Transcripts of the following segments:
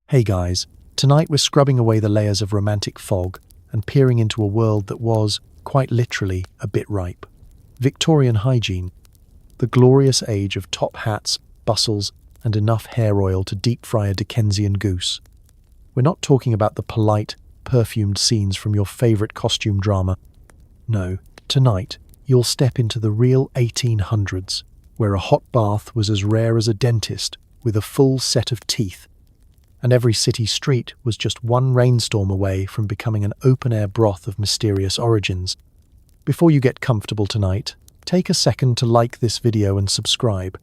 Hey guys, tonight we're scrubbing away the layers of romantic fog and peering into a world that was, quite literally, a bit ripe. Victorian Hygiene, the glorious age of top hats, bustles, and enough hair oil to deep fry a Dickensian goose. We're not talking about the polite, perfumed scenes from your favourite costume drama. No, tonight you'll step into the real 1800s, where a hot bath was as rare as a dentist with a full set of teeth, and every city street was just one rainstorm away from becoming an open-air broth of mysterious origins. Before you get comfortable tonight, take a second to like this video and subscribe,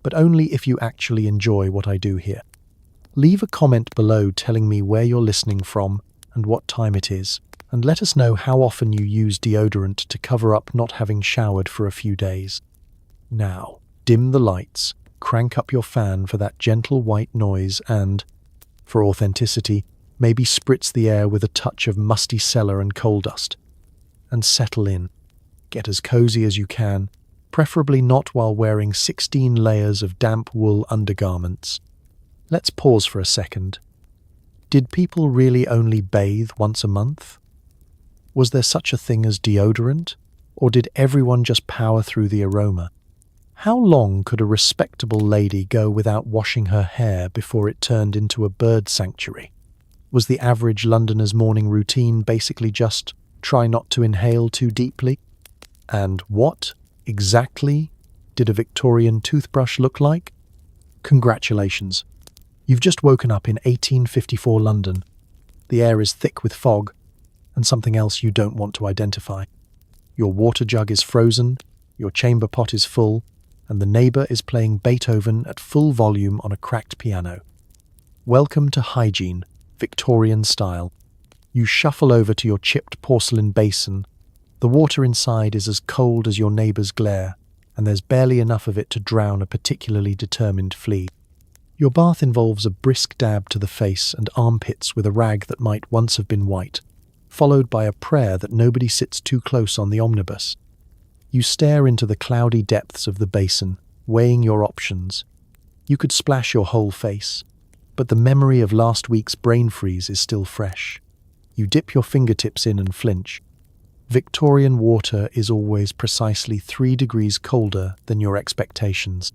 but only if you actually enjoy what I do here. Leave a comment below telling me where you're listening from and what time it is, and let us know how often you use deodorant to cover up not having showered for a few days. Now, dim the lights, crank up your fan for that gentle white noise and, for authenticity, maybe spritz the air with a touch of musty cellar and coal dust. And settle in. Get as cozy as you can, preferably not while wearing 16 layers of damp wool undergarments. Let's pause for a second. Did people really only bathe once a month? Was there such a thing as deodorant? Or did everyone just power through the aroma? How long could a respectable lady go without washing her hair before it turned into a bird sanctuary? Was the average Londoner's morning routine basically just try not to inhale too deeply? And what, exactly, did a Victorian toothbrush look like? Congratulations. You've just woken up in 1854 London. The air is thick with fog, and something else you don't want to identify. Your water jug is frozen, your chamber pot is full, and the neighbour is playing Beethoven at full volume on a cracked piano. Welcome to Hygiene, Victorian style. You shuffle over to your chipped porcelain basin. The water inside is as cold as your neighbour's glare, and there's barely enough of it to drown a particularly determined flea. Your bath involves a brisk dab to the face and armpits with a rag that might once have been white, followed by a prayer that nobody sits too close on the omnibus. You stare into the cloudy depths of the basin, weighing your options. You could splash your whole face, but the memory of last week's brain freeze is still fresh. You dip your fingertips in and flinch. Victorian water is always precisely 3 degrees colder than your expectations.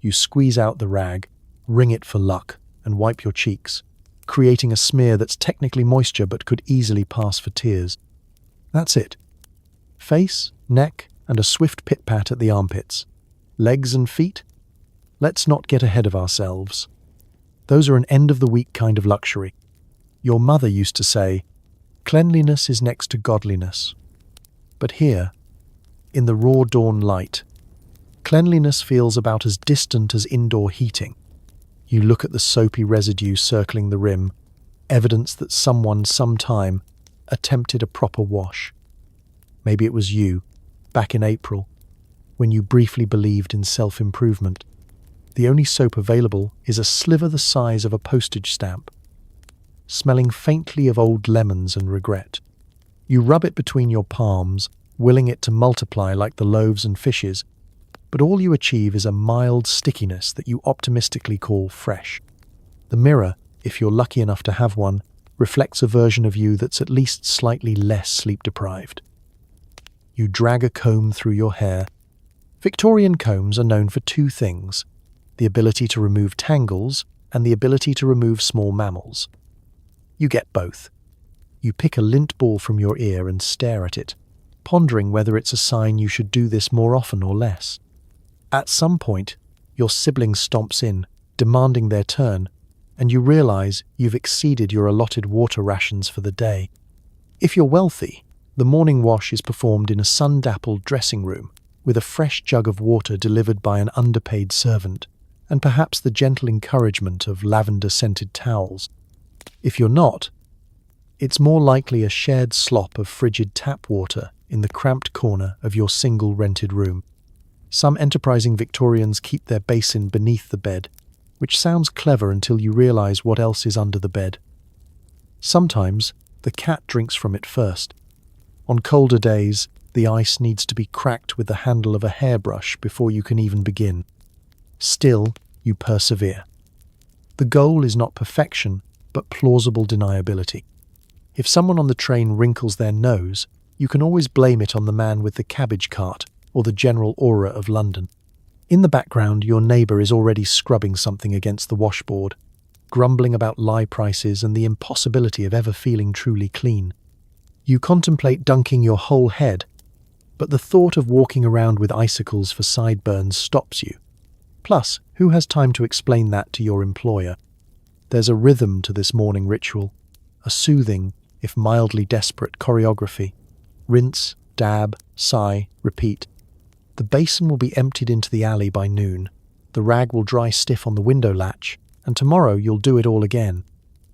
You squeeze out the rag, wring it for luck, and wipe your cheeks, creating a smear that's technically moisture but could easily pass for tears. That's it. Face, neck, and a swift pit-pat at the armpits. Legs and feet? Let's not get ahead of ourselves. Those are an end-of-the-week kind of luxury. Your mother used to say, "Cleanliness is next to godliness." But here, in the raw dawn light, cleanliness feels about as distant as indoor heating. You look at the soapy residue circling the rim, evidence that someone sometime attempted a proper wash. Maybe it was you, back in April, when you briefly believed in self-improvement. The only soap available is a sliver the size of a postage stamp, smelling faintly of old lemons and regret. You rub it between your palms, willing it to multiply like the loaves and fishes, but all you achieve is a mild stickiness that you optimistically call fresh. The mirror, if you're lucky enough to have one, reflects a version of you that's at least slightly less sleep-deprived. You drag a comb through your hair. Victorian combs are known for 2 things: the ability to remove tangles and the ability to remove small mammals. You get both. You pick a lint ball from your ear and stare at it, pondering whether it's a sign you should do this more often or less. At some point, your sibling stomps in, demanding their turn, and you realize you've exceeded your allotted water rations for the day. If you're wealthy, the morning wash is performed in a sun-dappled dressing room, with a fresh jug of water delivered by an underpaid servant, and perhaps the gentle encouragement of lavender-scented towels. If you're not, it's more likely a shared slop of frigid tap water in the cramped corner of your single rented room. Some enterprising Victorians keep their basin beneath the bed, which sounds clever until you realize what else is under the bed. Sometimes, the cat drinks from it first. On colder days, the ice needs to be cracked with the handle of a hairbrush before you can even begin. Still, you persevere. The goal is not perfection, but plausible deniability. If someone on the train wrinkles their nose, you can always blame it on the man with the cabbage cart or the general aura of London. In the background, your neighbour is already scrubbing something against the washboard, grumbling about lye prices and the impossibility of ever feeling truly clean. You contemplate dunking your whole head, but the thought of walking around with icicles for sideburns stops you. Plus, who has time to explain that to your employer? There's a rhythm to this morning ritual, a soothing, if mildly desperate, choreography. Rinse, dab, sigh, repeat. The basin will be emptied into the alley by noon. The rag will dry stiff on the window latch, and tomorrow you'll do it all again.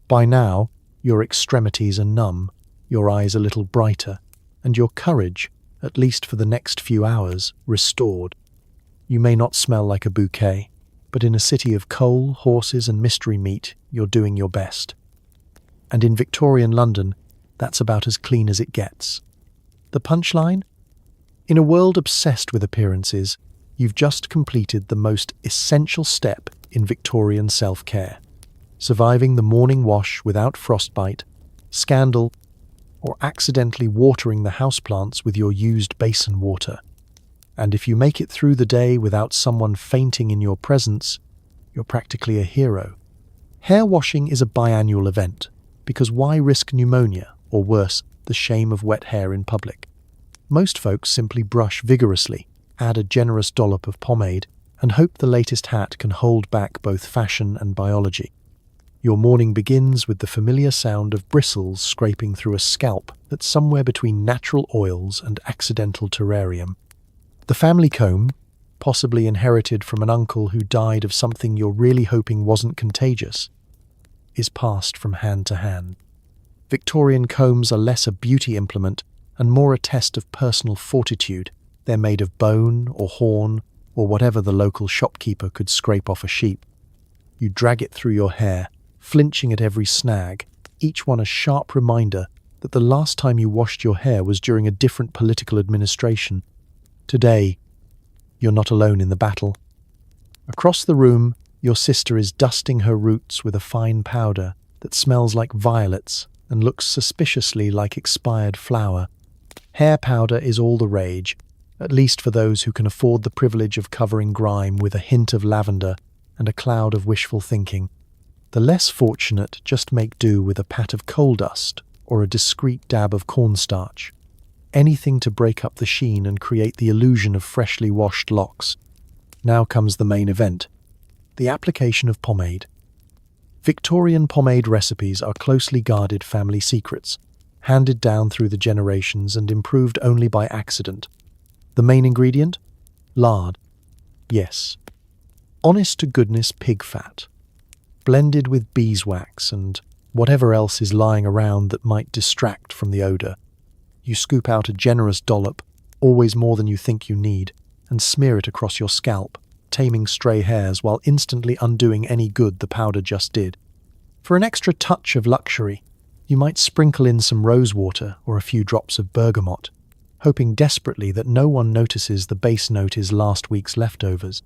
By now, your extremities are numb, your eyes a little brighter, and your courage, at least for the next few hours, restored. You may not smell like a bouquet, but in a city of coal, horses, and mystery meat, you're doing your best. And in Victorian London, that's about as clean as it gets. The punchline? In a world obsessed with appearances, you've just completed the most essential step in Victorian self-care. Surviving the morning wash without frostbite, scandal, or accidentally watering the houseplants with your used basin water. And if you make it through the day without someone fainting in your presence, you're practically a hero. Hair washing is a biannual event, because why risk pneumonia, or worse, the shame of wet hair in public? Most folks simply brush vigorously, add a generous dollop of pomade, and hope the latest hat can hold back both fashion and biology. Your morning begins with the familiar sound of bristles scraping through a scalp that's somewhere between natural oils and accidental terrarium. The family comb, possibly inherited from an uncle who died of something you're really hoping wasn't contagious, is passed from hand to hand. Victorian combs are less a beauty implement and more a test of personal fortitude. They're made of bone or horn or whatever the local shopkeeper could scrape off a sheep. You drag it through your hair, flinching at every snag, each one a sharp reminder that the last time you washed your hair was during a different political administration. Today, you're not alone in the battle. Across the room, your sister is dusting her roots with a fine powder that smells like violets and looks suspiciously like expired flour. Hair powder is all the rage, at least for those who can afford the privilege of covering grime with a hint of lavender and a cloud of wishful thinking. The less fortunate just make do with a pat of coal dust or a discreet dab of cornstarch. Anything to break up the sheen and create the illusion of freshly washed locks. Now comes the main event, the application of pomade. Victorian pomade recipes are closely guarded family secrets, handed down through the generations and improved only by accident. The main ingredient? Lard. Yes. Honest-to-goodness pig fat, blended with beeswax and whatever else is lying around that might distract from the odour. You scoop out a generous dollop, always more than you think you need, and smear it across your scalp, taming stray hairs while instantly undoing any good the powder just did. For an extra touch of luxury, you might sprinkle in some rose water or a few drops of bergamot, hoping desperately that no one notices the base note is last week's leftovers.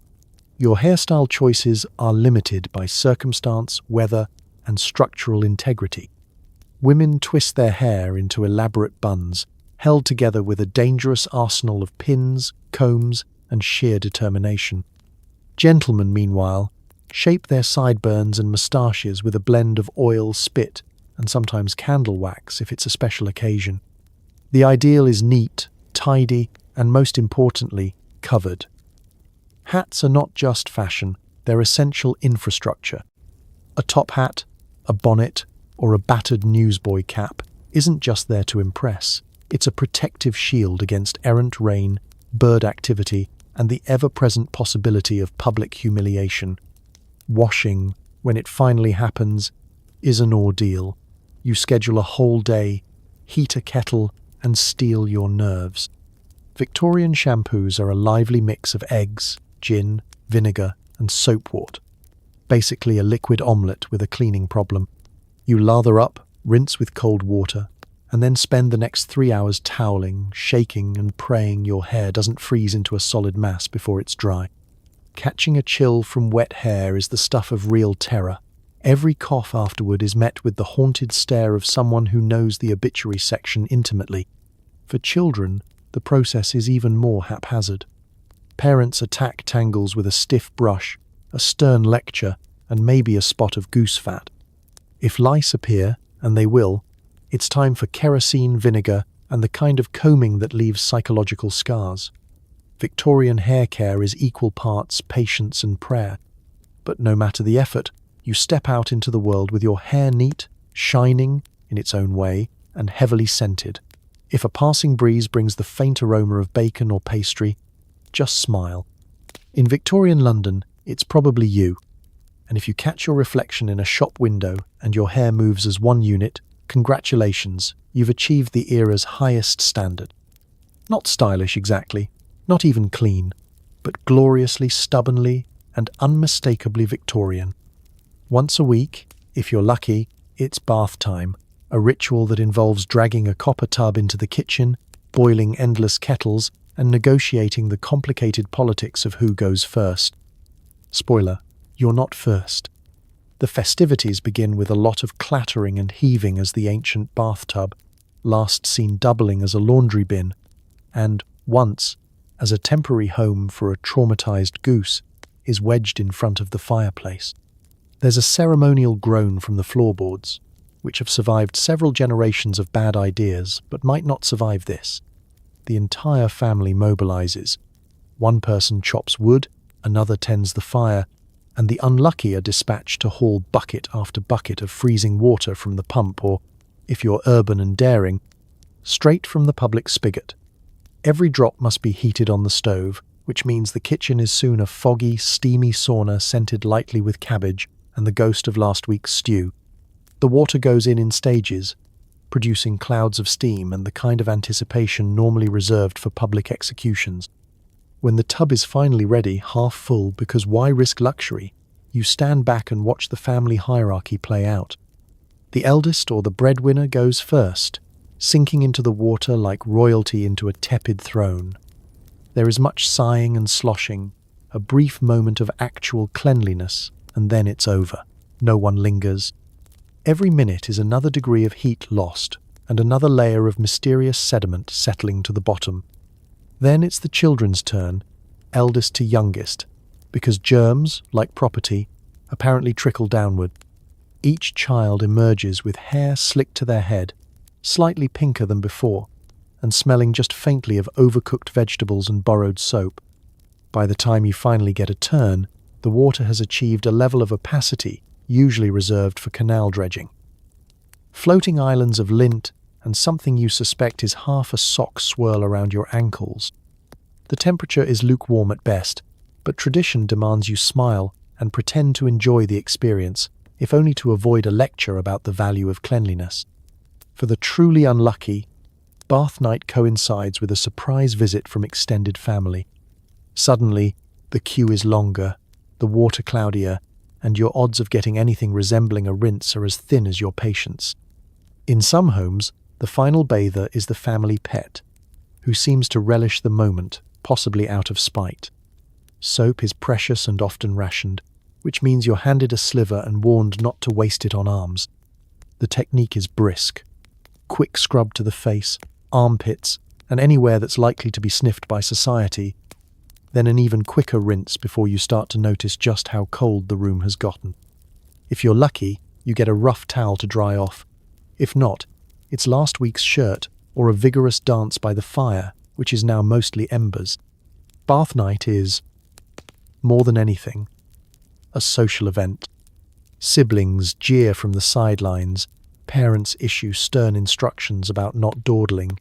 Your hairstyle choices are limited by circumstance, weather, and structural integrity. Women twist their hair into elaborate buns, held together with a dangerous arsenal of pins, combs, and sheer determination. Gentlemen, meanwhile, shape their sideburns and moustaches with a blend of oil, spit, and sometimes candle wax if it's a special occasion. The ideal is neat, tidy, and most importantly, covered. Hats are not just fashion, they're essential infrastructure. A top hat, a bonnet, or a battered newsboy cap isn't just there to impress. It's a protective shield against errant rain, bird activity, and the ever-present possibility of public humiliation. Washing, when it finally happens, is an ordeal. You schedule a whole day, heat a kettle, and steel your nerves. Victorian shampoos are a lively mix of eggs, gin, vinegar, and soapwort. Basically a liquid omelette with a cleaning problem. You lather up, rinse with cold water, and then spend the next 3 hours toweling, shaking, and praying your hair doesn't freeze into a solid mass before it's dry. Catching a chill from wet hair is the stuff of real terror. Every cough afterward is met with the haunted stare of someone who knows the obituary section intimately. For children, the process is even more haphazard. Parents attack tangles with a stiff brush, a stern lecture, and maybe a spot of goose fat. If lice appear, and they will, it's time for kerosene, vinegar, and the kind of combing that leaves psychological scars. Victorian hair care is equal parts patience and prayer. But no matter the effort, you step out into the world with your hair neat, shining in its own way, and heavily scented. If a passing breeze brings the faint aroma of bacon or pastry, just smile. In Victorian London, it's probably you. And if you catch your reflection in a shop window and your hair moves as one unit, congratulations, you've achieved the era's highest standard. Not stylish exactly, not even clean, but gloriously, stubbornly, and unmistakably Victorian. Once a week, if you're lucky, it's bath time, a ritual that involves dragging a copper tub into the kitchen, boiling endless kettles, and negotiating the complicated politics of who goes first. Spoiler, you're not first. The festivities begin with a lot of clattering and heaving as the ancient bathtub, last seen doubling as a laundry bin, and, once, as a temporary home for a traumatized goose, is wedged in front of the fireplace. There's a ceremonial groan from the floorboards, which have survived several generations of bad ideas but might not survive this. The entire family mobilizes. One person chops wood, another tends the fire, and the unlucky are dispatched to haul bucket after bucket of freezing water from the pump or, if you're urban and daring, straight from the public spigot. Every drop must be heated on the stove, which means the kitchen is soon a foggy, steamy sauna scented lightly with cabbage and the ghost of last week's stew. The water goes in stages, producing clouds of steam and the kind of anticipation normally reserved for public executions. When the tub is finally ready, half full, because why risk luxury, you stand back and watch the family hierarchy play out. The eldest or the breadwinner goes first, sinking into the water like royalty into a tepid throne. There is much sighing and sloshing, a brief moment of actual cleanliness, and then it's over. No one lingers. Every minute is another degree of heat lost, and another layer of mysterious sediment settling to the bottom. Then it's the children's turn, eldest to youngest, because germs, like property, apparently trickle downward. Each child emerges with hair slicked to their head, slightly pinker than before, and smelling just faintly of overcooked vegetables and borrowed soap. By the time you finally get a turn, the water has achieved a level of opacity usually reserved for canal dredging. Floating islands of lint and something you suspect is half a sock swirl around your ankles. The temperature is lukewarm at best, but tradition demands you smile and pretend to enjoy the experience, if only to avoid a lecture about the value of cleanliness. For the truly unlucky, bath night coincides with a surprise visit from extended family. Suddenly, the queue is longer, the water cloudier, and your odds of getting anything resembling a rinse are as thin as your patience. In some homes, the final bather is the family pet, who seems to relish the moment, possibly out of spite. Soap is precious and often rationed, which means you're handed a sliver and warned not to waste it on arms. The technique is brisk. Quick scrub to the face, armpits, and anywhere that's likely to be sniffed by society, then an even quicker rinse before you start to notice just how cold the room has gotten. If you're lucky, you get a rough towel to dry off. If not, it's last week's shirt or a vigorous dance by the fire, which is now mostly embers. Bath night is, more than anything, a social event. Siblings jeer from the sidelines, parents issue stern instructions about not dawdling,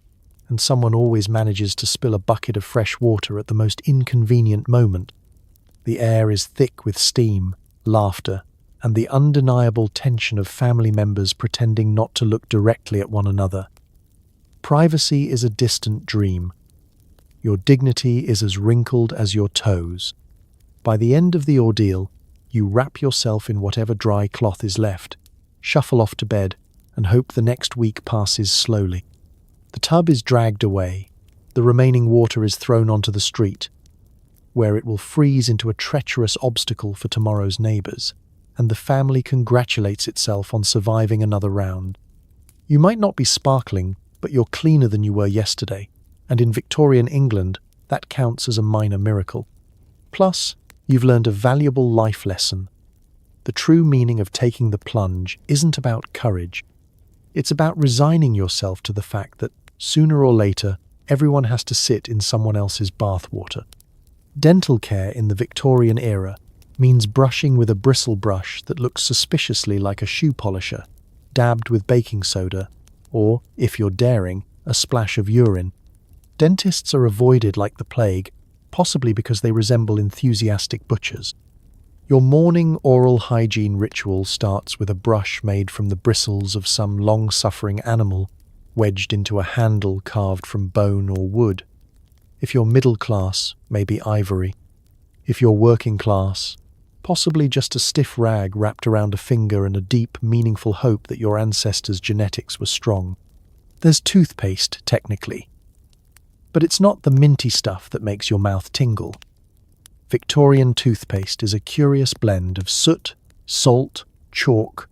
and someone always manages to spill a bucket of fresh water at the most inconvenient moment. The air is thick with steam, laughter, and the undeniable tension of family members pretending not to look directly at one another. Privacy is a distant dream. Your dignity is as wrinkled as your toes. By the end of the ordeal, you wrap yourself in whatever dry cloth is left, shuffle off to bed, and hope the next week passes slowly. The tub is dragged away. The remaining water is thrown onto the street, where it will freeze into a treacherous obstacle for tomorrow's neighbours. and the family congratulates itself on surviving another round. You might not be sparkling, but you're cleaner than you were yesterday, and in Victorian England, that counts as a minor miracle. Plus, you've learned a valuable life lesson. The true meaning of taking the plunge isn't about courage. It's about resigning yourself to the fact that, sooner or later, everyone has to sit in someone else's bathwater. Dental care in the Victorian era means brushing with a bristle brush that looks suspiciously like a shoe polisher, dabbed with baking soda, or, if you're daring, a splash of urine. Dentists are avoided like the plague, possibly because they resemble enthusiastic butchers. Your morning oral hygiene ritual starts with a brush made from the bristles of some long-suffering animal, wedged into a handle carved from bone or wood. If you're middle class, maybe ivory. If you're working class, possibly just a stiff rag wrapped around a finger and a deep, meaningful hope that your ancestors' genetics were strong. There's toothpaste, technically. But it's not the minty stuff that makes your mouth tingle. Victorian toothpaste is a curious blend of soot, salt, chalk,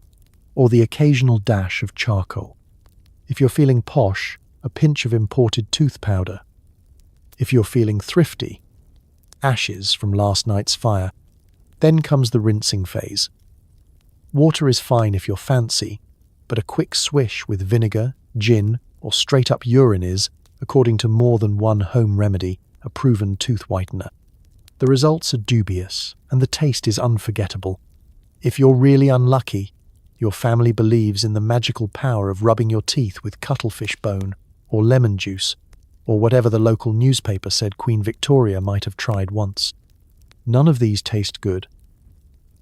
or the occasional dash of charcoal. If you're feeling posh, a pinch of imported tooth powder. If you're feeling thrifty, ashes from last night's fire. Then comes the rinsing phase. Water is fine if you're fancy, but a quick swish with vinegar, gin, or straight-up urine is, according to more than one home remedy, a proven tooth whitener. The results are dubious, and the taste is unforgettable. If you're really unlucky, your family believes in the magical power of rubbing your teeth with cuttlefish bone, or lemon juice, or whatever the local newspaper said Queen Victoria might have tried once. None of these taste good.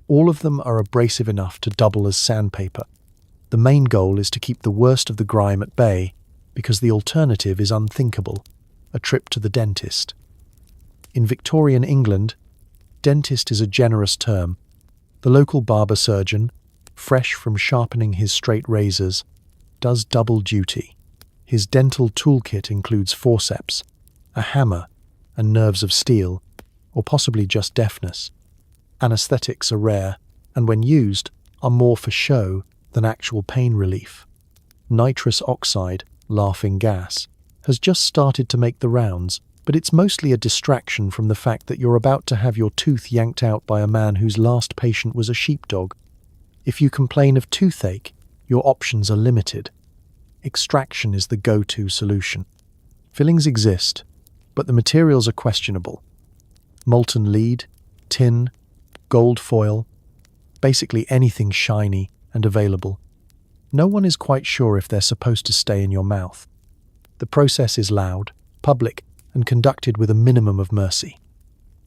All of them are abrasive enough to double as sandpaper. The main goal is to keep the worst of the grime at bay, because the alternative is unthinkable, a trip to the dentist. In Victorian England, dentist is a generous term. The local barber surgeon, fresh from sharpening his straight razors, does double duty. His dental toolkit includes forceps, a hammer, and nerves of steel, or possibly just deafness. Anesthetics are rare, and when used, are more for show than actual pain relief. Nitrous oxide, laughing gas, has just started to make the rounds, but it's mostly a distraction from the fact that you're about to have your tooth yanked out by a man whose last patient was a sheepdog. If you complain of toothache, your options are limited. Extraction is the go-to solution. Fillings exist, but the materials are questionable. Molten lead, tin, gold foil, basically anything shiny and available. No one is quite sure if they're supposed to stay in your mouth. The process is loud, public, and conducted with a minimum of mercy.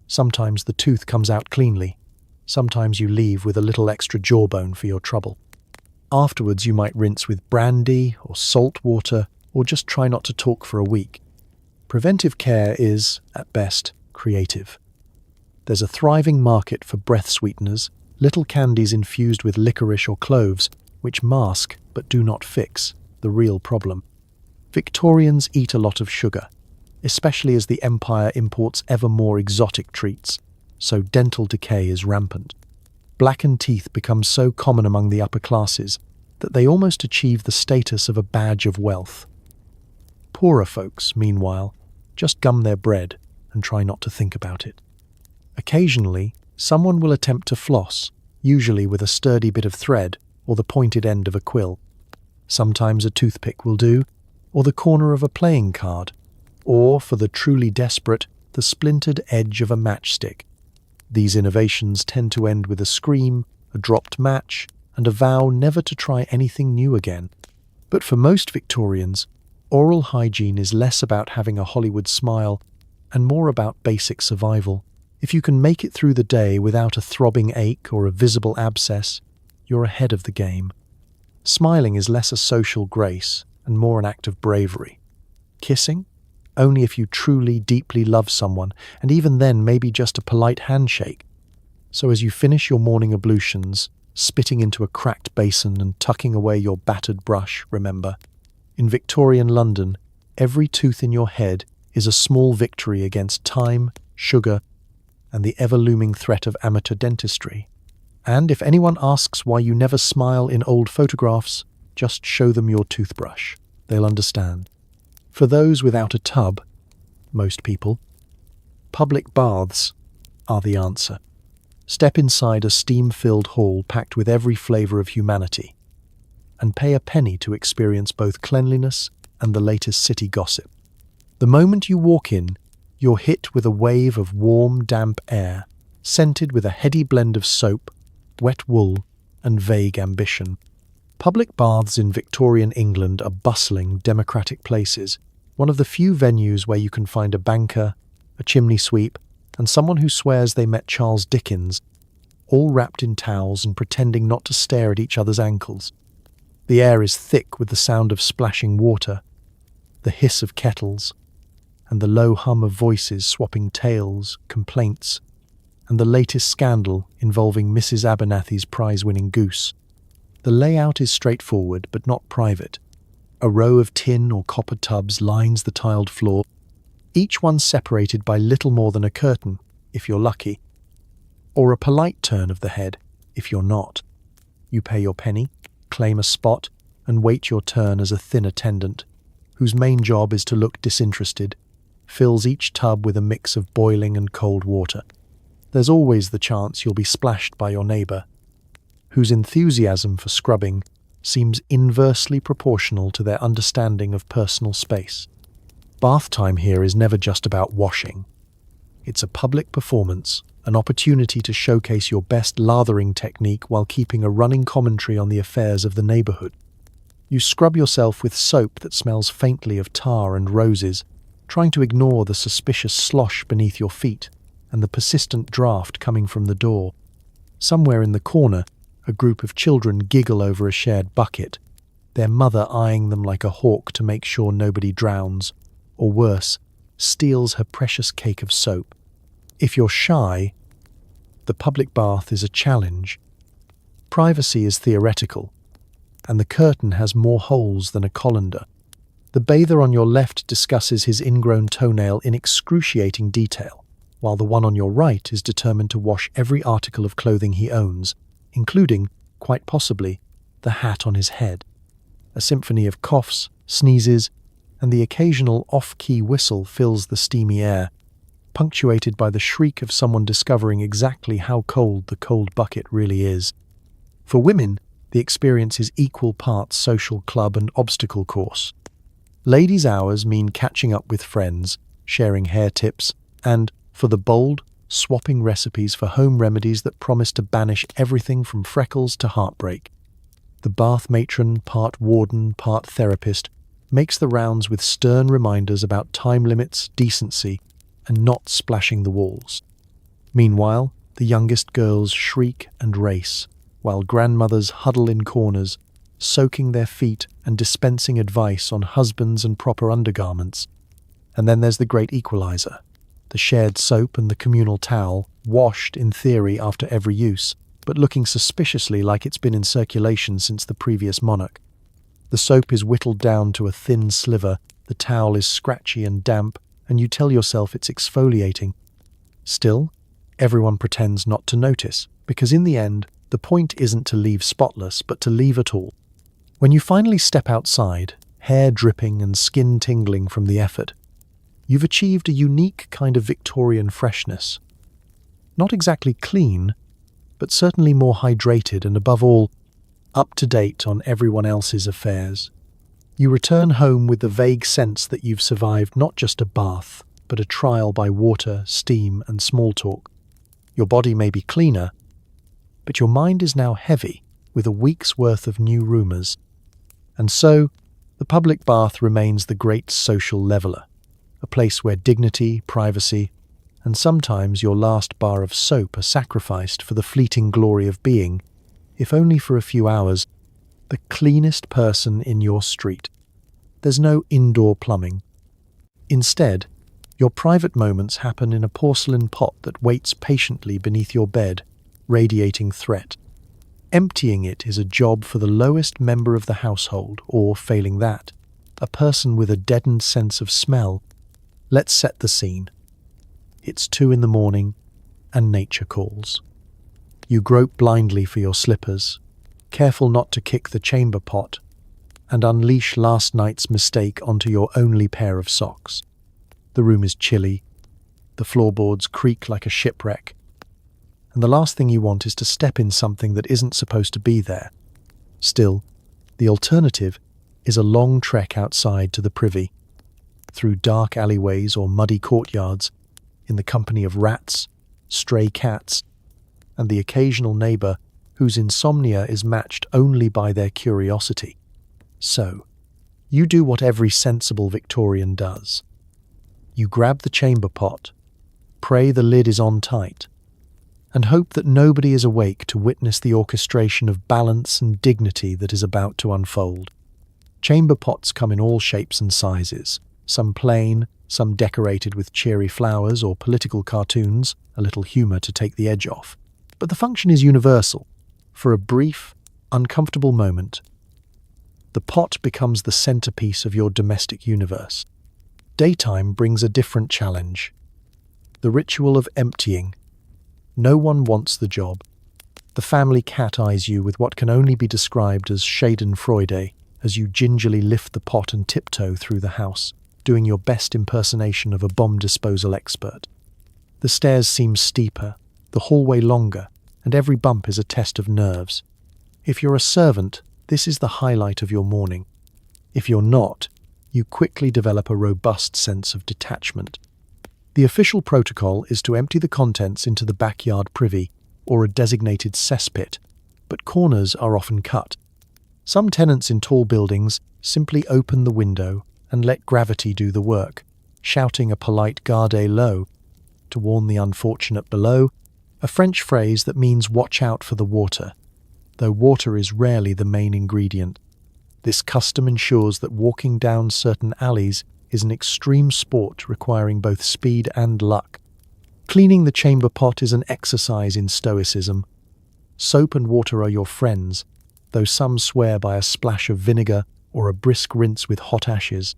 Sometimes the tooth comes out cleanly. Sometimes you leave with a little extra jawbone for your trouble. Afterwards, you might rinse with brandy or salt water, or just try not to talk for a week. Preventive care is, at best, creative. There's a thriving market for breath sweeteners, little candies infused with licorice or cloves, which mask, but do not fix, the real problem. Victorians eat a lot of sugar, especially as the empire imports ever more exotic treats, so dental decay is rampant. Blackened teeth become so common among the upper classes that they almost achieve the status of a badge of wealth. Poorer folks, meanwhile, just gum their bread and try not to think about it. Occasionally, someone will attempt to floss, usually with a sturdy bit of thread or the pointed end of a quill. Sometimes a toothpick will do, or the corner of a playing card, or, for the truly desperate, the splintered edge of a matchstick. These innovations tend to end with a scream, a dropped match, and a vow never to try anything new again. But for most Victorians, oral hygiene is less about having a Hollywood smile and more about basic survival. If you can make it through the day without a throbbing ache or a visible abscess, you're ahead of the game. Smiling is less a social grace and more an act of bravery. Kissing? Only if you truly, deeply love someone, and even then maybe just a polite handshake. So as you finish your morning ablutions, spitting into a cracked basin and tucking away your battered brush, remember, in Victorian London, every tooth in your head is a small victory against time, sugar, and the ever-looming threat of amateur dentistry. And if anyone asks why you never smile in old photographs, just show them your toothbrush. They'll understand. For those without a tub, most people, public baths are the answer. Step inside a steam-filled hall packed with every flavour of humanity, and pay a penny to experience both cleanliness and the latest city gossip. The moment you walk in, you're hit with a wave of warm, damp air, scented with a heady blend of soap, wet wool, and vague ambition. Public baths in Victorian England are bustling, democratic places, one of the few venues where you can find a banker, a chimney sweep, and someone who swears they met Charles Dickens, all wrapped in towels and pretending not to stare at each other's ankles. The air is thick with the sound of splashing water, the hiss of kettles, and the low hum of voices swapping tales, complaints, and the latest scandal involving Mrs. Abernathy's prize-winning goose. The layout is straightforward but not private. A row of tin or copper tubs lines the tiled floor, each one separated by little more than a curtain, if you're lucky, or a polite turn of the head, if you're not. You pay your penny, claim a spot, and wait your turn as a thin attendant, whose main job is to look disinterested, fills each tub with a mix of boiling and cold water. There's always the chance you'll be splashed by your neighbour, whose enthusiasm for scrubbing seems inversely proportional to their understanding of personal space. Bath time here is never just about washing. It's a public performance, an opportunity to showcase your best lathering technique while keeping a running commentary on the affairs of the neighbourhood. You scrub yourself with soap that smells faintly of tar and roses, trying to ignore the suspicious slosh beneath your feet and the persistent draft coming from the door. Somewhere in the corner, a group of children giggle over a shared bucket, their mother eyeing them like a hawk to make sure nobody drowns, or worse, steals her precious cake of soap. If you're shy, the public bath is a challenge. Privacy is theoretical, and the curtain has more holes than a colander. The bather on your left discusses his ingrown toenail in excruciating detail, while the one on your right is determined to wash every article of clothing he owns, including, quite possibly, the hat on his head. A symphony of coughs, sneezes, and the occasional off-key whistle fills the steamy air, punctuated by the shriek of someone discovering exactly how cold the cold bucket really is. For women, the experience is equal parts social club and obstacle course. Ladies' hours mean catching up with friends, sharing hair tips, and, for the bold, swapping recipes for home remedies that promise to banish everything from freckles to heartbreak. The bath matron, part warden, part therapist, makes the rounds with stern reminders about time limits, decency, and not splashing the walls. Meanwhile, the youngest girls shriek and race, while grandmothers huddle in corners, soaking their feet and dispensing advice on husbands and proper undergarments. And then there's the great equalizer, the shared soap and the communal towel, washed in theory after every use, but looking suspiciously like it's been in circulation since the previous monarch. The soap is whittled down to a thin sliver, the towel is scratchy and damp, and you tell yourself it's exfoliating. Still, everyone pretends not to notice, because in the end, the point isn't to leave spotless, but to leave at all. When you finally step outside, hair dripping and skin tingling from the effort, you've achieved a unique kind of Victorian freshness. Not exactly clean, but certainly more hydrated and, above all, up to date on everyone else's affairs. You return home with the vague sense that you've survived not just a bath, but a trial by water, steam, and small talk. Your body may be cleaner, but your mind is now heavy with a week's worth of new rumours. And so, the public bath remains the great social leveller, a place where dignity, privacy, and sometimes your last bar of soap are sacrificed for the fleeting glory of being, if only for a few hours, the cleanest person in your street. There's no indoor plumbing. Instead, your private moments happen in a porcelain pot that waits patiently beneath your bed, radiating threat. Emptying it is a job for the lowest member of the household, or, failing that, a person with a deadened sense of smell. Let's set the scene. It's 2 a.m, and nature calls. You grope blindly for your slippers, careful not to kick the chamber pot, and unleash last night's mistake onto your only pair of socks. The room is chilly, the floorboards creak like a shipwreck, and the last thing you want is to step in something that isn't supposed to be there. Still, the alternative is a long trek outside to the privy, through dark alleyways or muddy courtyards, in the company of rats, stray cats, and the occasional neighbour whose insomnia is matched only by their curiosity. So, you do what every sensible Victorian does. You grab the chamber pot, pray the lid is on tight, and hope that nobody is awake to witness the orchestration of balance and dignity that is about to unfold. Chamber pots come in all shapes and sizes, some plain, some decorated with cheery flowers or political cartoons, a little humour to take the edge off. But the function is universal. For a brief, uncomfortable moment, the pot becomes the centerpiece of your domestic universe. Daytime brings a different challenge. The ritual of emptying. No one wants the job. The family cat eyes you with what can only be described as schadenfreude as you gingerly lift the pot and tiptoe through the house, doing your best impersonation of a bomb disposal expert. The stairs seem steeper, the hallway longer, and every bump is a test of nerves. If you're a servant, this is the highlight of your morning. If you're not, you quickly develop a robust sense of detachment. The official protocol is to empty the contents into the backyard privy or a designated cesspit, but corners are often cut. Some tenants in tall buildings simply open the window and let gravity do the work, shouting a polite garde low to warn the unfortunate below, a French phrase that means watch out for the water, though water is rarely the main ingredient. This custom ensures that walking down certain alleys is an extreme sport requiring both speed and luck. Cleaning the chamber pot is an exercise in stoicism. Soap and water are your friends, though some swear by a splash of vinegar or a brisk rinse with hot ashes.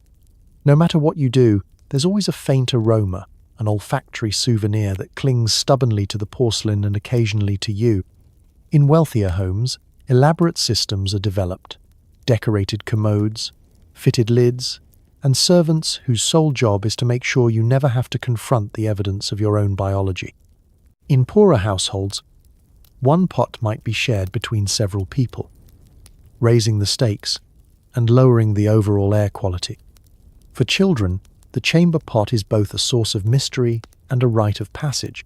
No matter what you do, there's always a faint aroma, an olfactory souvenir that clings stubbornly to the porcelain and occasionally to you. In wealthier homes, elaborate systems are developed. Decorated commodes, fitted lids, and servants whose sole job is to make sure you never have to confront the evidence of your own biology. In poorer households, one pot might be shared between several people, raising the stakes and lowering the overall air quality. For children, the chamber pot is both a source of mystery and a rite of passage.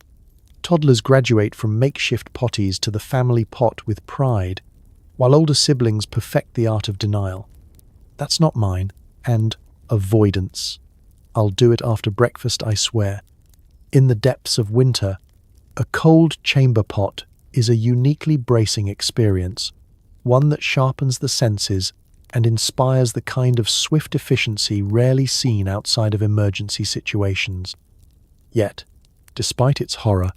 Toddlers graduate from makeshift potties to the family pot with pride, while older siblings perfect the art of denial. That's not mine, and avoidance. I'll do it after breakfast, I swear. In the depths of winter, a cold chamber pot is a uniquely bracing experience, one that sharpens the senses and inspires the kind of swift efficiency rarely seen outside of emergency situations. Yet, despite its horror,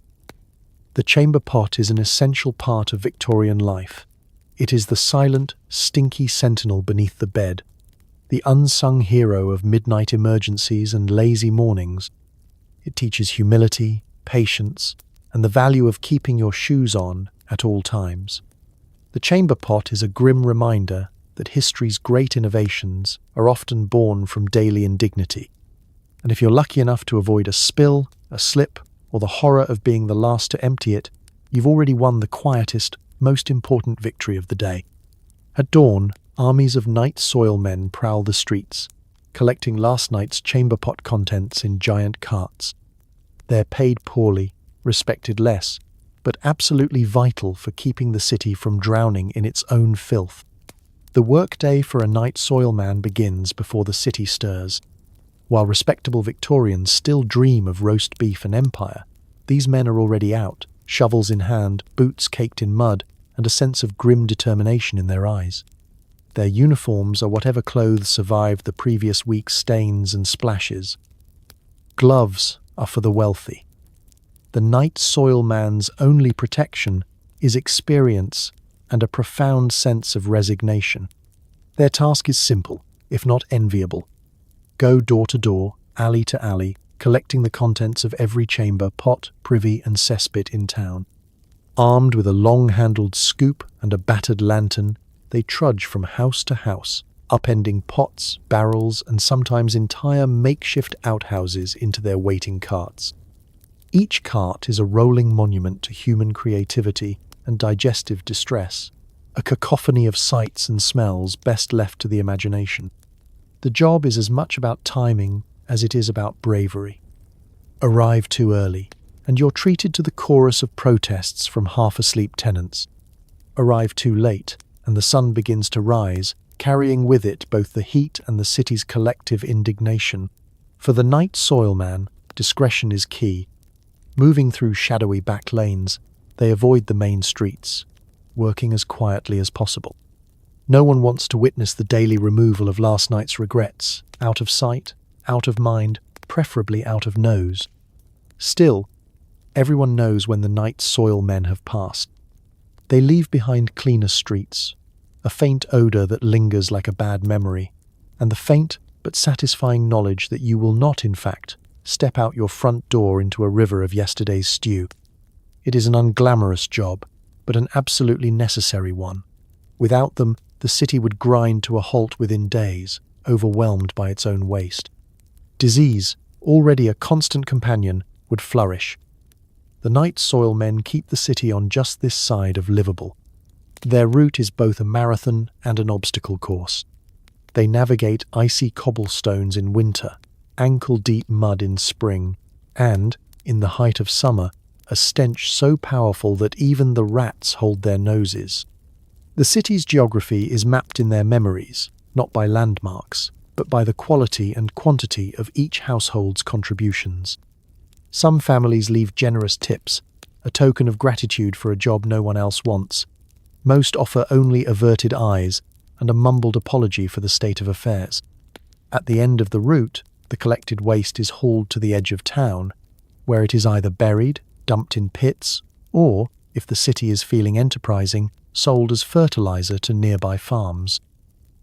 the chamber pot is an essential part of Victorian life. It is the silent, stinky sentinel beneath the bed, the unsung hero of midnight emergencies and lazy mornings. It teaches humility, patience, and the value of keeping your shoes on at all times. The chamber pot is a grim reminder that history's great innovations are often born from daily indignity. And if you're lucky enough to avoid a spill, a slip, or the horror of being the last to empty it, you've already won the quietest, most important victory of the day. At dawn, armies of night soilmen prowl the streets, collecting last night's chamber pot contents in giant carts. They're paid poorly, respected less, but absolutely vital for keeping the city from drowning in its own filth. The workday for a night soilman begins before the city stirs. While respectable Victorians still dream of roast beef and empire, these men are already out, shovels in hand, boots caked in mud, and a sense of grim determination in their eyes. Their uniforms are whatever clothes survived the previous week's stains and splashes. Gloves are for the wealthy. The night soilman's only protection is experience and a profound sense of resignation. Their task is simple, if not enviable. Go door to door, alley to alley, collecting the contents of every chamber, pot, privy and cesspit in town. Armed with a long-handled scoop and a battered lantern, they trudge from house to house, upending pots, barrels, and sometimes entire makeshift outhouses into their waiting carts. Each cart is a rolling monument to human creativity and digestive distress, a cacophony of sights and smells best left to the imagination. The job is as much about timing as it is about bravery. Arrive too early, and you're treated to the chorus of protests from half-asleep tenants. Arrive too late, and the sun begins to rise, carrying with it both the heat and the city's collective indignation. For the night soilman, discretion is key. Moving through shadowy back lanes, they avoid the main streets, working as quietly as possible. No one wants to witness the daily removal of last night's regrets, out of sight, out of mind, preferably out of nose. Still, everyone knows when the night soil men have passed. They leave behind cleaner streets, a faint odour that lingers like a bad memory, and the faint but satisfying knowledge that you will not, in fact, step out your front door into a river of yesterday's stew. It is an unglamorous job, but an absolutely necessary one. Without them, the city would grind to a halt within days, overwhelmed by its own waste. Disease, already a constant companion, would flourish. The night soil men keep the city on just this side of livable. Their route is both a marathon and an obstacle course. They navigate icy cobblestones in winter, ankle-deep mud in spring, and, in the height of summer, a stench so powerful that even the rats hold their noses. The city's geography is mapped in their memories, not by landmarks, but by the quality and quantity of each household's contributions. Some families leave generous tips, a token of gratitude for a job no one else wants. Most offer only averted eyes and a mumbled apology for the state of affairs. At the end of the route, the collected waste is hauled to the edge of town, where it is either buried, dumped in pits, or, if the city is feeling enterprising, sold as fertilizer to nearby farms.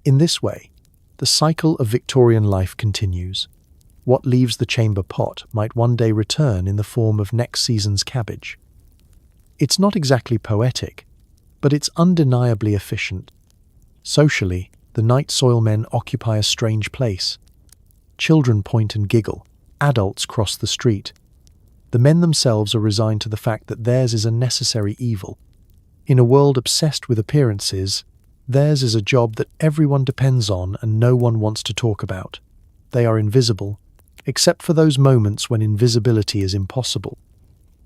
In this way, the cycle of Victorian life continues. What leaves the chamber pot might one day return in the form of next season's cabbage. It's not exactly poetic, but it's undeniably efficient. Socially, the night soil men occupy a strange place. Children point and giggle, adults cross the street. The men themselves are resigned to the fact that theirs is a necessary evil. In a world obsessed with appearances, theirs is a job that everyone depends on and no one wants to talk about. They are invisible, except for those moments when invisibility is impossible.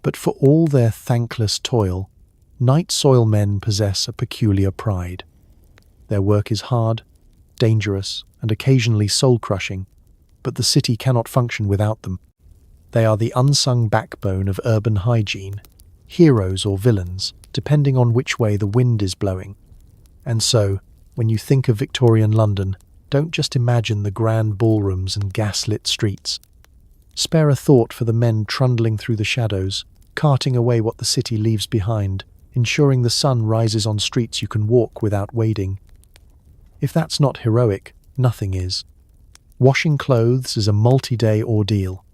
But for all their thankless toil, night soil men possess a peculiar pride. Their work is hard, dangerous, and occasionally soul-crushing, but the city cannot function without them. They are the unsung backbone of urban hygiene, heroes or villains, depending on which way the wind is blowing. And so, when you think of Victorian London, don't just imagine the grand ballrooms and gas-lit streets. Spare a thought for the men trundling through the shadows, carting away what the city leaves behind, ensuring the sun rises on streets you can walk without wading. If that's not heroic, nothing is. Washing clothes is a multi-day ordeal.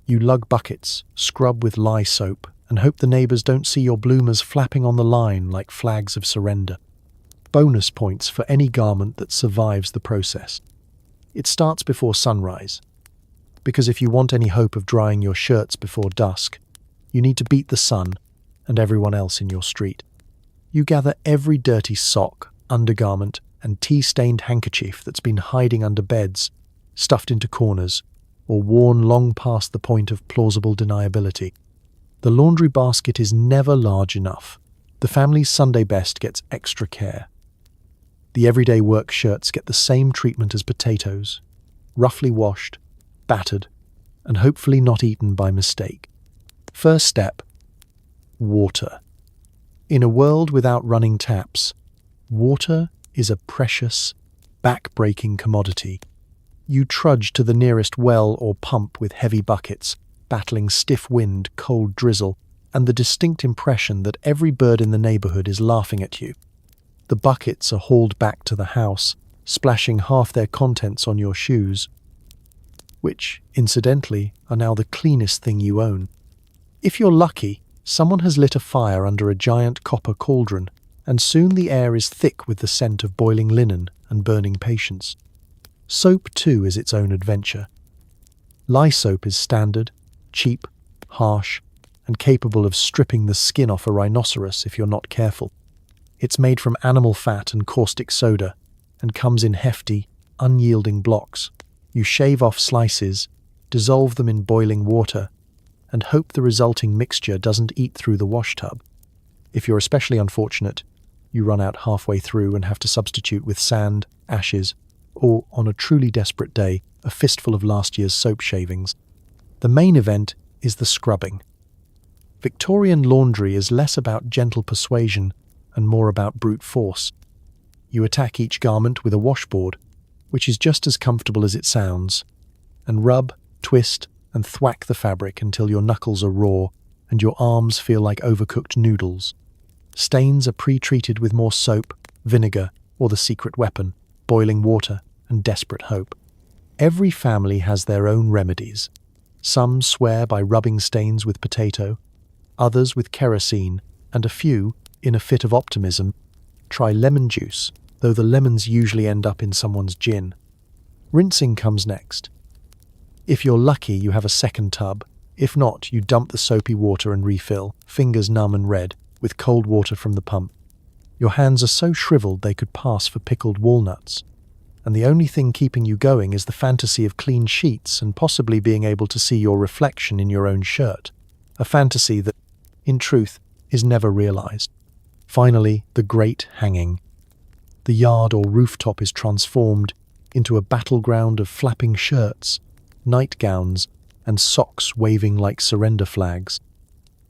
You lug buckets, scrub with lye soap, and hope the neighbours don't see your bloomers flapping on the line like flags of surrender. Bonus points for any garment that survives the process. It starts before sunrise, because if you want any hope of drying your shirts before dusk, you need to beat the sun and everyone else in your street. You gather every dirty sock, undergarment, and tea-stained handkerchief that's been hiding under beds, stuffed into corners, or worn long past the point of plausible deniability. The laundry basket is never large enough. The family's Sunday best gets extra care. The everyday work shirts get the same treatment as potatoes, roughly washed, battered, and hopefully not eaten by mistake. First step: water. In a world without running taps, water is a precious, back-breaking commodity. You trudge to the nearest well or pump with heavy buckets, battling stiff wind, cold drizzle, and the distinct impression that every bird in the neighbourhood is laughing at you. The buckets are hauled back to the house, splashing half their contents on your shoes, which, incidentally, are now the cleanest thing you own. If you're lucky, Someone has lit a fire under a giant copper cauldron, and soon the air is thick with the scent of boiling linen and burning patience. Soap, too, is its own adventure. Lye soap is standard, cheap, harsh, and capable of stripping the skin off a rhinoceros if you're not careful. It's made from animal fat and caustic soda, and comes in hefty, unyielding blocks. You shave off slices, dissolve them in boiling water, and hope the resulting mixture doesn't eat through the wash tub. If you're especially unfortunate, you run out halfway through and have to substitute with sand, ashes, or, on a truly desperate day, a fistful of last year's soap shavings. The main event is the scrubbing. Victorian laundry is less about gentle persuasion and more about brute force. You attack each garment with a washboard, which is just as comfortable as it sounds, and rub, twist, and thwack the fabric until your knuckles are raw and your arms feel like overcooked noodles. Stains are pre-treated with more soap, vinegar, or the secret weapon, boiling water, and desperate hope. Every family has their own remedies. Some swear by rubbing stains with potato, others with kerosene, and a few, in a fit of optimism, try lemon juice, though the lemons usually end up in someone's gin. Rinsing comes next. If you're lucky, you have a second tub. If not, you dump the soapy water and refill, fingers numb and red, with cold water from the pump. Your hands are so shriveled they could pass for pickled walnuts. And the only thing keeping you going is the fantasy of clean sheets and possibly being able to see your reflection in your own shirt. A fantasy that, in truth, is never realized. Finally, the great hanging. The yard or rooftop is transformed into a battleground of flapping shirts, nightgowns, and socks waving like surrender flags.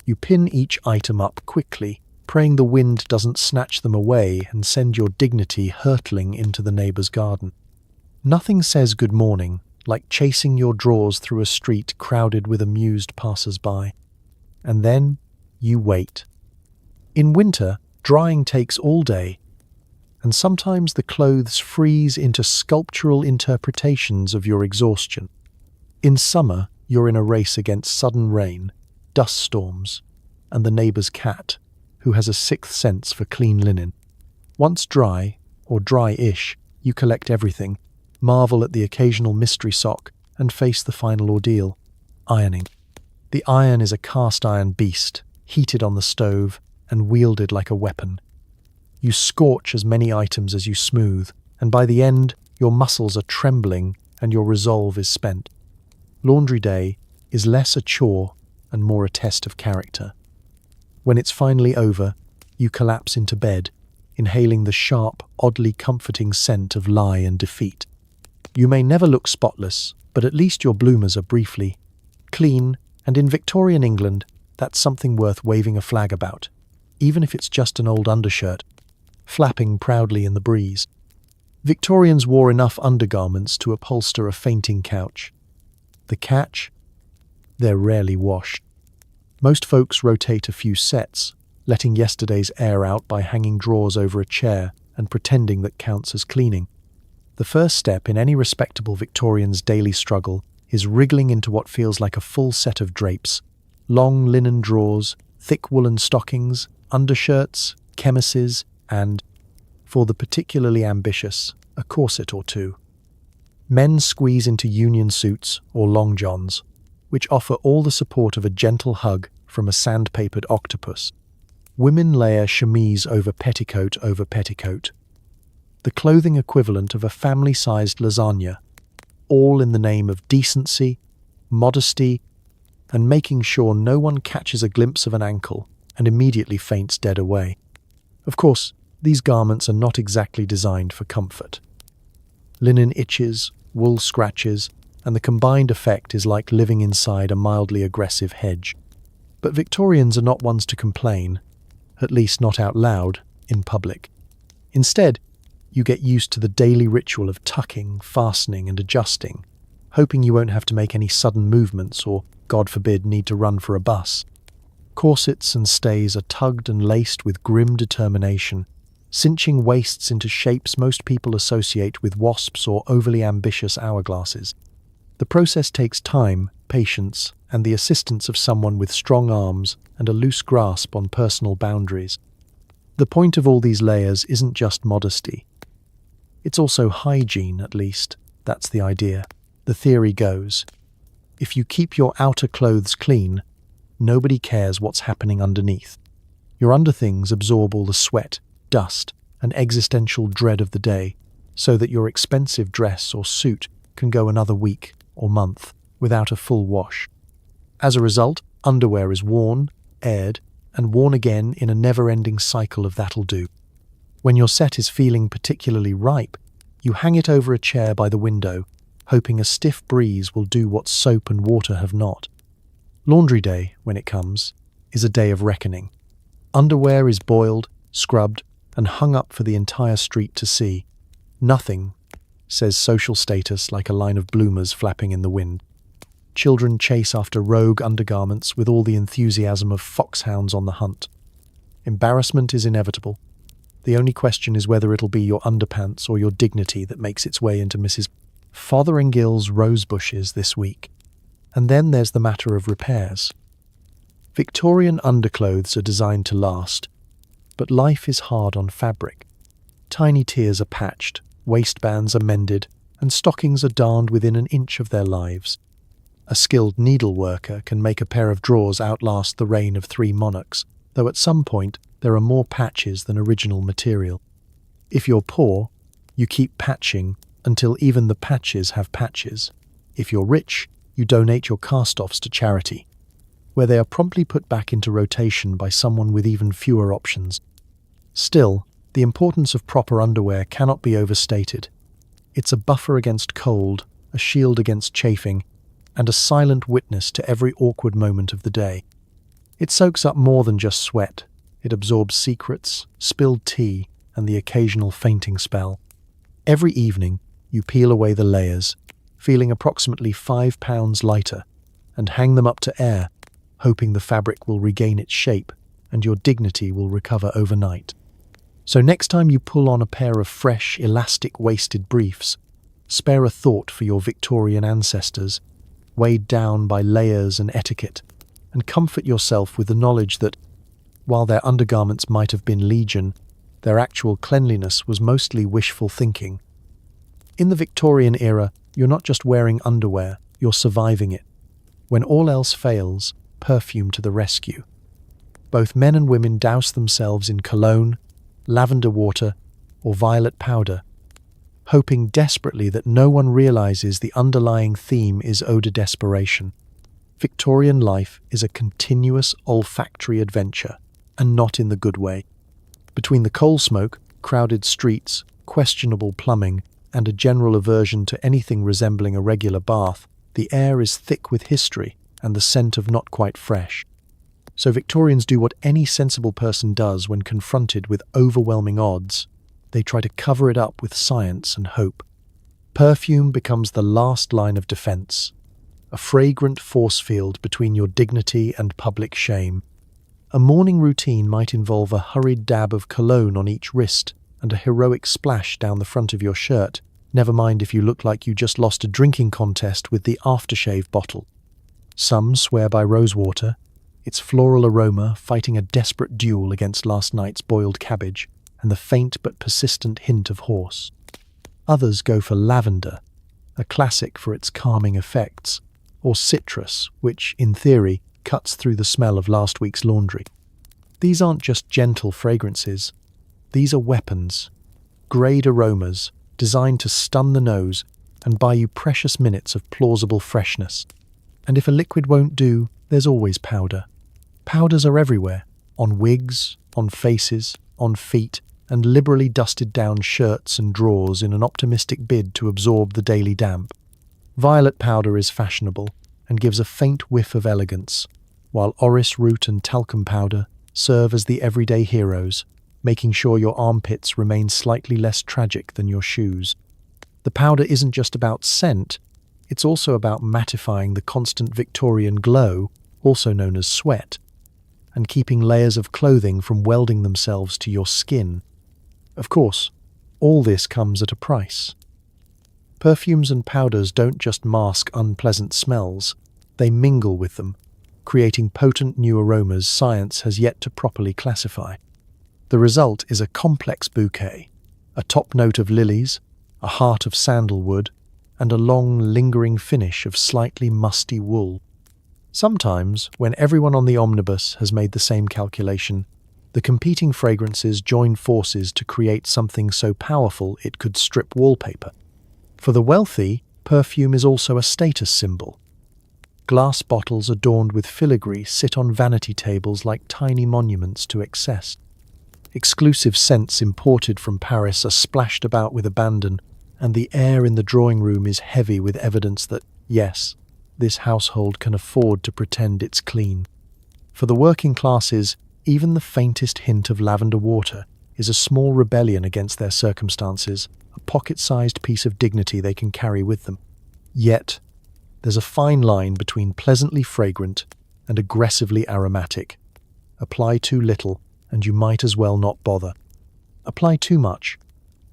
You pin each item up quickly, praying the wind doesn't snatch them away and send your dignity hurtling into the neighbour's garden. Nothing says good morning like chasing your drawers through a street crowded with amused passers-by. And then you wait. In winter, drying takes all day, and sometimes the clothes freeze into sculptural interpretations of your exhaustion. In summer, you're in a race against sudden rain, dust storms, and the neighbour's cat, who has a sixth sense for clean linen. Once dry, or dry-ish, you collect everything, marvel at the occasional mystery sock, and face the final ordeal, ironing. The iron is a cast-iron beast, heated on the stove and wielded like a weapon. You scorch as many items as you smooth, and by the end, your muscles are trembling and your resolve is spent. Laundry day is less a chore and more a test of character. When it's finally over, you collapse into bed, inhaling the sharp, oddly comforting scent of lie and defeat. You may never look spotless, but at least your bloomers are briefly clean, and in Victorian England, that's something worth waving a flag about, even if it's just an old undershirt, flapping proudly in the breeze. Victorians wore enough undergarments to upholster a fainting couch. The catch? They're rarely washed. Most folks rotate a few sets, letting yesterday's air out by hanging drawers over a chair and pretending that counts as cleaning. The first step in any respectable Victorian's daily struggle is wriggling into what feels like a full set of drapes: long linen drawers, thick woolen stockings, undershirts, chemises, and, for the particularly ambitious, a corset or two. Men squeeze into union suits or long johns, which offer all the support of a gentle hug from a sandpapered octopus. Women layer chemise over petticoat, the clothing equivalent of a family-sized lasagna, all in the name of decency, modesty, and making sure no one catches a glimpse of an ankle and immediately faints dead away. Of course, these garments are not exactly designed for comfort. Linen itches, wool scratches, and the combined effect is like living inside a mildly aggressive hedge. But Victorians are not ones to complain, at least not out loud, in public. Instead, you get used to the daily ritual of tucking, fastening, and adjusting, hoping you won't have to make any sudden movements or, God forbid, need to run for a bus. Corsets and stays are tugged and laced with grim determination, cinching waists into shapes most people associate with wasps or overly ambitious hourglasses. The process takes time, patience, and the assistance of someone with strong arms and a loose grasp on personal boundaries. The point of all these layers isn't just modesty. It's also hygiene, at least. That's the idea. The theory goes, if you keep your outer clothes clean, nobody cares what's happening underneath. Your underthings absorb all the sweat, dust, and existential dread of the day, so that your expensive dress or suit can go another week or month without a full wash. As a result, underwear is worn, aired, and worn again in a never-ending cycle of that'll do. When your set is feeling particularly ripe, you hang it over a chair by the window, hoping a stiff breeze will do what soap and water have not. Laundry day, when it comes, is a day of reckoning. Underwear is boiled, scrubbed, and hung up for the entire street to see. Nothing says social status like a line of bloomers flapping in the wind. Children chase after rogue undergarments with all the enthusiasm of foxhounds on the hunt. Embarrassment is inevitable. The only question is whether it'll be your underpants or your dignity that makes its way into Mrs. Fotheringill's rose bushes this week. And then there's the matter of repairs. Victorian underclothes are designed to last, but life is hard on fabric. Tiny tears are patched, waistbands are mended, and stockings are darned within an inch of their lives. A skilled needleworker can make a pair of drawers outlast the reign of 3 monarchs, though at some point there are more patches than original material. If you're poor, you keep patching until even the patches have patches. If you're rich, you donate your cast-offs to charity, where they are promptly put back into rotation by someone with even fewer options. Still, the importance of proper underwear cannot be overstated. It's a buffer against cold, a shield against chafing, and a silent witness to every awkward moment of the day. It soaks up more than just sweat. It absorbs secrets, spilled tea, and the occasional fainting spell. Every evening, you peel away the layers, feeling approximately 5 pounds lighter, and hang them up to air, hoping the fabric will regain its shape and your dignity will recover overnight. So next time you pull on a pair of fresh, elastic-waisted briefs, spare a thought for your Victorian ancestors, weighed down by layers and etiquette, and comfort yourself with the knowledge that, while their undergarments might have been legion, their actual cleanliness was mostly wishful thinking. In the Victorian era, you're not just wearing underwear, you're surviving it. When all else fails, perfume to the rescue. Both men and women douse themselves in cologne, lavender water, or violet powder, hoping desperately that no one realizes the underlying theme is eau de desperation. Victorian life is a continuous olfactory adventure, and not in the good way. Between the coal smoke, crowded streets, questionable plumbing, and a general aversion to anything resembling a regular bath, the air is thick with history and the scent of not quite fresh. So Victorians do what any sensible person does when confronted with overwhelming odds. They try to cover it up with science and hope. Perfume becomes the last line of defense, a fragrant force field between your dignity and public shame. A morning routine might involve a hurried dab of cologne on each wrist and a heroic splash down the front of your shirt, never mind if you look like you just lost a drinking contest with the aftershave bottle. Some swear by rosewater, its floral aroma fighting a desperate duel against last night's boiled cabbage and the faint but persistent hint of horse. Others go for lavender, a classic for its calming effects, or citrus, which, in theory, cuts through the smell of last week's laundry. These aren't just gentle fragrances. These are weapons, grade aromas designed to stun the nose and buy you precious minutes of plausible freshness. And if a liquid won't do, there's always powder. Powders are everywhere, on wigs, on faces, on feet, and liberally dusted down shirts and drawers in an optimistic bid to absorb the daily damp. Violet powder is fashionable and gives a faint whiff of elegance, while orris root and talcum powder serve as the everyday heroes, making sure your armpits remain slightly less tragic than your shoes. The powder isn't just about scent, it's also about mattifying the constant Victorian glow, also known as sweat, and keeping layers of clothing from welding themselves to your skin. Of course, all this comes at a price. Perfumes and powders don't just mask unpleasant smells, They mingle with them, creating potent new aromas science has yet to properly classify. The result is a complex bouquet, a top note of lilies, a heart of sandalwood, and a long, lingering finish of slightly musty wool. Sometimes, when everyone on the omnibus has made the same calculation, the competing fragrances join forces to create something so powerful it could strip wallpaper. For the wealthy, perfume is also a status symbol. Glass bottles adorned with filigree sit on vanity tables like tiny monuments to excess. Exclusive scents imported from Paris are splashed about with abandon, and the air in the drawing room is heavy with evidence that, yes, this household can afford to pretend it's clean. For the working classes, even the faintest hint of lavender water is a small rebellion against their circumstances, a pocket-sized piece of dignity they can carry with them. Yet, there's a fine line between pleasantly fragrant and aggressively aromatic. Apply too little, and you might as well not bother. Apply too much,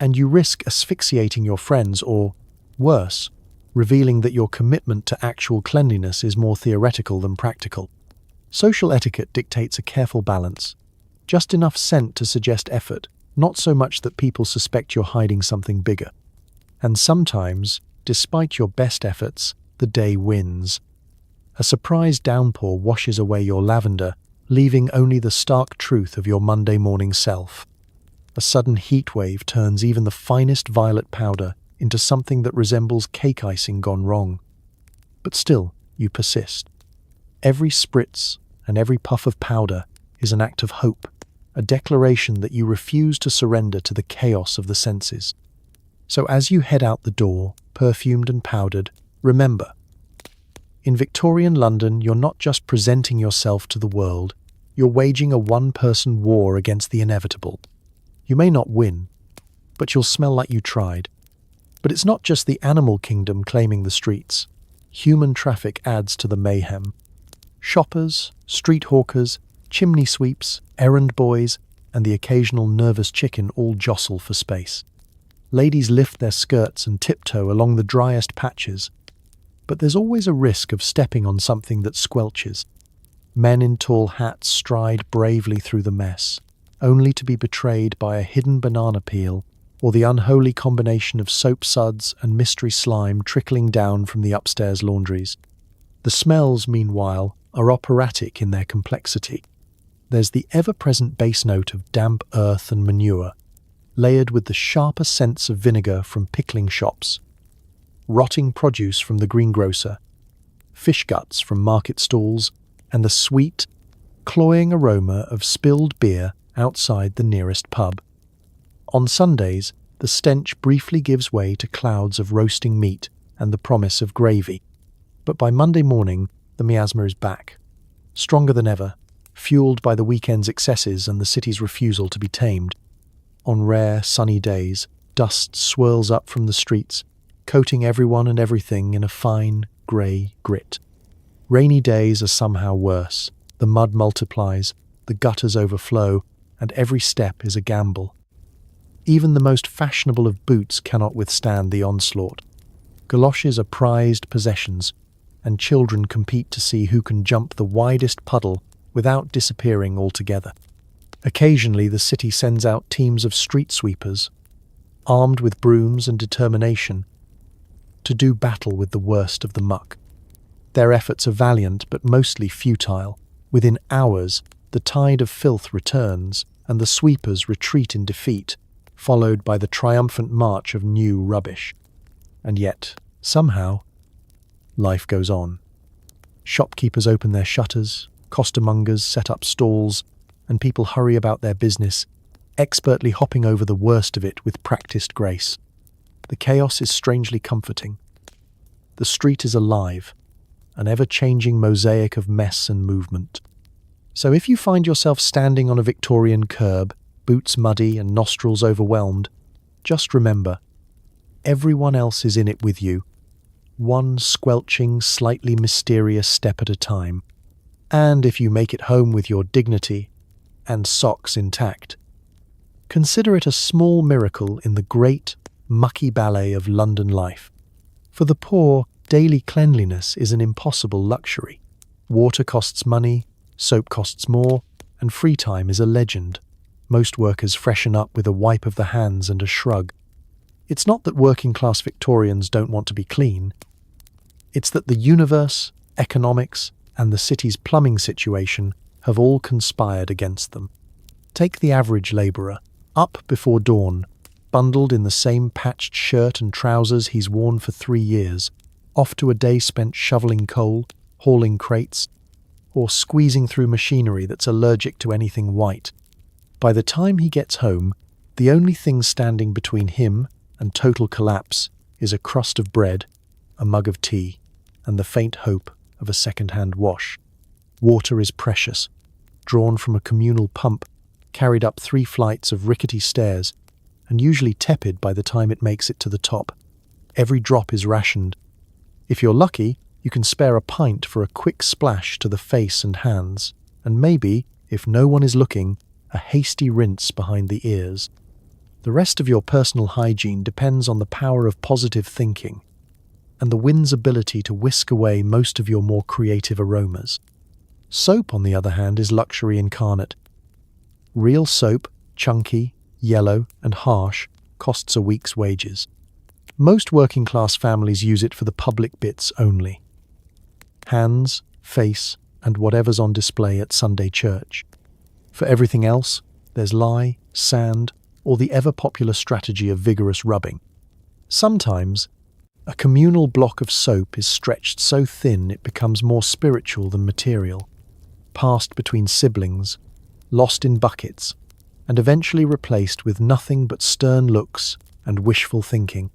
and you risk asphyxiating your friends or, worse, revealing that your commitment to actual cleanliness is more theoretical than practical. Social etiquette dictates a careful balance. Just enough scent to suggest effort, not so much that people suspect you're hiding something bigger. And sometimes, despite your best efforts, the day wins. A surprise downpour washes away your lavender, leaving only the stark truth of your Monday morning self. A sudden heat wave turns even the finest violet powder into something that resembles cake icing gone wrong. But still, you persist. Every spritz and every puff of powder is an act of hope, a declaration that you refuse to surrender to the chaos of the senses. So as you head out the door, perfumed and powdered, remember, in Victorian London, you're not just presenting yourself to the world, you're waging a one-person war against the inevitable. You may not win, but you'll smell like you tried. But it's not just the animal kingdom claiming the streets. Human traffic adds to the mayhem. Shoppers, street hawkers, chimney sweeps, errand boys, and the occasional nervous chicken all jostle for space. Ladies lift their skirts and tiptoe along the driest patches, but there's always a risk of stepping on something that squelches. Men in tall hats stride bravely through the mess, only to be betrayed by a hidden banana peel or the unholy combination of soap suds and mystery slime trickling down from the upstairs laundries. The smells, meanwhile, are operatic in their complexity. There's the ever-present bass note of damp earth and manure, layered with the sharper scents of vinegar from pickling shops, rotting produce from the greengrocer, fish guts from market stalls, and the sweet, cloying aroma of spilled beer outside the nearest pub. On Sundays, the stench briefly gives way to clouds of roasting meat and the promise of gravy. But by Monday morning, the miasma is back, stronger than ever, fueled by the weekend's excesses and the city's refusal to be tamed. On rare, sunny days, dust swirls up from the streets, coating everyone and everything in a fine, grey grit. Rainy days are somehow worse. The mud multiplies, the gutters overflow, and every step is a gamble. Even the most fashionable of boots cannot withstand the onslaught. Galoshes are prized possessions, and children compete to see who can jump the widest puddle without disappearing altogether. Occasionally, the city sends out teams of street sweepers, armed with brooms and determination, to do battle with the worst of the muck. Their efforts are valiant but mostly futile. Within hours, the tide of filth returns, and the sweepers retreat in defeat, followed by the triumphant march of new rubbish. And yet, somehow, life goes on. Shopkeepers open their shutters, costermongers set up stalls, and people hurry about their business, expertly hopping over the worst of it with practiced grace. The chaos is strangely comforting. The street is alive, an ever-changing mosaic of mess and movement. So if you find yourself standing on a Victorian curb, boots muddy and nostrils overwhelmed, just remember, everyone else is in it with you, one squelching, slightly mysterious step at a time. And if you make it home with your dignity and socks intact, consider it a small miracle in the great, mucky ballet of London life. For the poor, daily cleanliness is an impossible luxury. Water costs money, soap costs more, and free time is a legend. Most workers freshen up with a wipe of the hands and a shrug. It's not that working-class Victorians don't want to be clean. It's that the universe, economics, and the city's plumbing situation have all conspired against them. Take the average labourer, up before dawn, bundled in the same patched shirt and trousers he's worn for 3 years, off to a day spent shoveling coal, hauling crates, or squeezing through machinery that's allergic to anything white. By the time he gets home, the only thing standing between him and total collapse is a crust of bread, a mug of tea, and the faint hope of a second-hand wash. Water is precious, drawn from a communal pump, carried up 3 flights of rickety stairs, and usually tepid by the time it makes it to the top. Every drop is rationed. If you're lucky, you can spare a pint for a quick splash to the face and hands, and maybe, if no one is looking, a hasty rinse behind the ears. The rest of your personal hygiene depends on the power of positive thinking, and the wind's ability to whisk away most of your more creative aromas. Soap, on the other hand, is luxury incarnate. Real soap, chunky, yellow, and harsh, costs a week's wages. Most working-class families use it for the public bits only. Hands, face, and whatever's on display at Sunday church. For everything else, there's lye, sand, or the ever-popular strategy of vigorous rubbing. Sometimes, a communal block of soap is stretched so thin it becomes more spiritual than material, passed between siblings, lost in buckets, and eventually replaced with nothing but stern looks and wishful thinking.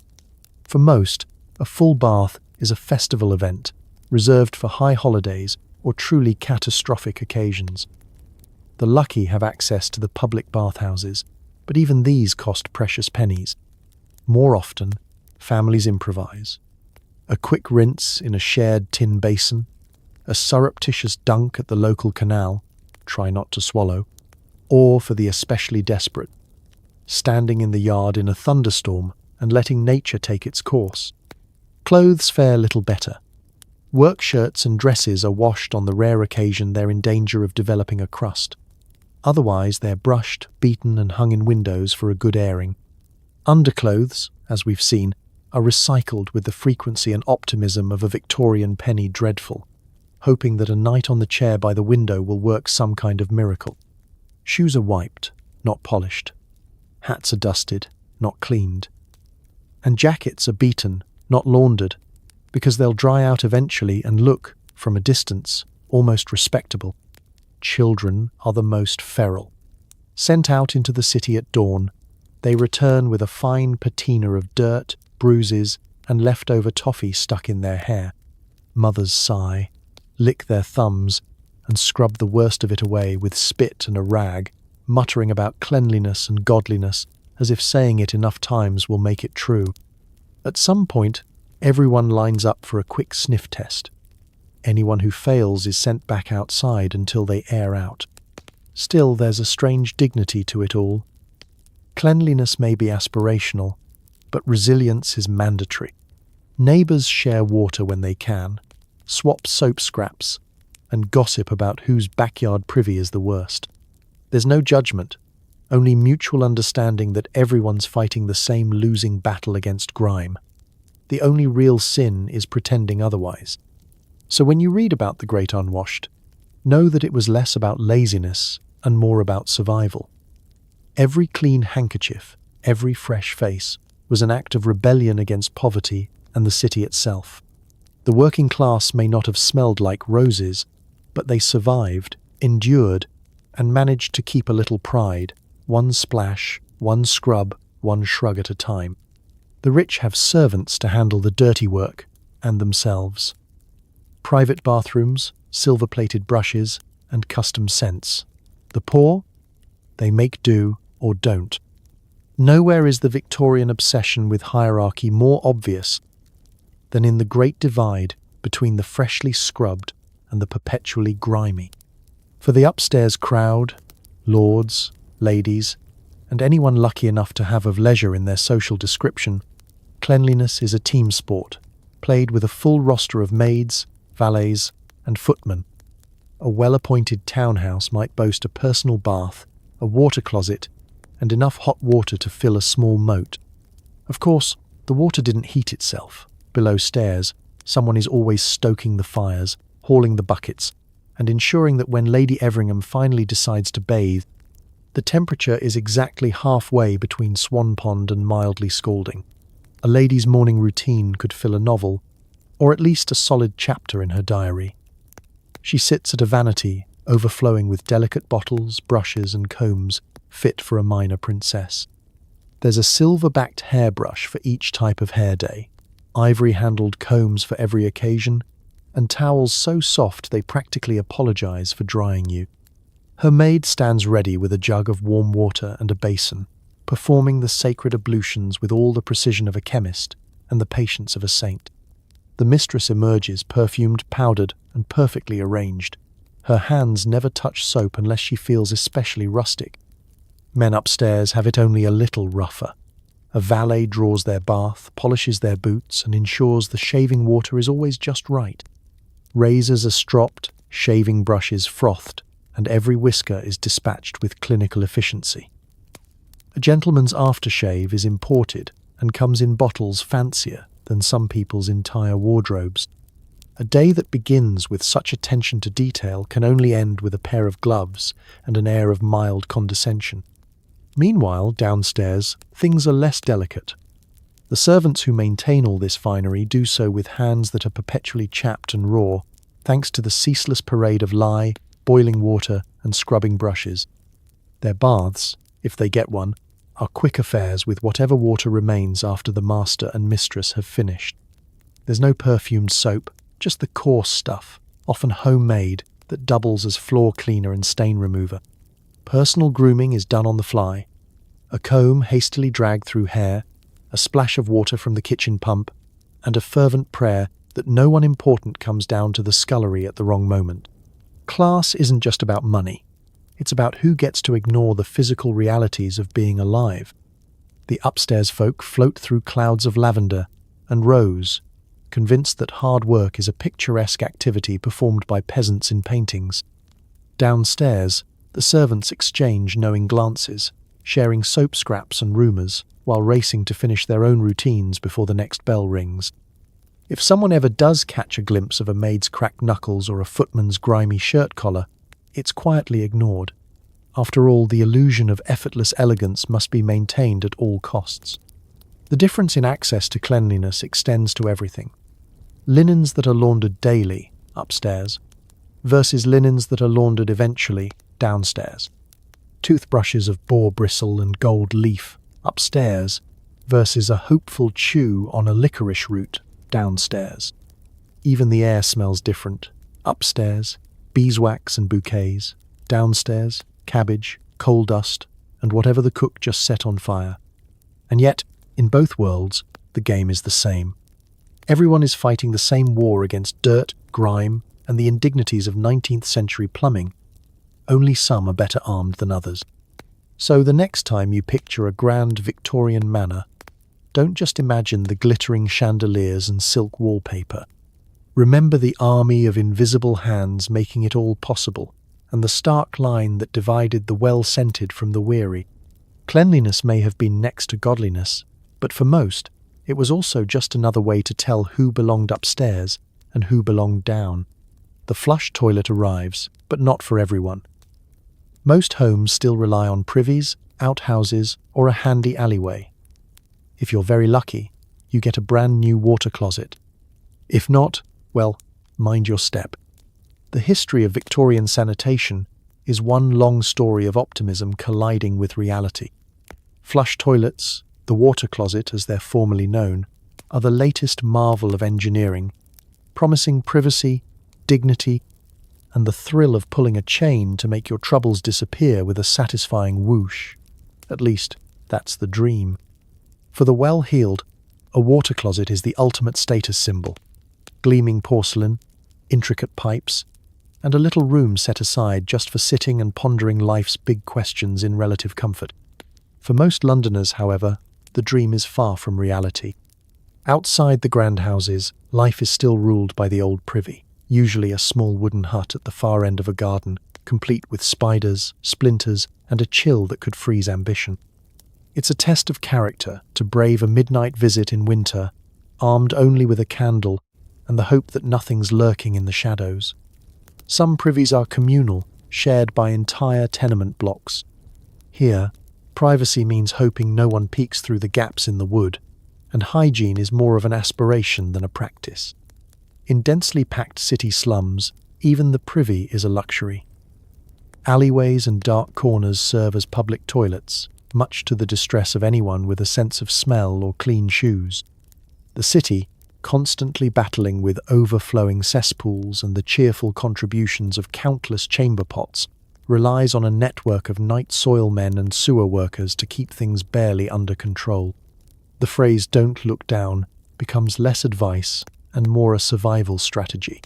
For most, a full bath is a festival event, reserved for high holidays or truly catastrophic occasions. The lucky have access to the public bathhouses, but even these cost precious pennies. More often, families improvise. A quick rinse in a shared tin basin, a surreptitious dunk at the local canal, try not to swallow, or for the especially desperate, standing in the yard in a thunderstorm and letting nature take its course. Clothes fare little better. Work shirts and dresses are washed on the rare occasion they're in danger of developing a crust. Otherwise, they're brushed, beaten, and hung in windows for a good airing. Underclothes, as we've seen, are recycled with the frequency and optimism of a Victorian penny dreadful, hoping that a night on the chair by the window will work some kind of miracle. Shoes are wiped, not polished. Hats are dusted, not cleaned. And jackets are beaten, not laundered, because they'll dry out eventually and look, from a distance, almost respectable. Children are the most feral. Sent out into the city at dawn, they return with a fine patina of dirt, bruises, and leftover toffee stuck in their hair. Mothers sigh, lick their thumbs, and scrub the worst of it away with spit and a rag, muttering about cleanliness and godliness, as if saying it enough times will make it true. At some point, everyone lines up for a quick sniff test. Anyone who fails is sent back outside until they air out. Still, there's a strange dignity to it all. Cleanliness may be aspirational, but resilience is mandatory. Neighbours share water when they can, swap soap scraps, and gossip about whose backyard privy is the worst. There's no judgment, only mutual understanding that everyone's fighting the same losing battle against grime. The only real sin is pretending otherwise. So when you read about the Great Unwashed, know that it was less about laziness and more about survival. Every clean handkerchief, every fresh face, was an act of rebellion against poverty and the city itself. The working class may not have smelled like roses, but they survived, endured, and managed to keep a little pride, one splash, one scrub, one shrug at a time. The rich have servants to handle the dirty work, and themselves. Private bathrooms, silver-plated brushes, and custom scents. The poor? They make do or don't. Nowhere is the Victorian obsession with hierarchy more obvious than in the great divide between the freshly scrubbed and the perpetually grimy. For the upstairs crowd, lords, ladies, and anyone lucky enough to have of leisure in their social description, cleanliness is a team sport, played with a full roster of maids, valets, and footmen. A well-appointed townhouse might boast a personal bath, a water closet, and enough hot water to fill a small moat. Of course, the water didn't heat itself. Below stairs, someone is always stoking the fires, hauling the buckets, and ensuring that when Lady Everingham finally decides to bathe, the temperature is exactly halfway between Swan Pond and mildly scalding. A lady's morning routine could fill a novel, or at least a solid chapter in her diary. She sits at a vanity, overflowing with delicate bottles, brushes, and combs, fit for a minor princess. There's a silver-backed hairbrush for each type of hair day, ivory-handled combs for every occasion, and towels so soft they practically apologize for drying you. Her maid stands ready with a jug of warm water and a basin, performing the sacred ablutions with all the precision of a chemist and the patience of a saint. The mistress emerges perfumed, powdered, and perfectly arranged. Her hands never touch soap unless she feels especially rustic. Men upstairs have it only a little rougher. A valet draws their bath, polishes their boots, and ensures the shaving water is always just right. Razors are stropped, shaving brushes frothed, and every whisker is dispatched with clinical efficiency. A gentleman's aftershave is imported and comes in bottles fancier than some people's entire wardrobes. A day that begins with such attention to detail can only end with a pair of gloves and an air of mild condescension. Meanwhile, downstairs, things are less delicate. The servants who maintain all this finery do so with hands that are perpetually chapped and raw, thanks to the ceaseless parade of lye, boiling water, and scrubbing brushes. Their baths, if they get one, are quick affairs with whatever water remains after the master and mistress have finished. There's no perfumed soap, just the coarse stuff, often homemade, that doubles as floor cleaner and stain remover. Personal grooming is done on the fly. A comb hastily dragged through hair, a splash of water from the kitchen pump, and a fervent prayer that no one important comes down to the scullery at the wrong moment. Class isn't just about money. It's about who gets to ignore the physical realities of being alive. The upstairs folk float through clouds of lavender and rose, convinced that hard work is a picturesque activity performed by peasants in paintings. Downstairs, the servants exchange knowing glances, sharing soap scraps and rumours, while racing to finish their own routines before the next bell rings. If someone ever does catch a glimpse of a maid's cracked knuckles or a footman's grimy shirt collar, it's quietly ignored. After all, the illusion of effortless elegance must be maintained at all costs. The difference in access to cleanliness extends to everything. Linens that are laundered daily, upstairs, versus linens that are laundered eventually, downstairs. Toothbrushes of boar bristle and gold leaf, upstairs, versus a hopeful chew on a licorice root, downstairs. Even the air smells different. Upstairs, beeswax and bouquets. Downstairs, cabbage, coal dust, and whatever the cook just set on fire. And yet, in both worlds, the game is the same. Everyone is fighting the same war against dirt, grime, and the indignities of 19th century plumbing. Only some are better armed than others. So the next time you picture a grand Victorian manor, don't just imagine the glittering chandeliers and silk wallpaper. Remember the army of invisible hands making it all possible, and the stark line that divided the well-scented from the weary. Cleanliness may have been next to godliness, but for most, it was also just another way to tell who belonged upstairs and who belonged down. The flush toilet arrives, but not for everyone. Most homes still rely on privies, outhouses, or a handy alleyway. If you're very lucky, you get a brand new water closet. If not, well, mind your step. The history of Victorian sanitation is one long story of optimism colliding with reality. Flush toilets, the water closet as they're formally known, are the latest marvel of engineering, promising privacy, dignity, and the thrill of pulling a chain to make your troubles disappear with a satisfying whoosh. At least, that's the dream. For the well-heeled, a water closet is the ultimate status symbol. Gleaming porcelain, intricate pipes, and a little room set aside just for sitting and pondering life's big questions in relative comfort. For most Londoners, however, the dream is far from reality. Outside the grand houses, life is still ruled by the old privy, usually a small wooden hut at the far end of a garden, complete with spiders, splinters, and a chill that could freeze ambition. It's a test of character to brave a midnight visit in winter, armed only with a candle and the hope that nothing's lurking in the shadows. Some privies are communal, shared by entire tenement blocks. Here, privacy means hoping no one peeks through the gaps in the wood, and hygiene is more of an aspiration than a practice. In densely packed city slums, even the privy is a luxury. Alleyways and dark corners serve as public toilets, much to the distress of anyone with a sense of smell or clean shoes. The city, constantly battling with overflowing cesspools and the cheerful contributions of countless chamber pots, relies on a network of night soilmen and sewer workers to keep things barely under control. The phrase "don't look down" becomes less advice and more a survival strategy.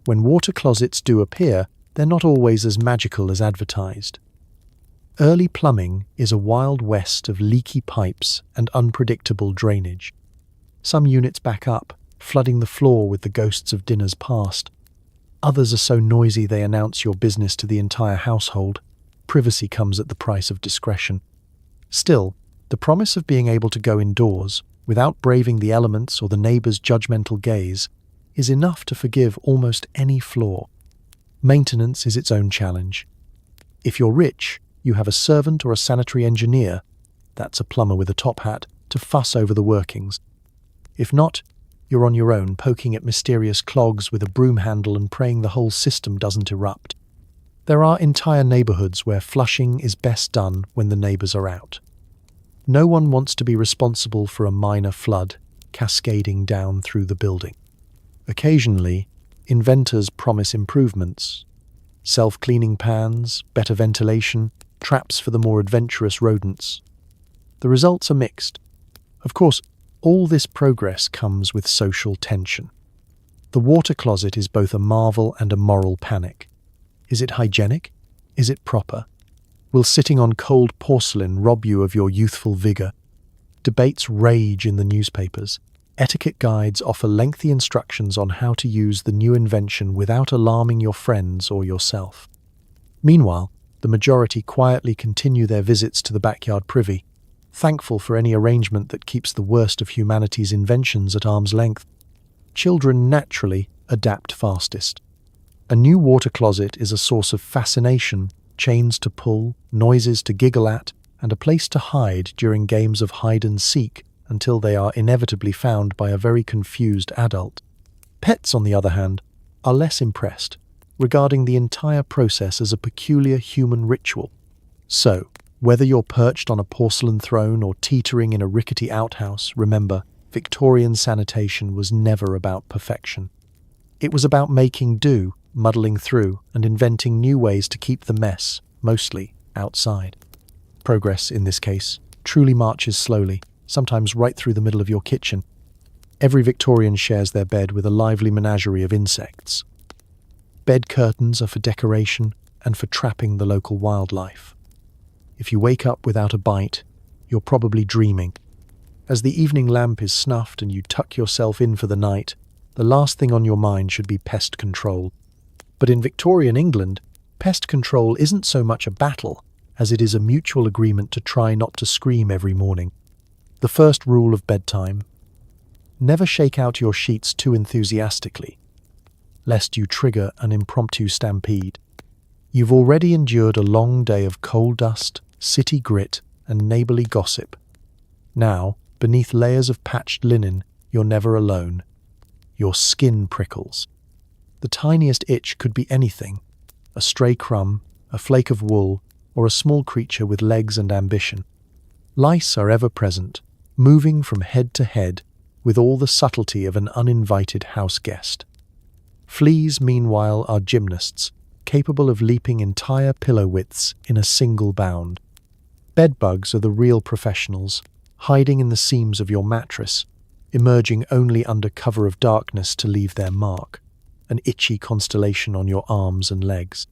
When water closets do appear, they're not always as magical as advertised. Early plumbing is a wild west of leaky pipes and unpredictable drainage. Some units back up, flooding the floor with the ghosts of dinners past. Others are so noisy they announce your business to the entire household. Privacy comes at the price of discretion. Still, the promise of being able to go indoors, without braving the elements or the neighbour's judgmental gaze, is enough to forgive almost any flaw. Maintenance is its own challenge. If you're rich, you have a servant or a sanitary engineer, that's a plumber with a top hat, to fuss over the workings. If not, you're on your own, poking at mysterious clogs with a broom handle and praying the whole system doesn't erupt. There are entire neighbourhoods where flushing is best done when the neighbours are out. No one wants to be responsible for a minor flood cascading down through the building. Occasionally, inventors promise improvements. Self-cleaning pans, better ventilation, traps for the more adventurous rodents. The results are mixed. Of course, all this progress comes with social tension. The water closet is both a marvel and a moral panic. Is it hygienic? Is it proper? Will sitting on cold porcelain rob you of your youthful vigour? Debates rage in the newspapers. Etiquette guides offer lengthy instructions on how to use the new invention without alarming your friends or yourself. Meanwhile, the majority quietly continue their visits to the backyard privy, thankful for any arrangement that keeps the worst of humanity's inventions at arm's length. Children naturally adapt fastest. A new water closet is a source of fascination, chains to pull, noises to giggle at, and a place to hide during games of hide and seek until they are inevitably found by a very confused adult. Pets, on the other hand, are less impressed, regarding the entire process as a peculiar human ritual. So, whether you're perched on a porcelain throne or teetering in a rickety outhouse, remember, Victorian sanitation was never about perfection. It was about making do, muddling through, and inventing new ways to keep the mess, mostly, outside. Progress, in this case, truly marches slowly, sometimes right through the middle of your kitchen. Every Victorian shares their bed with a lively menagerie of insects. Bed curtains are for decoration and for trapping the local wildlife. If you wake up without a bite, you're probably dreaming. As the evening lamp is snuffed and you tuck yourself in for the night, the last thing on your mind should be pest control. But in Victorian England, pest control isn't so much a battle as it is a mutual agreement to try not to scream every morning. The first rule of bedtime: never shake out your sheets too enthusiastically, lest you trigger an impromptu stampede. You've already endured a long day of coal dust, city grit, and neighbourly gossip. Now, beneath layers of patched linen, you're never alone. Your skin prickles. The tiniest itch could be anything: a stray crumb, a flake of wool, or a small creature with legs and ambition. Lice are ever present, moving from head to head with all the subtlety of an uninvited house guest. Fleas, meanwhile, are gymnasts, capable of leaping entire pillow widths in a single bound. Bedbugs are the real professionals, hiding in the seams of your mattress, emerging only under cover of darkness to leave their mark, an itchy constellation on your arms and legs.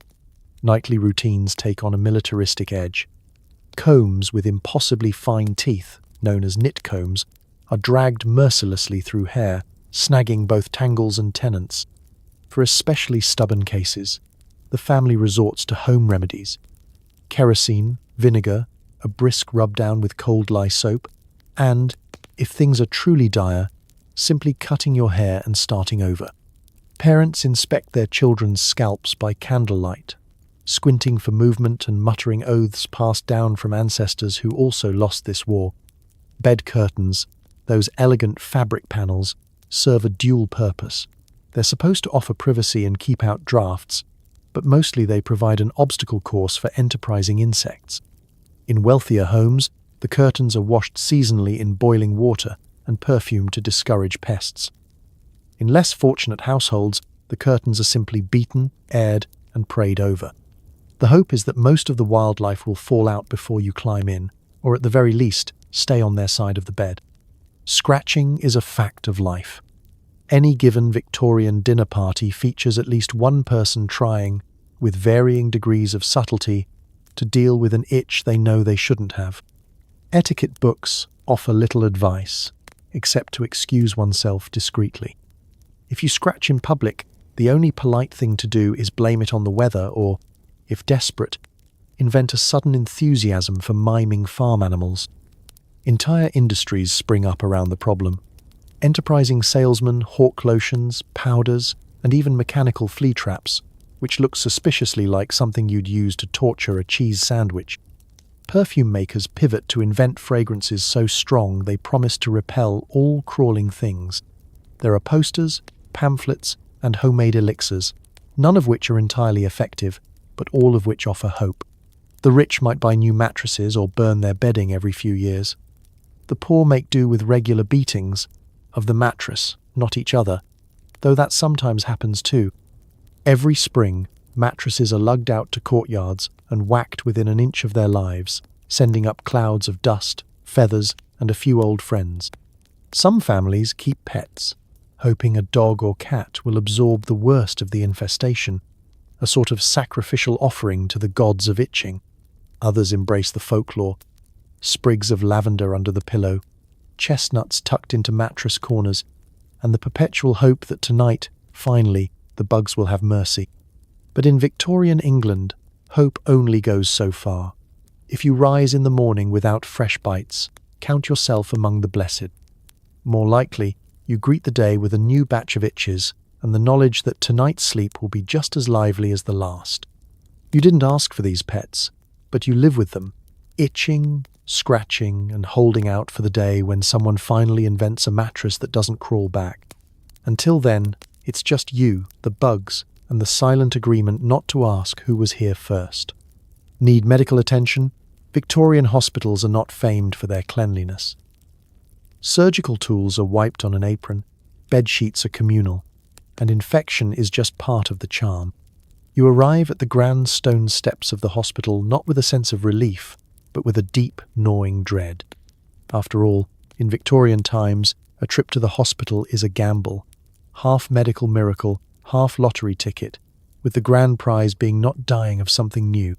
Nightly routines take on a militaristic edge. Combs with impossibly fine teeth, known as knit combs, are dragged mercilessly through hair, snagging both tangles and tenants. For especially stubborn cases, the family resorts to home remedies: kerosene, vinegar, a brisk rub-down with cold lye soap, and, if things are truly dire, simply cutting your hair and starting over. Parents inspect their children's scalps by candlelight, squinting for movement and muttering oaths passed down from ancestors who also lost this war. Bed curtains, those elegant fabric panels, serve a dual purpose. They're supposed to offer privacy and keep out drafts, but mostly they provide an obstacle course for enterprising insects. In wealthier homes, the curtains are washed seasonally in boiling water and perfumed to discourage pests. In less fortunate households, the curtains are simply beaten, aired, and prayed over. The hope is that most of the wildlife will fall out before you climb in, or at the very least, stay on their side of the bed. Scratching is a fact of life. Any given Victorian dinner party features at least one person trying, with varying degrees of subtlety, to deal with an itch they know they shouldn't have. Etiquette books offer little advice, except to excuse oneself discreetly. If you scratch in public, the only polite thing to do is blame it on the weather or, if desperate, invent a sudden enthusiasm for miming farm animals. Entire industries spring up around the problem. Enterprising salesmen hawk lotions, powders, and even mechanical flea traps, which look suspiciously like something you'd use to torture a cheese sandwich. Perfume makers pivot to invent fragrances so strong they promise to repel all crawling things. There are posters, pamphlets, and homemade elixirs, none of which are entirely effective, but all of which offer hope. The rich might buy new mattresses or burn their bedding every few years. The poor make do with regular beatings of the mattress, not each other, though that sometimes happens too. Every spring, mattresses are lugged out to courtyards and whacked within an inch of their lives, sending up clouds of dust, feathers, and a few old friends. Some families keep pets, hoping a dog or cat will absorb the worst of the infestation, a sort of sacrificial offering to the gods of itching. Others embrace the folklore: sprigs of lavender under the pillow, chestnuts tucked into mattress corners, and the perpetual hope that tonight, finally, the bugs will have mercy. But in Victorian England, hope only goes so far. If you rise in the morning without fresh bites, count yourself among the blessed. More likely, you greet the day with a new batch of itches and the knowledge that tonight's sleep will be just as lively as the last. You didn't ask for these pets, but you live with them, itching, scratching, and holding out for the day when someone finally invents a mattress that doesn't crawl back. Until then, it's just you, the bugs, and the silent agreement not to ask who was here first. Need medical attention? Victorian hospitals are not famed for their cleanliness. Surgical tools are wiped on an apron, bed sheets are communal, and infection is just part of the charm. You arrive at the grand stone steps of the hospital not with a sense of relief, but with a deep, gnawing dread. After all, in Victorian times, a trip to the hospital is a gamble, half medical miracle, half lottery ticket, with the grand prize being not dying of something new.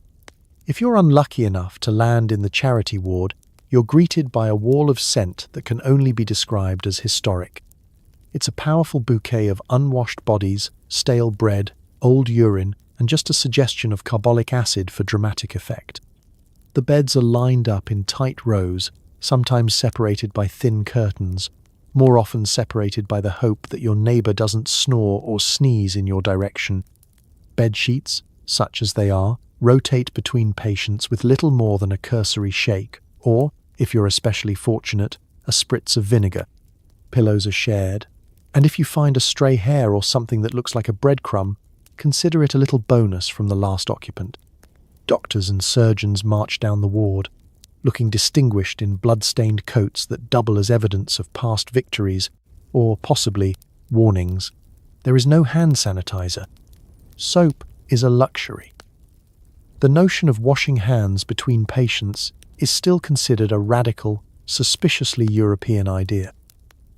If you're unlucky enough to land in the charity ward, you're greeted by a wall of scent that can only be described as historic. It's a powerful bouquet of unwashed bodies, stale bread, old urine, and just a suggestion of carbolic acid for dramatic effect. The beds are lined up in tight rows, sometimes separated by thin curtains, more often separated by the hope that your neighbour doesn't snore or sneeze in your direction. Bed sheets, such as they are, rotate between patients with little more than a cursory shake, or, if you're especially fortunate, a spritz of vinegar. Pillows are shared, and if you find a stray hair or something that looks like a breadcrumb, consider it a little bonus from the last occupant. Doctors and surgeons march down the ward, looking distinguished in blood-stained coats that double as evidence of past victories, or, possibly, warnings. There is no hand sanitizer. Soap is a luxury. The notion of washing hands between patients is still considered a radical, suspiciously European idea.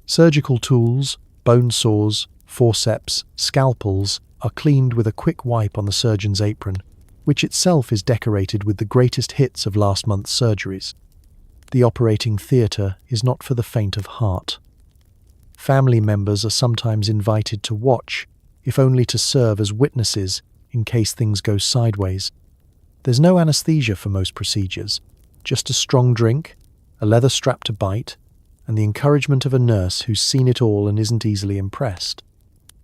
Surgical tools, bone saws, forceps, scalpels are cleaned with a quick wipe on the surgeon's apron, which itself is decorated with the greatest hits of last month's surgeries. The operating theatre is not for the faint of heart. Family members are sometimes invited to watch, if only to serve as witnesses in case things go sideways. There's no anesthesia for most procedures, just a strong drink, a leather strap to bite, and the encouragement of a nurse who's seen it all and isn't easily impressed.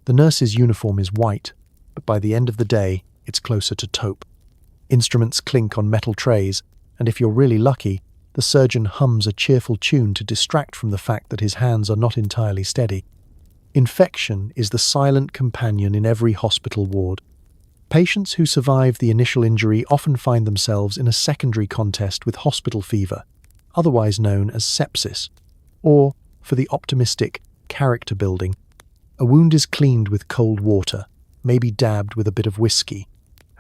The nurse's uniform is white, but by the end of the day, it's closer to taupe. Instruments clink on metal trays, and if you're really lucky, the surgeon hums a cheerful tune to distract from the fact that his hands are not entirely steady. Infection is the silent companion in every hospital ward. Patients who survive the initial injury often find themselves in a secondary contest with hospital fever, otherwise known as sepsis, or, for the optimistic, character building. A wound is cleaned with cold water, maybe dabbed with a bit of whiskey,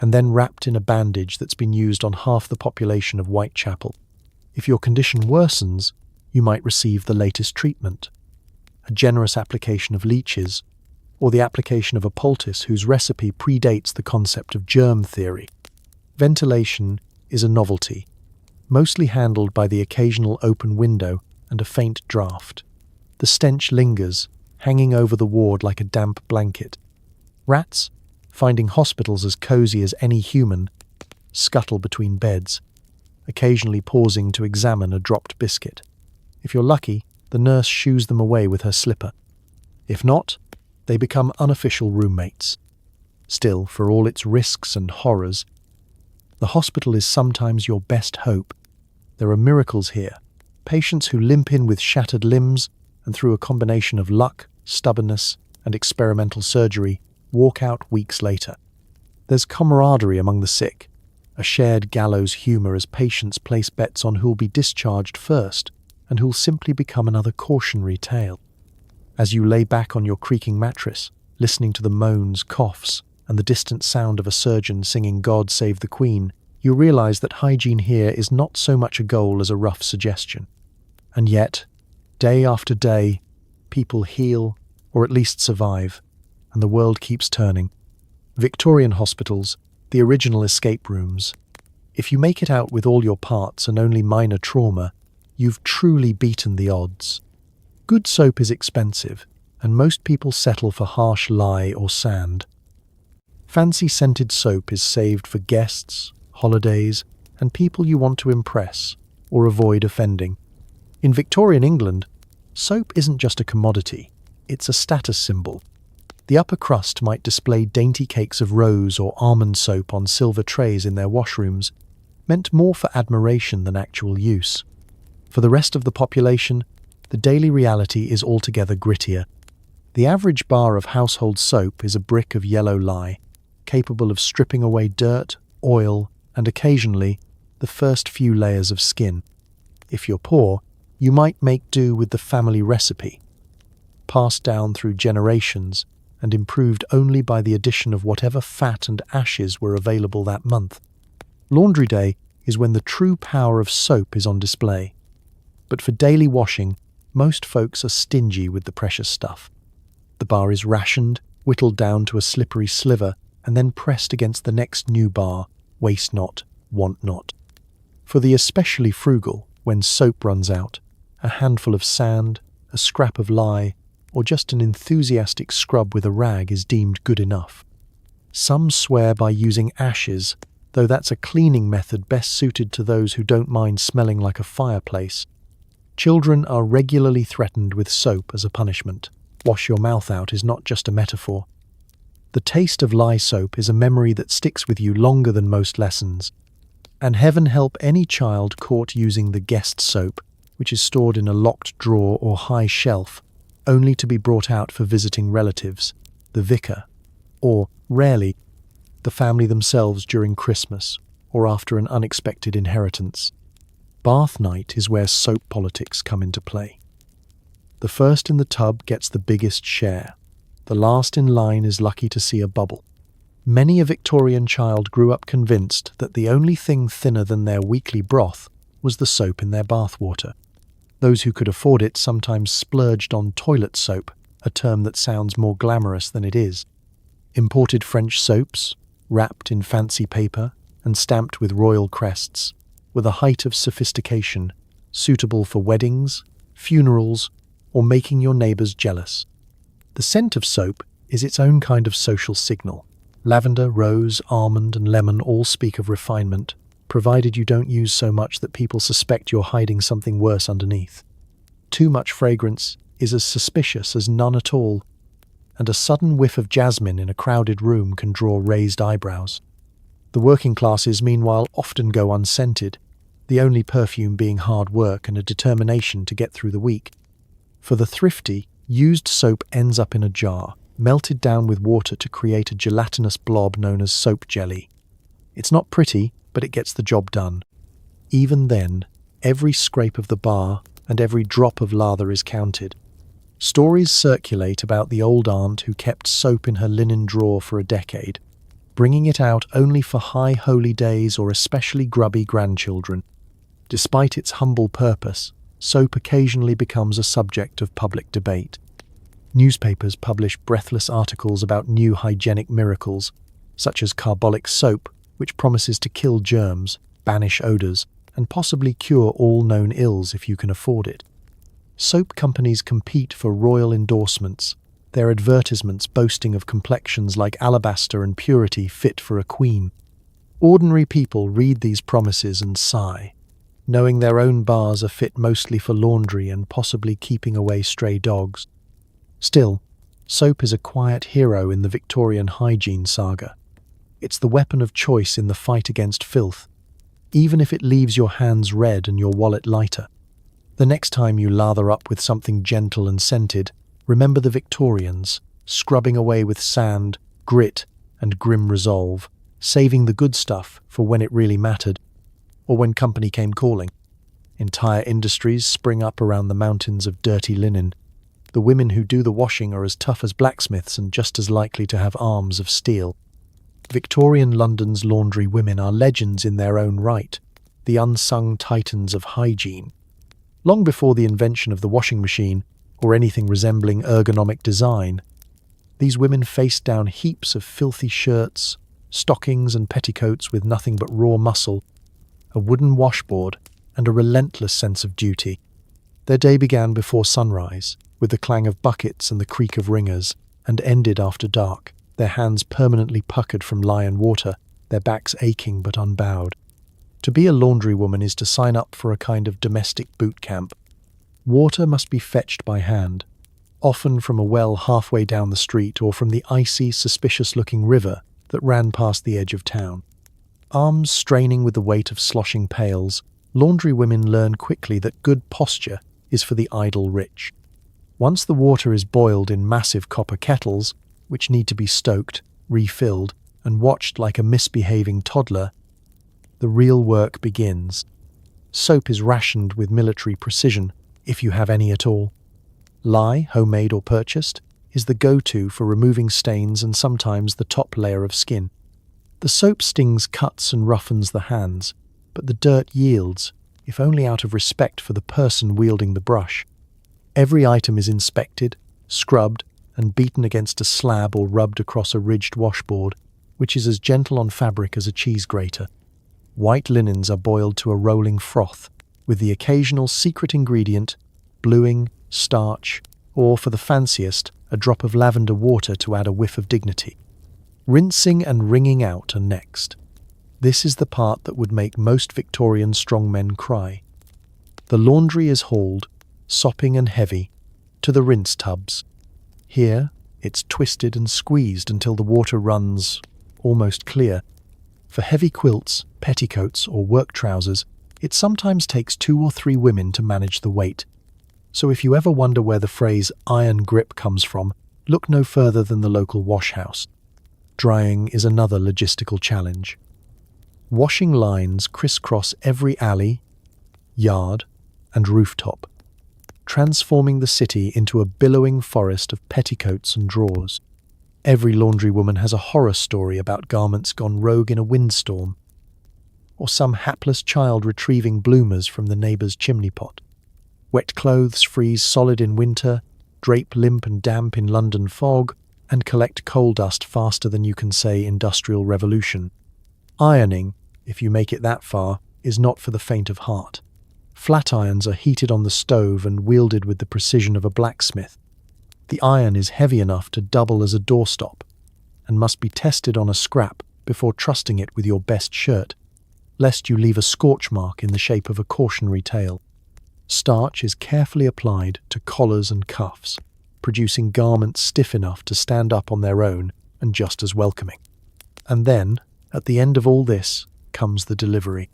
and then wrapped in a bandage that's been used on half the population of Whitechapel. If your condition worsens, you might receive the latest treatment, a generous application of leeches, or the application of a poultice whose recipe predates the concept of germ theory. Ventilation is a novelty, mostly handled by the occasional open window and a faint draught. The stench lingers, hanging over the ward like a damp blanket. Rats, finding hospitals as cozy as any human, scuttle between beds, occasionally pausing to examine a dropped biscuit. If you're lucky, the nurse shoos them away with her slipper. If not, they become unofficial roommates. Still, for all its risks and horrors, the hospital is sometimes your best hope. There are miracles here, patients who limp in with shattered limbs and through a combination of luck, stubbornness, and experimental surgery, walk out weeks later. There's camaraderie among the sick, a shared gallows humour as patients place bets on who'll be discharged first and who'll simply become another cautionary tale. As you lay back on your creaking mattress, listening to the moans, coughs, and the distant sound of a surgeon singing God Save the Queen, you realise that hygiene here is not so much a goal as a rough suggestion. And yet, day after day, people heal, or at least survive, and the world keeps turning. Victorian hospitals, the original escape rooms. If you make it out with all your parts and only minor trauma, you've truly beaten the odds. Good soap is expensive, and most people settle for harsh lye or sand. Fancy scented soap is saved for guests, holidays, and people you want to impress or avoid offending. In Victorian England, soap isn't just a commodity, it's a status symbol. The upper crust might display dainty cakes of rose or almond soap on silver trays in their washrooms, meant more for admiration than actual use. For the rest of the population, the daily reality is altogether grittier. The average bar of household soap is a brick of yellow lye, capable of stripping away dirt, oil, and occasionally the first few layers of skin. If you're poor, you might make do with the family recipe, passed down through generations and improved only by the addition of whatever fat and ashes were available that month. Laundry day is when the true power of soap is on display. But for daily washing, most folks are stingy with the precious stuff. The bar is rationed, whittled down to a slippery sliver, and then pressed against the next new bar, waste not, want not. For the especially frugal, when soap runs out, a handful of sand, a scrap of lye, or just an enthusiastic scrub with a rag is deemed good enough. Some swear by using ashes, though that's a cleaning method best suited to those who don't mind smelling like a fireplace. Children are regularly threatened with soap as a punishment. Wash your mouth out is not just a metaphor. The taste of lye soap is a memory that sticks with you longer than most lessons. And heaven help any child caught using the guest soap, which is stored in a locked drawer or high shelf, only to be brought out for visiting relatives, the vicar, or, rarely, the family themselves during Christmas or after an unexpected inheritance. Bath night is where soap politics come into play. The first in the tub gets the biggest share. The last in line is lucky to see a bubble. Many a Victorian child grew up convinced that the only thing thinner than their weekly broth was the soap in their bathwater. Those who could afford it sometimes splurged on toilet soap, a term that sounds more glamorous than it is. Imported French soaps, wrapped in fancy paper and stamped with royal crests, were the height of sophistication, suitable for weddings, funerals, or making your neighbors jealous. The scent of soap is its own kind of social signal. Lavender, rose, almond, and lemon all speak of refinement, provided you don't use so much that people suspect you're hiding something worse underneath. Too much fragrance is as suspicious as none at all, and a sudden whiff of jasmine in a crowded room can draw raised eyebrows. The working classes, meanwhile, often go unscented, the only perfume being hard work and a determination to get through the week. For the thrifty, used soap ends up in a jar, melted down with water to create a gelatinous blob known as soap jelly. It's not pretty, but it gets the job done. Even then, every scrape of the bar and every drop of lather is counted. Stories circulate about the old aunt who kept soap in her linen drawer for a decade, bringing it out only for high holy days or especially grubby grandchildren. Despite its humble purpose, soap occasionally becomes a subject of public debate. Newspapers publish breathless articles about new hygienic miracles, such as carbolic soap, which promises to kill germs, banish odors, and possibly cure all known ills if you can afford it. Soap companies compete for royal endorsements, their advertisements boasting of complexions like alabaster and purity fit for a queen. Ordinary people read these promises and sigh, knowing their own bars are fit mostly for laundry and possibly keeping away stray dogs. Still, soap is a quiet hero in the Victorian Hygiene saga. It's the weapon of choice in the fight against filth, even if it leaves your hands red and your wallet lighter. The next time you lather up with something gentle and scented, remember the Victorians, scrubbing away with sand, grit, and grim resolve, saving the good stuff for when it really mattered, or when company came calling. Entire industries spring up around the mountains of dirty linen. The women who do the washing are as tough as blacksmiths and just as likely to have arms of steel. Victorian London's laundry women are legends in their own right, the unsung titans of hygiene. Long before the invention of the washing machine, or anything resembling ergonomic design, these women faced down heaps of filthy shirts, stockings and petticoats with nothing but raw muscle, a wooden washboard, and a relentless sense of duty. Their day began before sunrise, with the clang of buckets and the creak of wringers, and ended after dark, their hands permanently puckered from lye water, their backs aching but unbowed. To be a laundrywoman is to sign up for a kind of domestic boot camp. Water must be fetched by hand, often from a well halfway down the street or from the icy, suspicious-looking river that ran past the edge of town. Arms straining with the weight of sloshing pails, laundrywomen learn quickly that good posture is for the idle rich. Once the water is boiled in massive copper kettles, which need to be stoked, refilled, and watched like a misbehaving toddler, the real work begins. Soap is rationed with military precision, if you have any at all. Lye, homemade or purchased, is the go-to for removing stains and sometimes the top layer of skin. The soap stings cuts and roughens the hands, but the dirt yields, if only out of respect for the person wielding the brush. Every item is inspected, scrubbed, and beaten against a slab or rubbed across a ridged washboard, which is as gentle on fabric as a cheese grater. White linens are boiled to a rolling froth, with the occasional secret ingredient, bluing, starch, or, for the fanciest, a drop of lavender water to add a whiff of dignity. Rinsing and wringing out are next. This is the part that would make most Victorian strongmen cry. The laundry is hauled, sopping and heavy, to the rinse tubs. Here, it's twisted and squeezed until the water runs almost clear. For heavy quilts, petticoats, or work trousers, it sometimes takes 2 or 3 women to manage the weight. So if you ever wonder where the phrase iron grip comes from, look no further than the local wash house. Drying is another logistical challenge. Washing lines crisscross every alley, yard, and rooftop, transforming the city into a billowing forest of petticoats and drawers. Every laundrywoman has a horror story about garments gone rogue in a windstorm, or some hapless child retrieving bloomers from the neighbour's chimney pot. Wet clothes freeze solid in winter, drape limp and damp in London fog, and collect coal dust faster than you can say Industrial Revolution. Ironing, if you make it that far, is not for the faint of heart. Flat irons are heated on the stove and wielded with the precision of a blacksmith. The iron is heavy enough to double as a doorstop and must be tested on a scrap before trusting it with your best shirt, lest you leave a scorch mark in the shape of a cautionary tale. Starch is carefully applied to collars and cuffs, producing garments stiff enough to stand up on their own and just as welcoming. And then, at the end of all this, comes the delivery.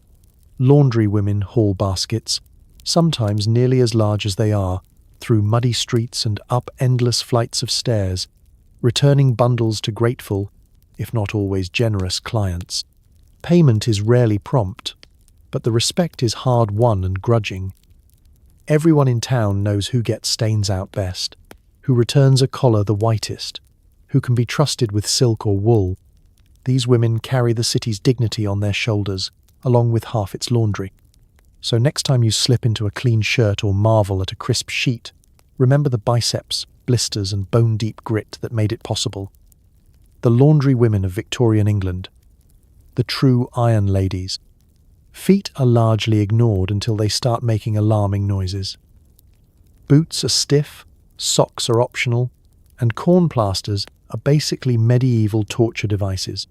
Laundry women haul baskets, sometimes nearly as large as they are, through muddy streets and up endless flights of stairs, returning bundles to grateful, if not always generous, clients. Payment is rarely prompt, but the respect is hard-won and grudging. Everyone in town knows who gets stains out best, who returns a collar the whitest, who can be trusted with silk or wool. These women carry the city's dignity on their shoulders, along with half its laundry. So next time you slip into a clean shirt or marvel at a crisp sheet, remember the biceps, blisters and bone-deep grit that made it possible. The laundry women of Victorian England. The true iron ladies. Feet are largely ignored until they start making alarming noises. Boots are stiff, socks are optional, and corn plasters are basically medieval torture devices.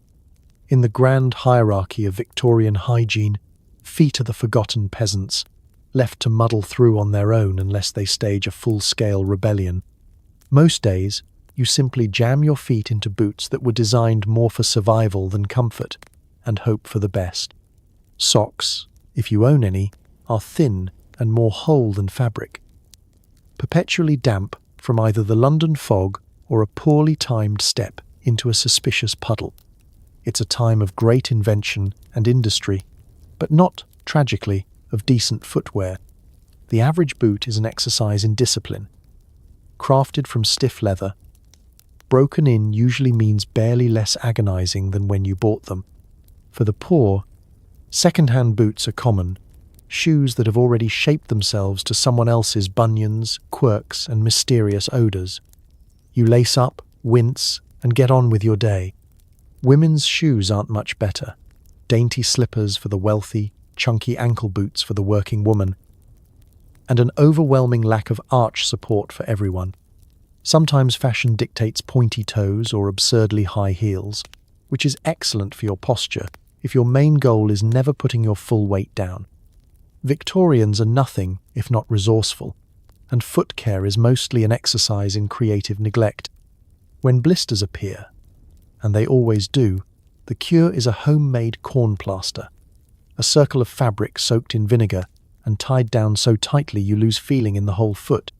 In the grand hierarchy of Victorian hygiene, feet are the forgotten peasants, left to muddle through on their own unless they stage a full-scale rebellion. Most days, you simply jam your feet into boots that were designed more for survival than comfort, and hope for the best. Socks, if you own any, are thin and more whole than fabric. Perpetually damp from either the London fog or a poorly timed step into a suspicious puddle. It's a time of great invention and industry, but not, tragically, of decent footwear. The average boot is an exercise in discipline. Crafted from stiff leather, broken in usually means barely less agonizing than when you bought them. For the poor, second-hand boots are common, shoes that have already shaped themselves to someone else's bunions, quirks, and mysterious odors. You lace up, wince, and get on with your day. Women's shoes aren't much better. Dainty slippers for the wealthy, chunky ankle boots for the working woman, and an overwhelming lack of arch support for everyone. Sometimes fashion dictates pointy toes or absurdly high heels, which is excellent for your posture if your main goal is never putting your full weight down. Victorians are nothing if not resourceful, and foot care is mostly an exercise in creative neglect. When blisters appear, and they always do, the cure is a homemade corn plaster, a circle of fabric soaked in vinegar and tied down so tightly you lose feeling in the whole foot.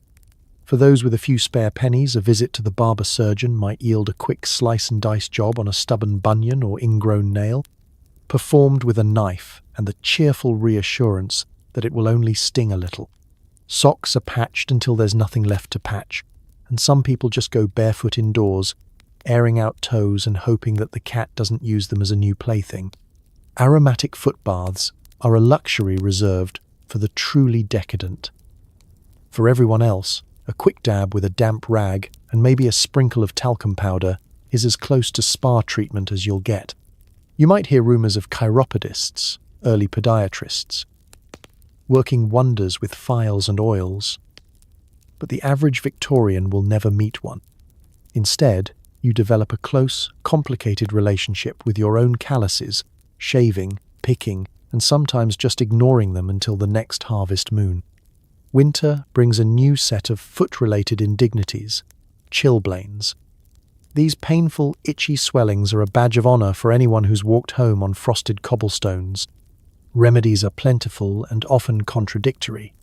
For those with a few spare pennies, a visit to the barber surgeon might yield a quick slice-and-dice job on a stubborn bunion or ingrown nail, performed with a knife and the cheerful reassurance that it will only sting a little. Socks are patched until there's nothing left to patch, and some people just go barefoot indoors, airing out toes and hoping that the cat doesn't use them as a new plaything. Aromatic foot baths are a luxury reserved for the truly decadent. For everyone else, a quick dab with a damp rag and maybe a sprinkle of talcum powder is as close to spa treatment as you'll get. You might hear rumours of chiropodists, early podiatrists, working wonders with files and oils, but the average Victorian will never meet one. Instead, you develop a close, complicated relationship with your own calluses, shaving, picking, and sometimes just ignoring them until the next harvest moon. Winter brings a new set of foot-related indignities, chilblains. These painful, itchy swellings are a badge of honour for anyone who's walked home on frosted cobblestones. Remedies are plentiful and often contradictory.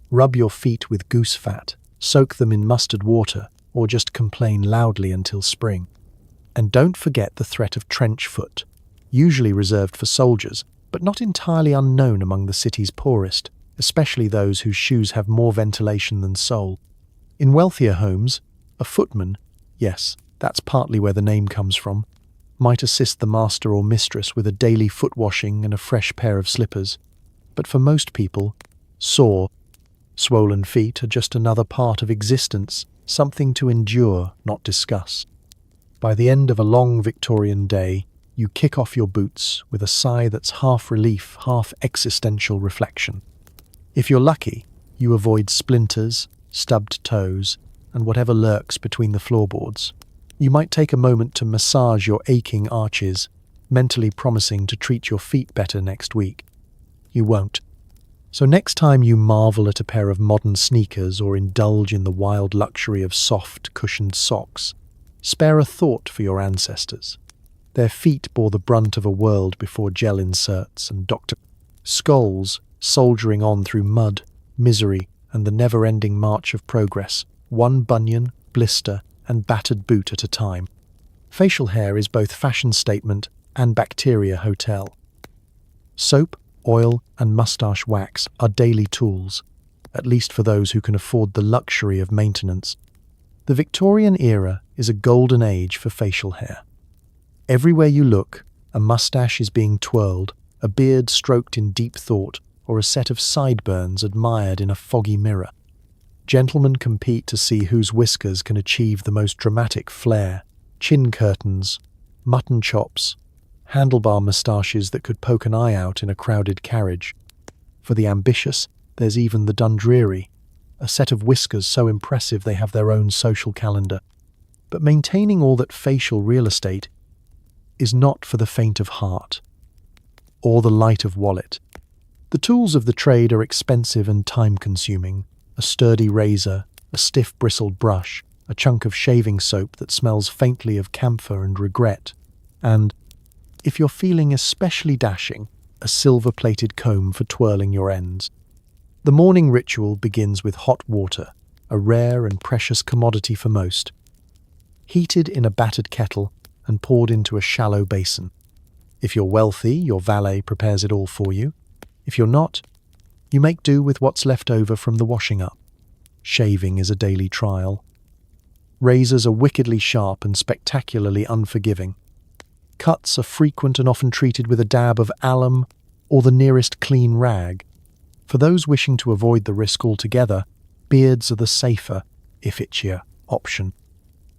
Rub your feet with goose fat, soak them in mustard water, or just complain loudly until spring. And don't forget the threat of trench foot, usually reserved for soldiers, but not entirely unknown among the city's poorest, especially those whose shoes have more ventilation than sole. In wealthier homes, a footman, yes, that's partly where the name comes from, might assist the master or mistress with a daily foot washing and a fresh pair of slippers. But for most people, sore, swollen feet are just another part of existence, something to endure, not discuss. By the end of a long Victorian day, you kick off your boots with a sigh that's half relief, half existential reflection. If you're lucky, you avoid splinters, stubbed toes, and whatever lurks between the floorboards. You might take a moment to massage your aching arches, mentally promising to treat your feet better next week. You won't. So next time you marvel at a pair of modern sneakers or indulge in the wild luxury of soft, cushioned socks, spare a thought for your ancestors. Their feet bore the brunt of a world before gel inserts and Dr. Skulls soldiering on through mud, misery, and the never-ending march of progress, one bunion, blister, and battered boot at a time. Facial hair is both fashion statement and bacteria hotel. Soap, oil, and mustache wax are daily tools, at least for those who can afford the luxury of maintenance. The Victorian era is a golden age for facial hair. Everywhere you look, a mustache is being twirled, a beard stroked in deep thought, or a set of sideburns admired in a foggy mirror. Gentlemen compete to see whose whiskers can achieve the most dramatic flair, chin curtains, mutton chops, handlebar moustaches that could poke an eye out in a crowded carriage. For the ambitious, there's even the Dundreary, a set of whiskers so impressive they have their own social calendar. But maintaining all that facial real estate is not for the faint of heart, or the light of wallet. The tools of the trade are expensive and time-consuming. A sturdy razor, a stiff bristled brush, a chunk of shaving soap that smells faintly of camphor and regret, and, if you're feeling especially dashing, a silver-plated comb for twirling your ends. The morning ritual begins with hot water, a rare and precious commodity for most. Heated in a battered kettle and poured into a shallow basin. If you're wealthy, your valet prepares it all for you. If you're not, you make do with what's left over from the washing up. Shaving is a daily trial. Razors are wickedly sharp and spectacularly unforgiving. Cuts are frequent and often treated with a dab of alum or the nearest clean rag. For those wishing to avoid the risk altogether, beards are the safer, if itchier, option.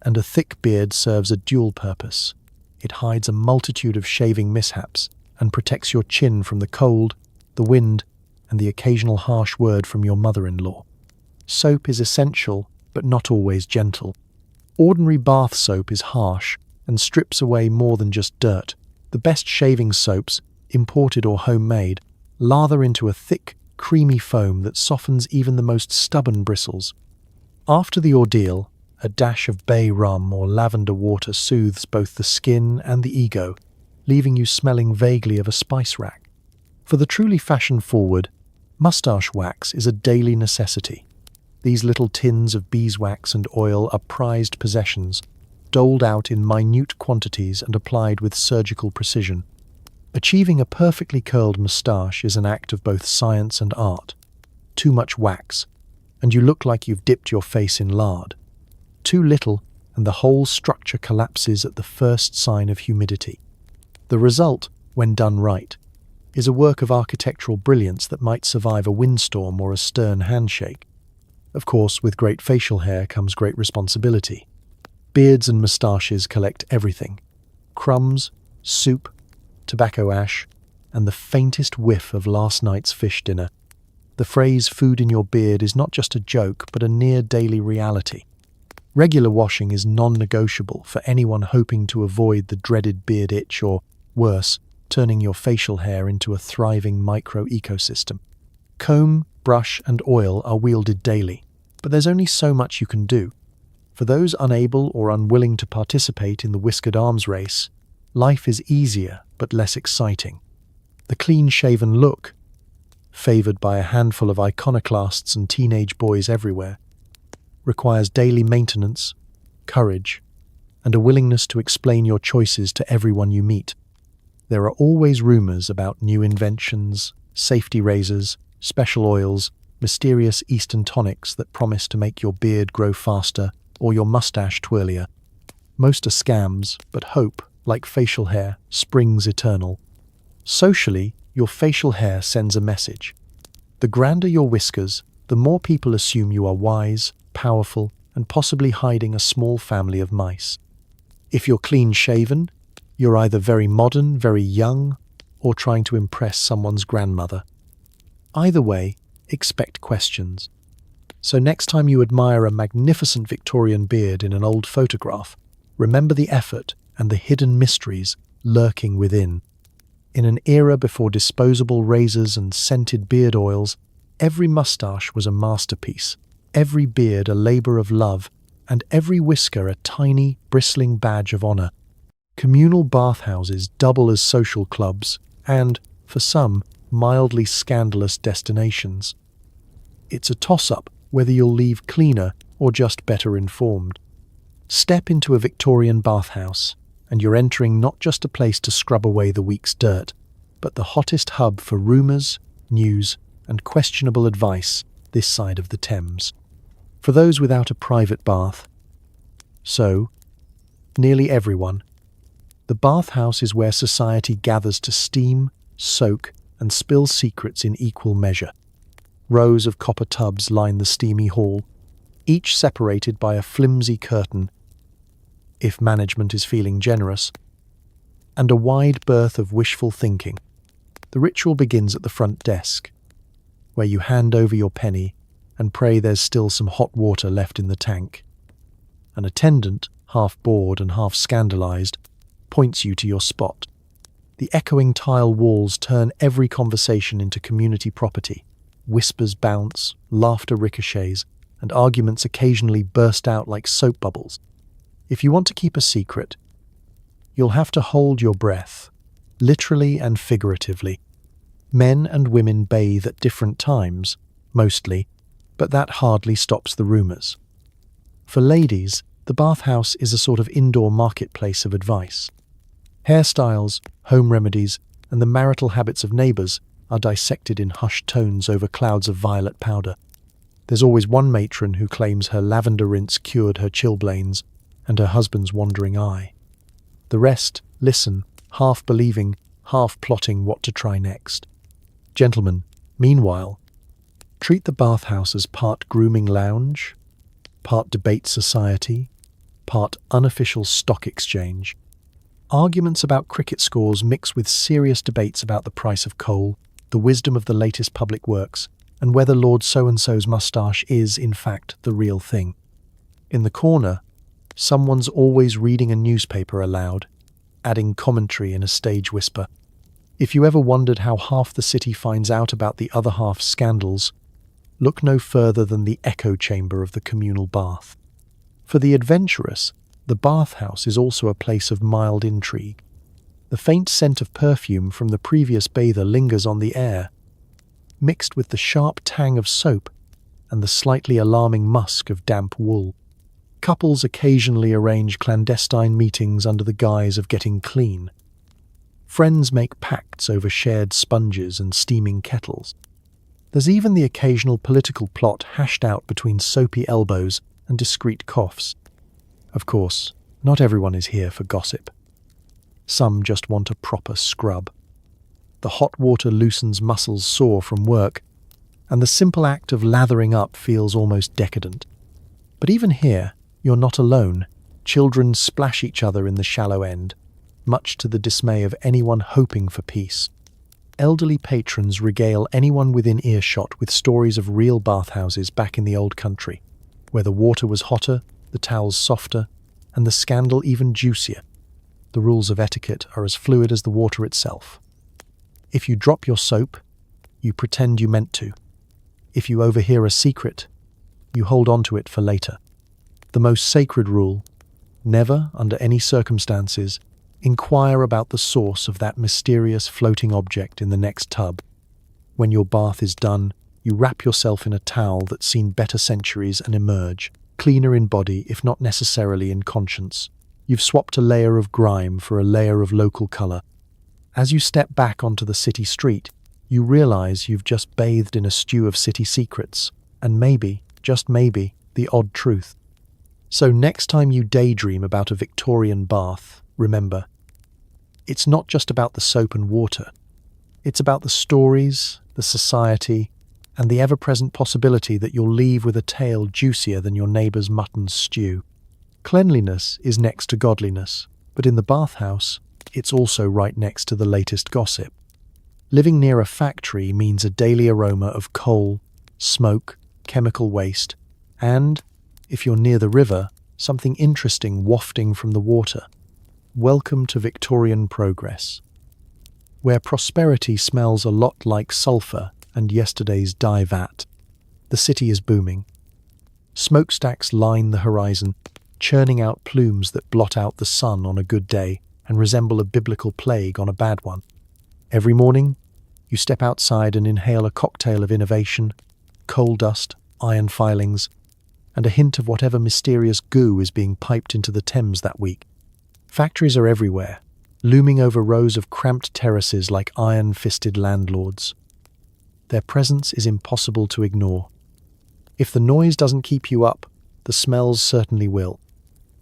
And a thick beard serves a dual purpose. It hides a multitude of shaving mishaps and protects your chin from the cold, the wind, and the occasional harsh word from your mother-in-law. Soap is essential, but not always gentle. Ordinary bath soap is harsh and strips away more than just dirt. The best shaving soaps, imported or homemade, lather into a thick, creamy foam that softens even the most stubborn bristles. After the ordeal, a dash of bay rum or lavender water soothes both the skin and the ego, leaving you smelling vaguely of a spice rack. For the truly fashion-forward, mustache wax is a daily necessity. These little tins of beeswax and oil are prized possessions, doled out in minute quantities and applied with surgical precision. Achieving a perfectly curled moustache is an act of both science and art. Too much wax, and you look like you've dipped your face in lard. Too little, and the whole structure collapses at the first sign of humidity. The result, when done right, is a work of architectural brilliance that might survive a windstorm or a stern handshake. Of course, with great facial hair comes great responsibility. Beards and moustaches collect everything: crumbs, soup, tobacco ash, and the faintest whiff of last night's fish dinner. The phrase "food in your beard" is not just a joke, but a near-daily reality. Regular washing is non-negotiable for anyone hoping to avoid the dreaded beard itch or, worse, turning your facial hair into a thriving micro-ecosystem. Comb, brush, and oil are wielded daily, but there's only so much you can do. For those unable or unwilling to participate in the whiskered arms race, life is easier but less exciting. The clean-shaven look, favoured by a handful of iconoclasts and teenage boys everywhere, requires daily maintenance, courage, and a willingness to explain your choices to everyone you meet. There are always rumours about new inventions, safety razors, special oils, mysterious Eastern tonics that promise to make your beard grow faster or your mustache twirlier. Most are scams, but hope, like facial hair, springs eternal. Socially, your facial hair sends a message. The grander your whiskers, the more people assume you are wise, powerful, and possibly hiding a small family of mice. If you're clean-shaven, you're either very modern, very young, or trying to impress someone's grandmother. Either way, expect questions. So next time you admire a magnificent Victorian beard in an old photograph, remember the effort and the hidden mysteries lurking within. In an era before disposable razors and scented beard oils, every moustache was a masterpiece, every beard a labor of love, and every whisker a tiny, bristling badge of honor. Communal bathhouses double as social clubs and, for some, mildly scandalous destinations. It's a toss-up whether you'll leave cleaner or just better informed. Step into a Victorian bathhouse, and you're entering not just a place to scrub away the week's dirt, but the hottest hub for rumours, news, and questionable advice this side of the Thames. For those without a private bath, so, nearly everyone, the bathhouse is where society gathers to steam, soak, and spill secrets in equal measure. Rows of copper tubs line the steamy hall, each separated by a flimsy curtain, if management is feeling generous, and a wide berth of wishful thinking. The ritual begins at the front desk, where you hand over your penny and pray there's still some hot water left in the tank. An attendant, half bored and half scandalized, points you to your spot. The echoing tile walls turn every conversation into community property. Whispers bounce, laughter ricochets, and arguments occasionally burst out like soap bubbles. If you want to keep a secret, you'll have to hold your breath, literally and figuratively. Men and women bathe at different times, mostly, but that hardly stops the rumours. For ladies, the bathhouse is a sort of indoor marketplace of advice. Hairstyles, home remedies, and the marital habits of neighbours are dissected in hushed tones over clouds of violet powder. There's always one matron who claims her lavender rinse cured her chilblains and her husband's wandering eye. The rest listen, half believing, half plotting what to try next. Gentlemen, meanwhile, treat the bathhouse as part grooming lounge, part debate society, part unofficial stock exchange. Arguments about cricket scores mix with serious debates about the price of coal, the wisdom of the latest public works, and whether Lord So-and-so's moustache is, in fact, the real thing. In the corner, someone's always reading a newspaper aloud, adding commentary in a stage whisper. If you ever wondered how half the city finds out about the other half's scandals, look no further than the echo chamber of the communal bath. For the adventurous, the bathhouse is also a place of mild intrigue. The faint scent of perfume from the previous bather lingers on the air, mixed with the sharp tang of soap and the slightly alarming musk of damp wool. Couples occasionally arrange clandestine meetings under the guise of getting clean. Friends make pacts over shared sponges and steaming kettles. There's even the occasional political plot hashed out between soapy elbows and discreet coughs. Of course, not everyone is here for gossip. Some just want a proper scrub. The hot water loosens muscles sore from work, and the simple act of lathering up feels almost decadent. But even here, you're not alone. Children splash each other in the shallow end, much to the dismay of anyone hoping for peace. Elderly patrons regale anyone within earshot with stories of real bathhouses back in the old country, where the water was hotter, the towels softer, and the scandal even juicier. The rules of etiquette are as fluid as the water itself. If you drop your soap, you pretend you meant to. If you overhear a secret, you hold on to it for later. The most sacred rule: never, under any circumstances, inquire about the source of that mysterious floating object in the next tub. When your bath is done, you wrap yourself in a towel that's seen better centuries and emerge, cleaner in body if not necessarily in conscience. You've swapped a layer of grime for a layer of local colour. As you step back onto the city street, you realise you've just bathed in a stew of city secrets, and maybe, just maybe, the odd truth. So next time you daydream about a Victorian bath, remember, it's not just about the soap and water. It's about the stories, the society, and the ever-present possibility that you'll leave with a tale juicier than your neighbour's mutton stew. Cleanliness is next to godliness, but in the bathhouse, it's also right next to the latest gossip. Living near a factory means a daily aroma of coal, smoke, chemical waste, and, if you're near the river, something interesting wafting from the water. Welcome to Victorian progress, where prosperity smells a lot like sulphur and yesterday's dye vat. The city is booming. Smokestacks line the horizon, churning out plumes that blot out the sun on a good day and resemble a biblical plague on a bad one. Every morning, you step outside and inhale a cocktail of innovation, coal dust, iron filings, and a hint of whatever mysterious goo is being piped into the Thames that week. Factories are everywhere, looming over rows of cramped terraces like iron-fisted landlords. Their presence is impossible to ignore. If the noise doesn't keep you up, the smells certainly will.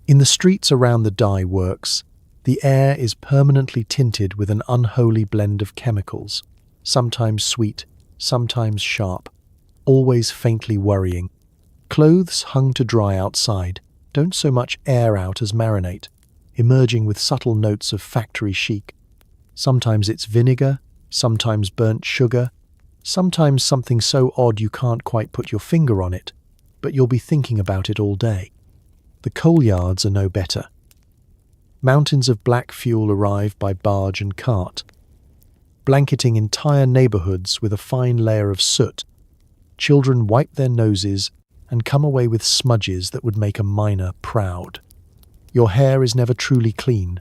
In the streets around the dye works, the air is permanently tinted with an unholy blend of chemicals, sometimes sweet, sometimes sharp, always faintly worrying. Clothes hung to dry outside don't so much air out as marinate, emerging with subtle notes of factory chic. Sometimes it's vinegar, sometimes burnt sugar, sometimes something so odd you can't quite put your finger on it, but you'll be thinking about it all day. The coal yards are no better. Mountains of black fuel arrive by barge and cart, blanketing entire neighborhoods with a fine layer of soot. Children wipe their noses and come away with smudges that would make a miner proud. Your hair is never truly clean.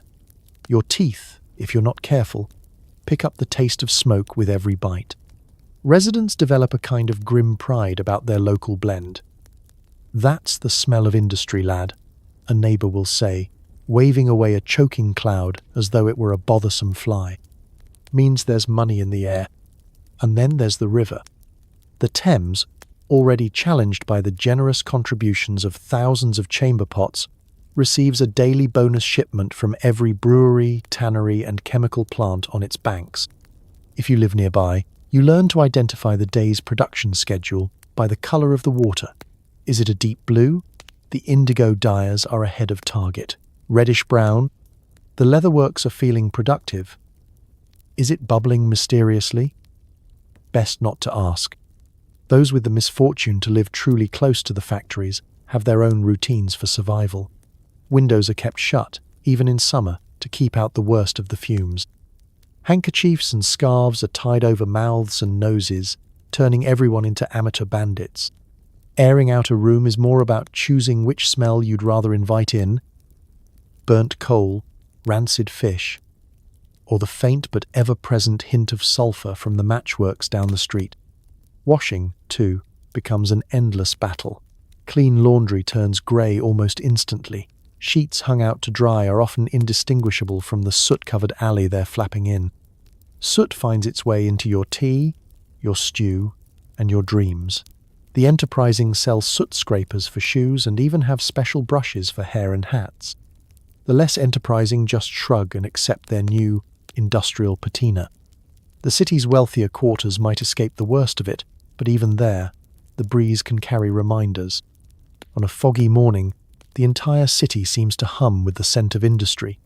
Your teeth, if you're not careful, pick up the taste of smoke with every bite. Residents develop a kind of grim pride about their local blend. "That's the smell of industry, lad," a neighbor will say, waving away a choking cloud as though it were a bothersome fly. Means there's money in the air. And then there's the river. The Thames, already challenged by the generous contributions of thousands of chamber pots, receives a daily bonus shipment from every brewery, tannery, and chemical plant on its banks. If you live nearby, you learn to identify the day's production schedule by the color of the water. Is it a deep blue? The indigo dyers are ahead of target. Reddish-brown? The leatherworks are feeling productive. Is it bubbling mysteriously? Best not to ask. Those with the misfortune to live truly close to the factories have their own routines for survival. Windows are kept shut, even in summer, to keep out the worst of the fumes. Handkerchiefs and scarves are tied over mouths and noses, turning everyone into amateur bandits. Airing out a room is more about choosing which smell you'd rather invite in: burnt coal, rancid fish, or the faint but ever-present hint of sulphur from the matchworks down the street. Washing, too, becomes an endless battle. Clean laundry turns grey almost instantly. Sheets hung out to dry are often indistinguishable from the soot-covered alley they're flapping in. Soot finds its way into your tea, your stew, and your dreams. The enterprising sell soot scrapers for shoes and even have special brushes for hair and hats. The less enterprising just shrug and accept their new, industrial patina. The city's wealthier quarters might escape the worst of it, but even there, the breeze can carry reminders. On a foggy morning, the entire city seems to hum with the scent of industry,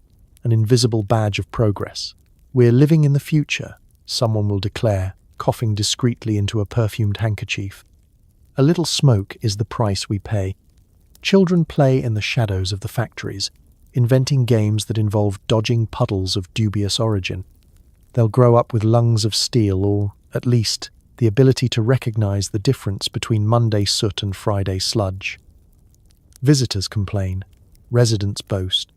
an invisible badge of progress. "We're living in the future," someone will declare, coughing discreetly into a perfumed handkerchief. A little smoke is the price we pay. Children play in the shadows of the factories, inventing games that involve dodging puddles of dubious origin. They'll grow up with lungs of steel, or, at least, the ability to recognize the difference between Monday soot and Friday sludge. Visitors complain, residents boast.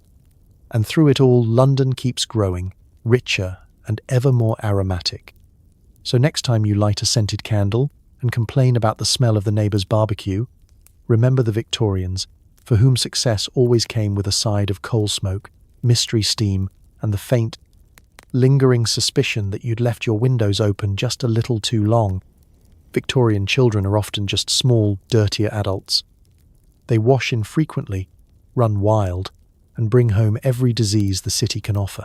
And through it all, London keeps growing, richer and ever more aromatic. So next time you light a scented candle and complain about the smell of the neighbour's barbecue, remember the Victorians, for whom success always came with a side of coal smoke, mystery steam, and the faint, lingering suspicion that you'd left your windows open just a little too long. Victorian children are often just small, dirtier adults. They wash infrequently, run wild, and bring home every disease the city can offer.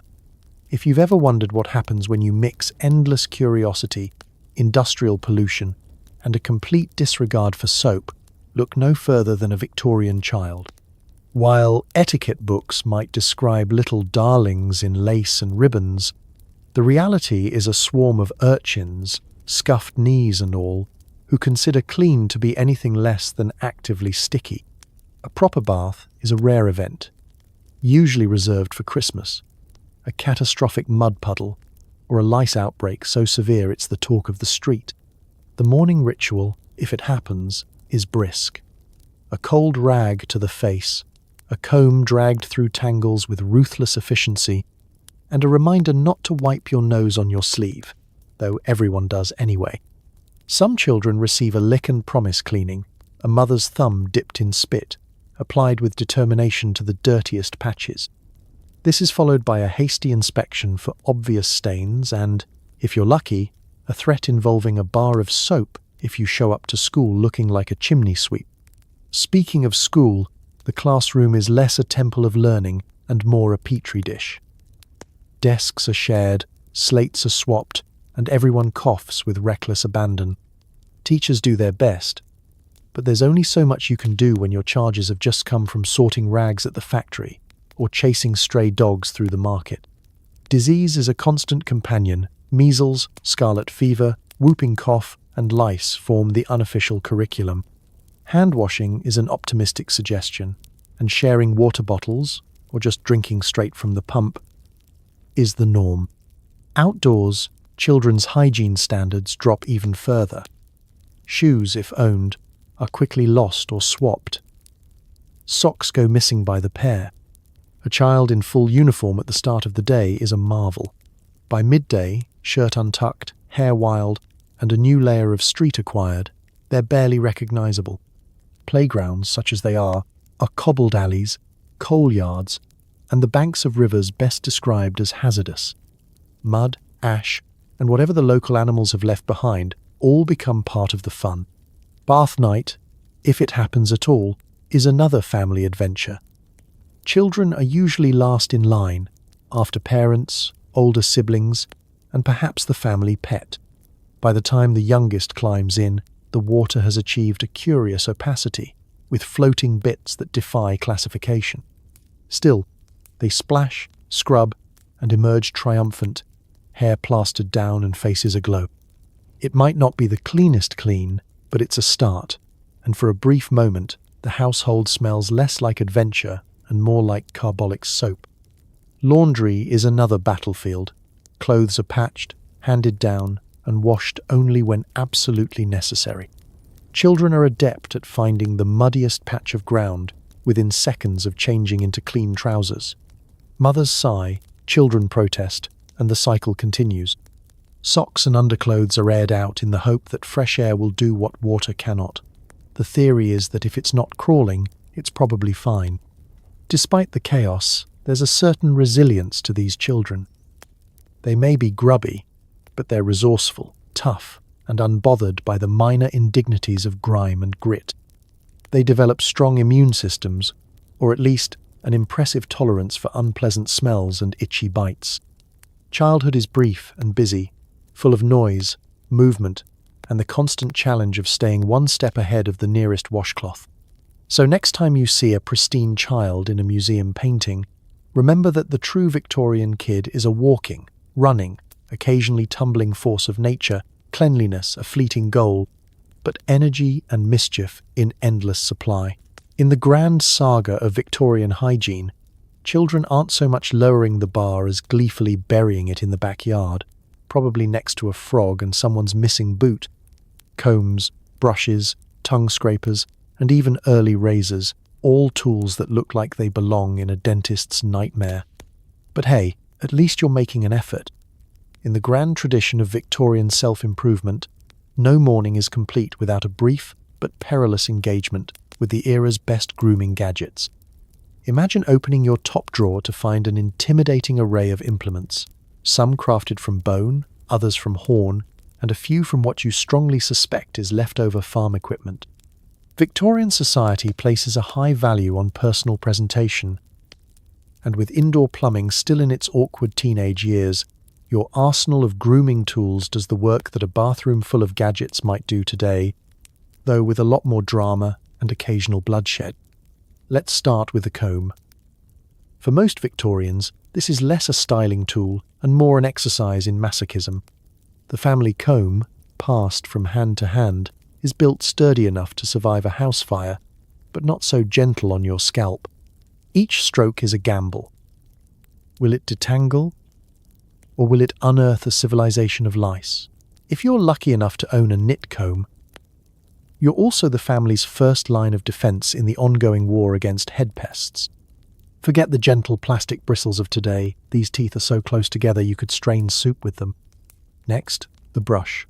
If you've ever wondered what happens when you mix endless curiosity, industrial pollution, and a complete disregard for soap, look no further than a Victorian child. While etiquette books might describe little darlings in lace and ribbons, the reality is a swarm of urchins, scuffed knees and all, who consider clean to be anything less than actively sticky. A proper bath is a rare event, usually reserved for Christmas. A catastrophic mud puddle or a lice outbreak so severe it's the talk of the street. The morning ritual, if it happens, is brisk. A cold rag to the face, a comb dragged through tangles with ruthless efficiency, and a reminder not to wipe your nose on your sleeve, though everyone does anyway. Some children receive a lick and promise cleaning, a mother's thumb dipped in spit, applied with determination to the dirtiest patches. This is followed by a hasty inspection for obvious stains and, if you're lucky, a threat involving a bar of soap if you show up to school looking like a chimney sweep. Speaking of school, the classroom is less a temple of learning and more a petri dish. Desks are shared, slates are swapped, and everyone coughs with reckless abandon. Teachers do their best, but there's only so much you can do when your charges have just come from sorting rags at the factory or chasing stray dogs through the market. Disease is a constant companion. Measles, scarlet fever, whooping cough, and lice form the unofficial curriculum. Hand washing is an optimistic suggestion, and sharing water bottles, or just drinking straight from the pump, is the norm. Outdoors, children's hygiene standards drop even further. Shoes, if owned, are quickly lost or swapped. Socks go missing by the pair. A child in full uniform at the start of the day is a marvel. By midday, shirt untucked, hair wild, and a new layer of street acquired, they're barely recognizable. Playgrounds, such as they are cobbled alleys, coal yards, and the banks of rivers best described as hazardous. Mud, ash, and whatever the local animals have left behind all become part of the fun. Bath night, if it happens at all, is another family adventure. Children are usually last in line, after parents, older siblings, and perhaps the family pet. By the time the youngest climbs in, the water has achieved a curious opacity, with floating bits that defy classification. Still, they splash, scrub, and emerge triumphant, hair plastered down and faces aglow. It might not be the cleanest clean, but it's a start, and for a brief moment, the household smells less like adventure and more like carbolic soap. Laundry is another battlefield. Clothes are patched, handed down, and washed only when absolutely necessary. Children are adept at finding the muddiest patch of ground within seconds of changing into clean trousers. Mothers sigh, children protest, and the cycle continues. Socks and underclothes are aired out in the hope that fresh air will do what water cannot. The theory is that if it's not crawling, it's probably fine. Despite the chaos, there's a certain resilience to these children. They may be grubby, but they're resourceful, tough, and unbothered by the minor indignities of grime and grit. They develop strong immune systems, or at least an impressive tolerance for unpleasant smells and itchy bites. Childhood is brief and busy, full of noise, movement, and the constant challenge of staying one step ahead of the nearest washcloth. So next time you see a pristine child in a museum painting, remember that the true Victorian kid is a walking, running, occasionally tumbling force of nature, cleanliness a fleeting goal, but energy and mischief in endless supply. In the grand saga of Victorian hygiene, children aren't so much lowering the bar as gleefully burying it in the backyard, probably next to a frog and someone's missing boot. Combs, brushes, tongue scrapers, and even early razors, all tools that look like they belong in a dentist's nightmare. But hey, at least you're making an effort. In the grand tradition of Victorian self-improvement, no morning is complete without a brief but perilous engagement with the era's best grooming gadgets. Imagine opening your top drawer to find an intimidating array of implements, some crafted from bone, others from horn, and a few from what you strongly suspect is leftover farm equipment. Victorian society places a high value on personal presentation, and with indoor plumbing still in its awkward teenage years, your arsenal of grooming tools does the work that a bathroom full of gadgets might do today, though with a lot more drama and occasional bloodshed. Let's start with the comb. For most Victorians, this is less a styling tool and more an exercise in masochism. The family comb, passed from hand to hand, is built sturdy enough to survive a house fire, but not so gentle on your scalp. Each stroke is a gamble. Will it detangle, or will it unearth a civilization of lice? If you're lucky enough to own a knit comb, you're also the family's first line of defense in the ongoing war against head pests. Forget the gentle plastic bristles of today. These teeth are so close together you could strain soup with them. Next, the brush.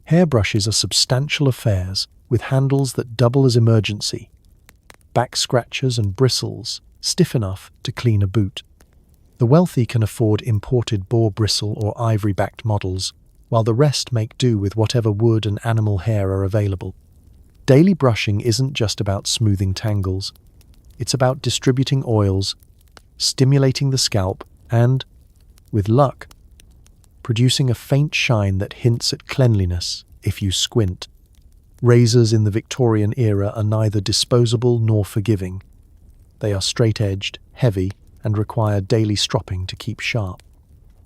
Hairbrushes are substantial affairs with handles that double as emergency, back scratchers and bristles stiff enough to clean a boot. The wealthy can afford imported boar bristle or ivory-backed models, while the rest make do with whatever wood and animal hair are available. Daily brushing isn't just about smoothing tangles. It's about distributing oils, stimulating the scalp, and, with luck, producing a faint shine that hints at cleanliness if you squint. Razors in the Victorian era are neither disposable nor forgiving. They are straight-edged, heavy, and require daily stropping to keep sharp.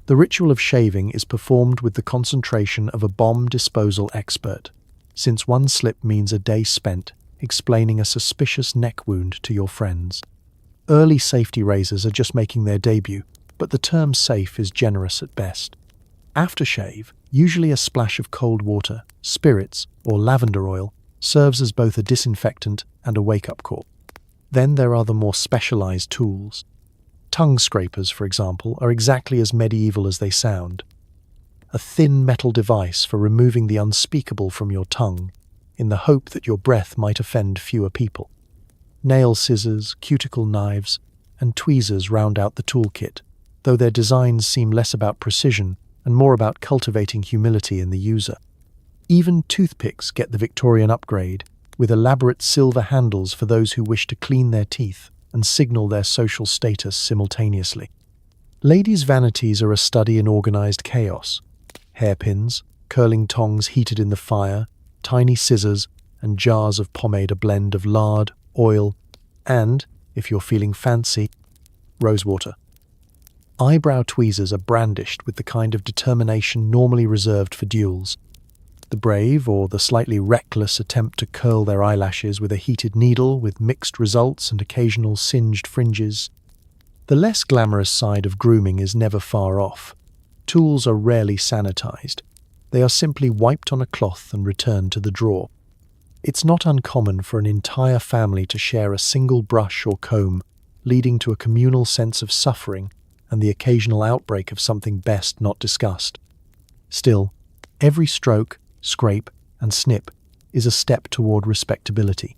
The ritual of shaving is performed with the concentration of a bomb disposal expert, since one slip means a day spent explaining a suspicious neck wound to your friends. Early safety razors are just making their debut, but the term safe is generous at best. Aftershave, usually a splash of cold water, spirits, or lavender oil, serves as both a disinfectant and a wake-up call. Then there are the more specialized tools. Tongue scrapers, for example, are exactly as medieval as they sound. A thin metal device for removing the unspeakable from your tongue, in the hope that your breath might offend fewer people. Nail scissors, cuticle knives, and tweezers round out the toolkit, though their designs seem less about precision and more about cultivating humility in the user. Even toothpicks get the Victorian upgrade, with elaborate silver handles for those who wish to clean their teeth and signal their social status simultaneously. Ladies' vanities are a study in organized chaos. Hairpins, curling tongs heated in the fire, tiny scissors, and jars of pomade, a blend of lard, oil, and, if you're feeling fancy, rosewater. Eyebrow tweezers are brandished with the kind of determination normally reserved for duels. The brave or the slightly reckless attempt to curl their eyelashes with a heated needle with mixed results and occasional singed fringes. The less glamorous side of grooming is never far off. Tools are rarely sanitized. They are simply wiped on a cloth and returned to the drawer. It's not uncommon for an entire family to share a single brush or comb, leading to a communal sense of suffering and the occasional outbreak of something best not discussed. Still, every stroke, scrape, and snip is a step toward respectability.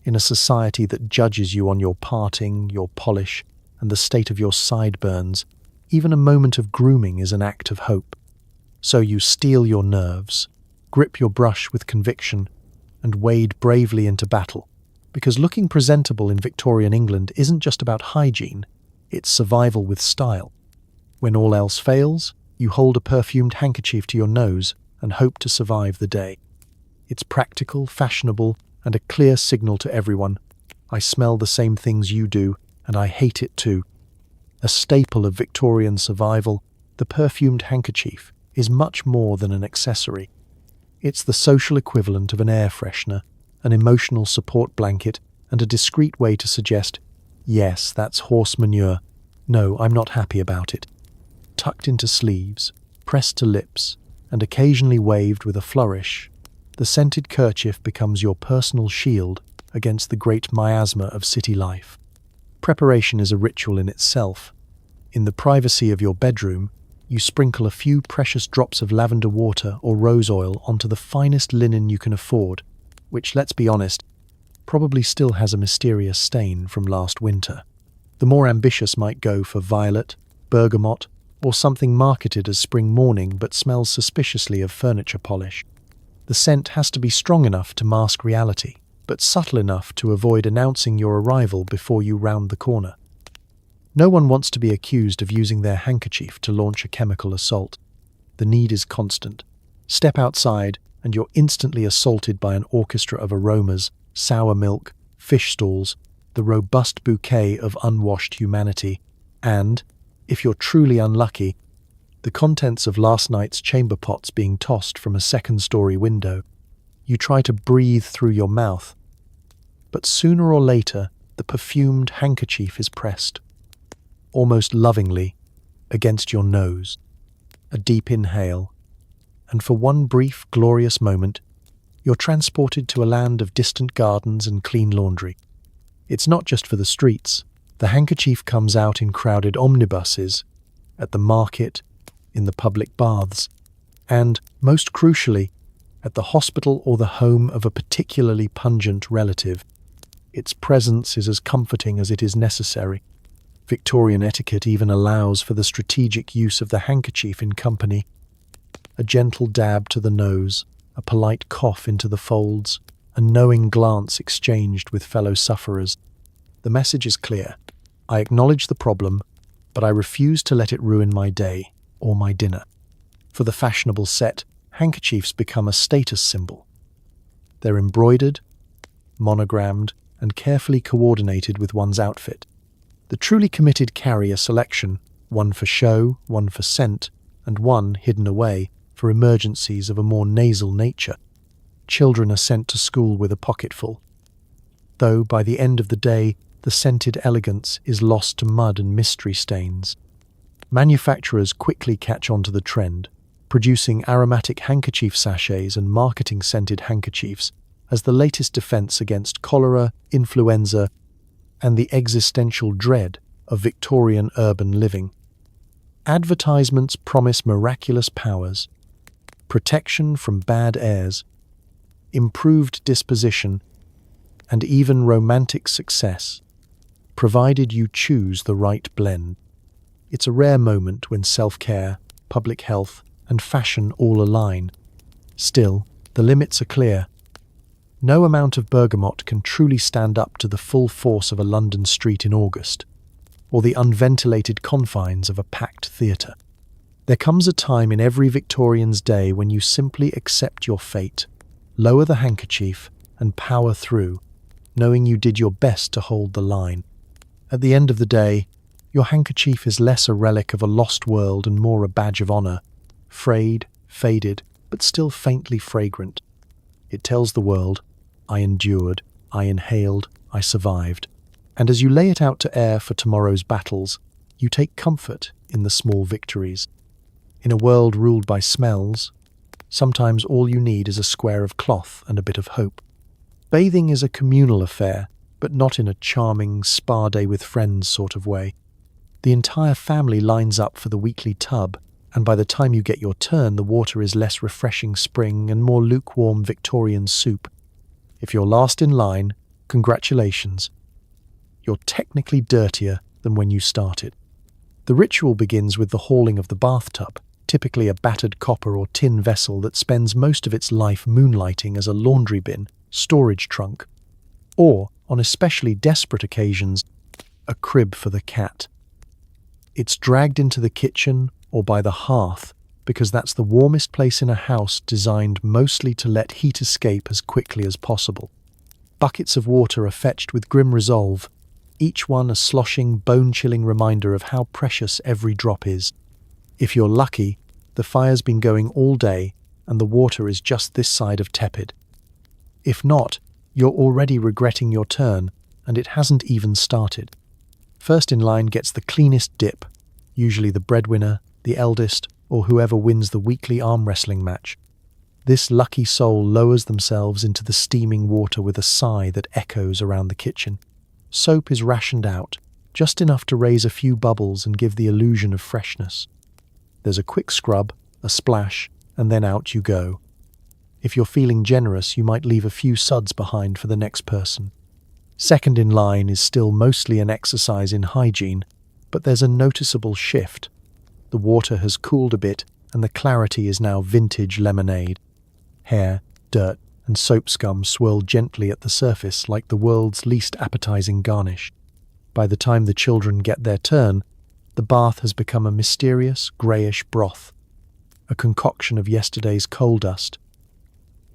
In a society that judges you on your parting, your polish, and the state of your sideburns, even a moment of grooming is an act of hope. So you steel your nerves, grip your brush with conviction, and wade bravely into battle, because looking presentable in Victorian England isn't just about hygiene, it's survival with style. When all else fails, you hold a perfumed handkerchief to your nose and hope to survive the day. It's practical, fashionable, and a clear signal to everyone. I smell the same things you do, and I hate it too. A staple of Victorian survival, the perfumed handkerchief is much more than an accessory. It's the social equivalent of an air freshener, an emotional support blanket, and a discreet way to suggest, yes, that's horse manure. No, I'm not happy about it. Tucked into sleeves, pressed to lips, and occasionally waved with a flourish, the scented kerchief becomes your personal shield against the great miasma of city life. Preparation is a ritual in itself. In the privacy of your bedroom, you sprinkle a few precious drops of lavender water or rose oil onto the finest linen you can afford, which, let's be honest, probably still has a mysterious stain from last winter. The more ambitious might go for violet, bergamot, or something marketed as spring morning but smells suspiciously of furniture polish. The scent has to be strong enough to mask reality, but subtle enough to avoid announcing your arrival before you round the corner. No one wants to be accused of using their handkerchief to launch a chemical assault. The need is constant. Step outside, and you're instantly assaulted by an orchestra of aromas, sour milk, fish stalls, the robust bouquet of unwashed humanity, and, if you're truly unlucky, the contents of last night's chamber pots being tossed from a second-story window. You try to breathe through your mouth, but sooner or later, the perfumed handkerchief is pressed, almost lovingly, against your nose. A deep inhale, and for one brief, glorious moment, you're transported to a land of distant gardens and clean laundry. It's not just for the streets. The handkerchief comes out in crowded omnibuses, at the market, in the public baths, and, most crucially, at the hospital or the home of a particularly pungent relative. Its presence is as comforting as it is necessary. Victorian etiquette even allows for the strategic use of the handkerchief in company. A gentle dab to the nose, a polite cough into the folds, a knowing glance exchanged with fellow sufferers. The message is clear. I acknowledge the problem, but I refuse to let it ruin my day or my dinner. For the fashionable set, handkerchiefs become a status symbol. They're embroidered, monogrammed, and carefully coordinated with one's outfit. The truly committed carry a selection, one for show, one for scent, and one hidden away for emergencies of a more nasal nature. Children are sent to school with a pocketful, though by the end of the day, the scented elegance is lost to mud and mystery stains. Manufacturers quickly catch on to the trend, producing aromatic handkerchief sachets and marketing scented handkerchiefs as the latest defense against cholera, influenza, and the existential dread of Victorian urban living. Advertisements promise miraculous powers, protection from bad airs, improved disposition, and even romantic success, provided you choose the right blend. It's a rare moment when self-care, public health, and fashion all align. Still, the limits are clear. No amount of bergamot can truly stand up to the full force of a London street in August, or the unventilated confines of a packed theatre. There comes a time in every Victorian's day when you simply accept your fate, lower the handkerchief, and power through, knowing you did your best to hold the line. At the end of the day, your handkerchief is less a relic of a lost world and more a badge of honour, frayed, faded, but still faintly fragrant. It tells the world, I endured, I inhaled, I survived. And as you lay it out to air for tomorrow's battles, you take comfort in the small victories. In a world ruled by smells, sometimes all you need is a square of cloth and a bit of hope. Bathing is a communal affair, but not in a charming spa day with friends sort of way. The entire family lines up for the weekly tub, and by the time you get your turn, the water is less refreshing spring and more lukewarm Victorian soup. If you're last in line, congratulations. You're technically dirtier than when you started. The ritual begins with the hauling of the bathtub, typically a battered copper or tin vessel that spends most of its life moonlighting as a laundry bin, storage trunk, or, on especially desperate occasions, a crib for the cat. It's dragged into the kitchen or by the hearth because that's the warmest place in a house designed mostly to let heat escape as quickly as possible. Buckets of water are fetched with grim resolve, each one a sloshing, bone-chilling reminder of how precious every drop is. If you're lucky, the fire's been going all day and the water is just this side of tepid. If not, you're already regretting your turn and it hasn't even started. First in line gets the cleanest dip, usually the breadwinner, the eldest, or whoever wins the weekly arm wrestling match. This lucky soul lowers themselves into the steaming water with a sigh that echoes around the kitchen. Soap is rationed out, just enough to raise a few bubbles and give the illusion of freshness. There's a quick scrub, a splash, and then out you go. If you're feeling generous, you might leave a few suds behind for the next person. Second in line is still mostly an exercise in hygiene, but there's a noticeable shift. The water has cooled a bit, and the clarity is now vintage lemonade. Hair, dirt, and soap scum swirl gently at the surface like the world's least appetizing garnish. By the time the children get their turn, the bath has become a mysterious, greyish broth, a concoction of yesterday's coal dust,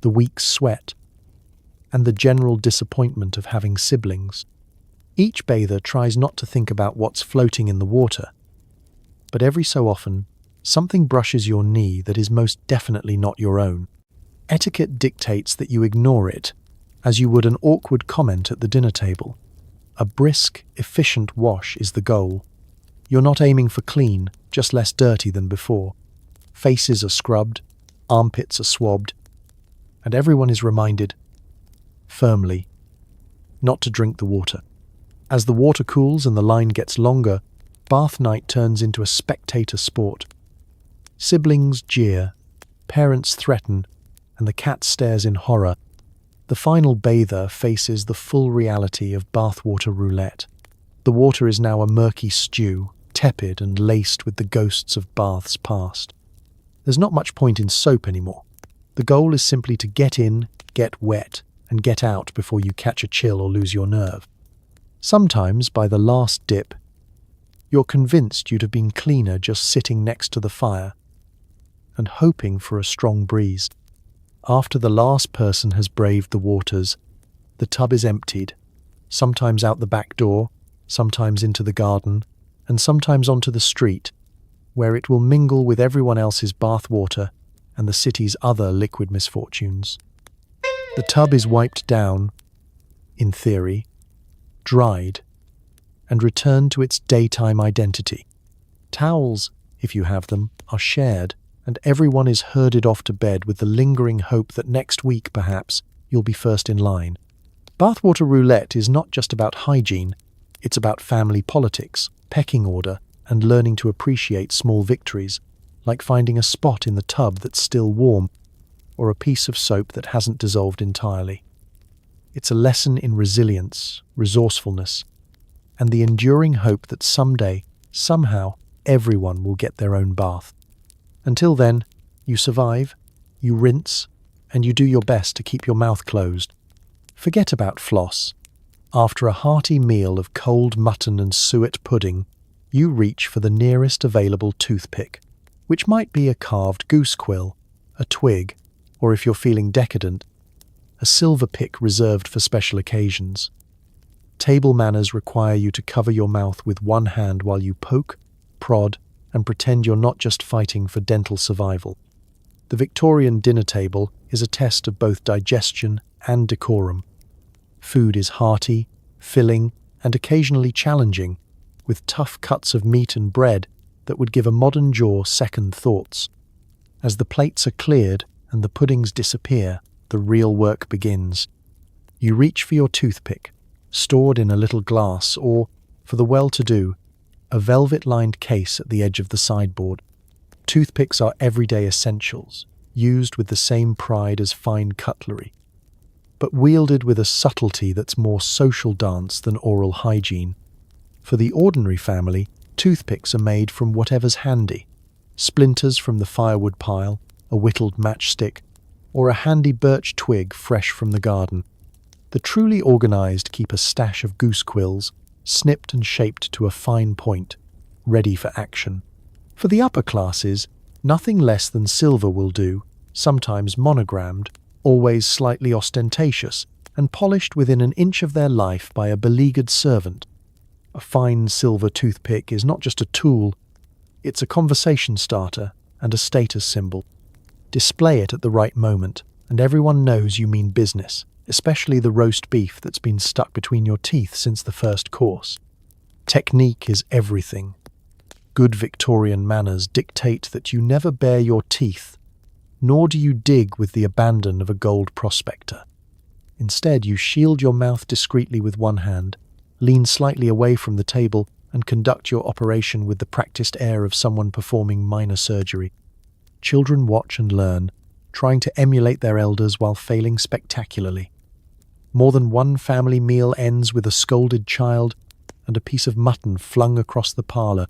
the week's sweat, and the general disappointment of having siblings. Each bather tries not to think about what's floating in the water, but every so often, something brushes your knee that is most definitely not your own. Etiquette dictates that you ignore it, as you would an awkward comment at the dinner table. A brisk, efficient wash is the goal. You're not aiming for clean, just less dirty than before. Faces are scrubbed, armpits are swabbed, and everyone is reminded, firmly, not to drink the water. As the water cools and the line gets longer, bath night turns into a spectator sport. Siblings jeer, parents threaten, and the cat stares in horror. The final bather faces the full reality of bathwater roulette. The water is now a murky stew, tepid and laced with the ghosts of baths past. There's not much point in soap anymore. The goal is simply to get in, get wet, and get out before you catch a chill or lose your nerve. Sometimes, by the last dip, you're convinced you'd have been cleaner just sitting next to the fire and hoping for a strong breeze. After the last person has braved the waters, the tub is emptied, sometimes out the back door, sometimes into the garden, and sometimes onto the street, where it will mingle with everyone else's bath water and the city's other liquid misfortunes. The tub is wiped down, in theory, dried, and returned to its daytime identity. Towels, if you have them, are shared, and everyone is herded off to bed with the lingering hope that next week, perhaps, you'll be first in line. Bathwater roulette is not just about hygiene, it's about family politics, pecking order, and learning to appreciate small victories, like finding a spot in the tub that's still warm, or a piece of soap that hasn't dissolved entirely. It's a lesson in resilience, resourcefulness, and the enduring hope that someday, somehow, everyone will get their own bath. Until then, you survive, you rinse, and you do your best to keep your mouth closed. Forget about floss. After a hearty meal of cold mutton and suet pudding, you reach for the nearest available toothpick, which might be a carved goose quill, a twig, or if you're feeling decadent, a silver pick reserved for special occasions. Table manners require you to cover your mouth with one hand while you poke, prod, and pretend you're not just fighting for dental survival. The Victorian dinner table is a test of both digestion and decorum. Food is hearty, filling, and occasionally challenging, with tough cuts of meat and bread that would give a modern jaw second thoughts. As the plates are cleared and the puddings disappear, the real work begins. You reach for your toothpick, stored in a little glass or, for the well-to-do, a velvet-lined case at the edge of the sideboard. Toothpicks are everyday essentials, used with the same pride as fine cutlery, but wielded with a subtlety that's more social dance than oral hygiene. For the ordinary family, toothpicks are made from whatever's handy. Splinters from the firewood pile, a whittled matchstick, or a handy birch twig fresh from the garden. The truly organized keep a stash of goose quills, snipped and shaped to a fine point, ready for action. For the upper classes, nothing less than silver will do, sometimes monogrammed, always slightly ostentatious, and polished within an inch of their life by a beleaguered servant. A fine silver toothpick is not just a tool, it's a conversation starter and a status symbol. Display it at the right moment, and everyone knows you mean business, especially the roast beef that's been stuck between your teeth since the first course. Technique is everything. Good Victorian manners dictate that you never bare your teeth, nor do you dig with the abandon of a gold prospector. Instead, you shield your mouth discreetly with one hand, lean slightly away from the table, and conduct your operation with the practiced air of someone performing minor surgery. Children watch and learn, trying to emulate their elders while failing spectacularly. More than one family meal ends with a scolded child and a piece of mutton flung across the parlour.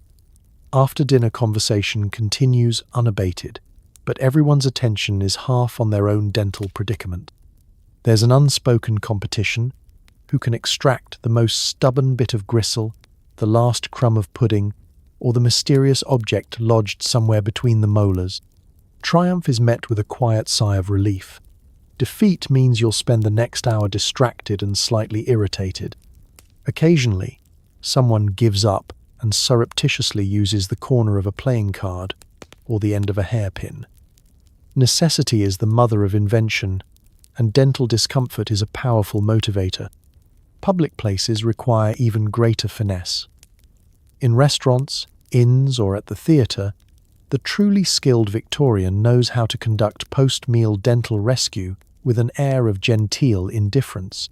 After-dinner conversation continues unabated, but everyone's attention is half on their own dental predicament. There's an unspoken competition: who can extract the most stubborn bit of gristle, the last crumb of pudding, or the mysterious object lodged somewhere between the molars. Triumph is met with a quiet sigh of relief. Defeat means you'll spend the next hour distracted and slightly irritated. Occasionally, someone gives up and surreptitiously uses the corner of a playing card or the end of a hairpin. Necessity is the mother of invention, and dental discomfort is a powerful motivator. Public places require even greater finesse. In restaurants, inns, or at the theatre, the truly skilled Victorian knows how to conduct post-meal dental rescue with an air of genteel indifference.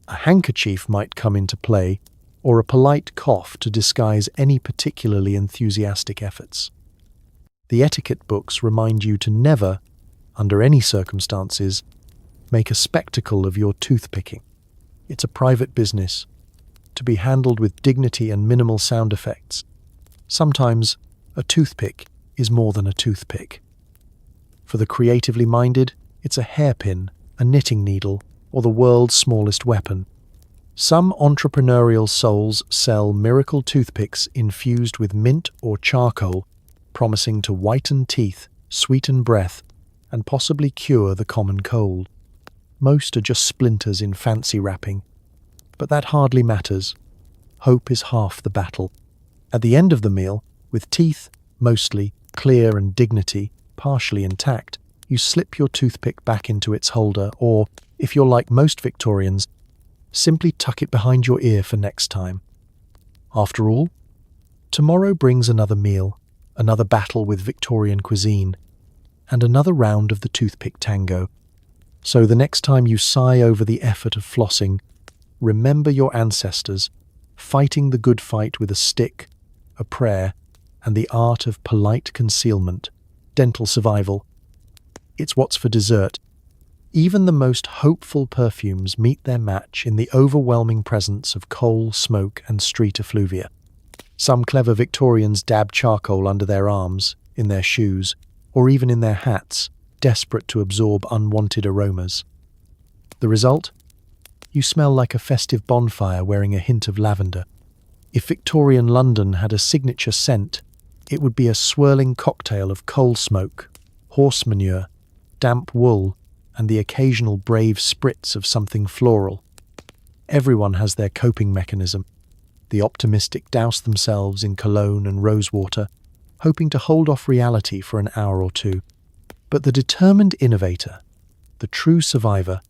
A handkerchief might come into play, or a polite cough to disguise any particularly enthusiastic efforts. The etiquette books remind you to never, under any circumstances, make a spectacle of your toothpicking. It's a private business, to be handled with dignity and minimal sound effects. Sometimes, a toothpick is more than a toothpick. For the creatively minded, it's a hairpin, a knitting needle, or the world's smallest weapon. Some entrepreneurial souls sell miracle toothpicks infused with mint or charcoal, promising to whiten teeth, sweeten breath, and possibly cure the common cold. Most are just splinters in fancy wrapping, but that hardly matters. Hope is half the battle. At the end of the meal, with teeth, mostly, clear and dignity, partially intact, you slip your toothpick back into its holder or, if you're like most Victorians, simply tuck it behind your ear for next time. After all, tomorrow brings another meal, another battle with Victorian cuisine, and another round of the toothpick tango. So the next time you sigh over the effort of flossing, remember your ancestors, fighting the good fight with a stick, a prayer, and the art of polite concealment, dental survival. It's what's for dessert. Even the most hopeful perfumes meet their match in the overwhelming presence of coal, smoke, and street effluvia. Some clever Victorians dab charcoal under their arms, in their shoes, or even in their hats, desperate to absorb unwanted aromas. The result? You smell like a festive bonfire wearing a hint of lavender. If Victorian London had a signature scent, it would be a swirling cocktail of coal smoke, horse manure, damp wool, and the occasional brave spritz of something floral. Everyone has their coping mechanism. The optimistic douse themselves in cologne and rosewater, hoping to hold off reality for an hour or two. But the determined innovator, the true survivor,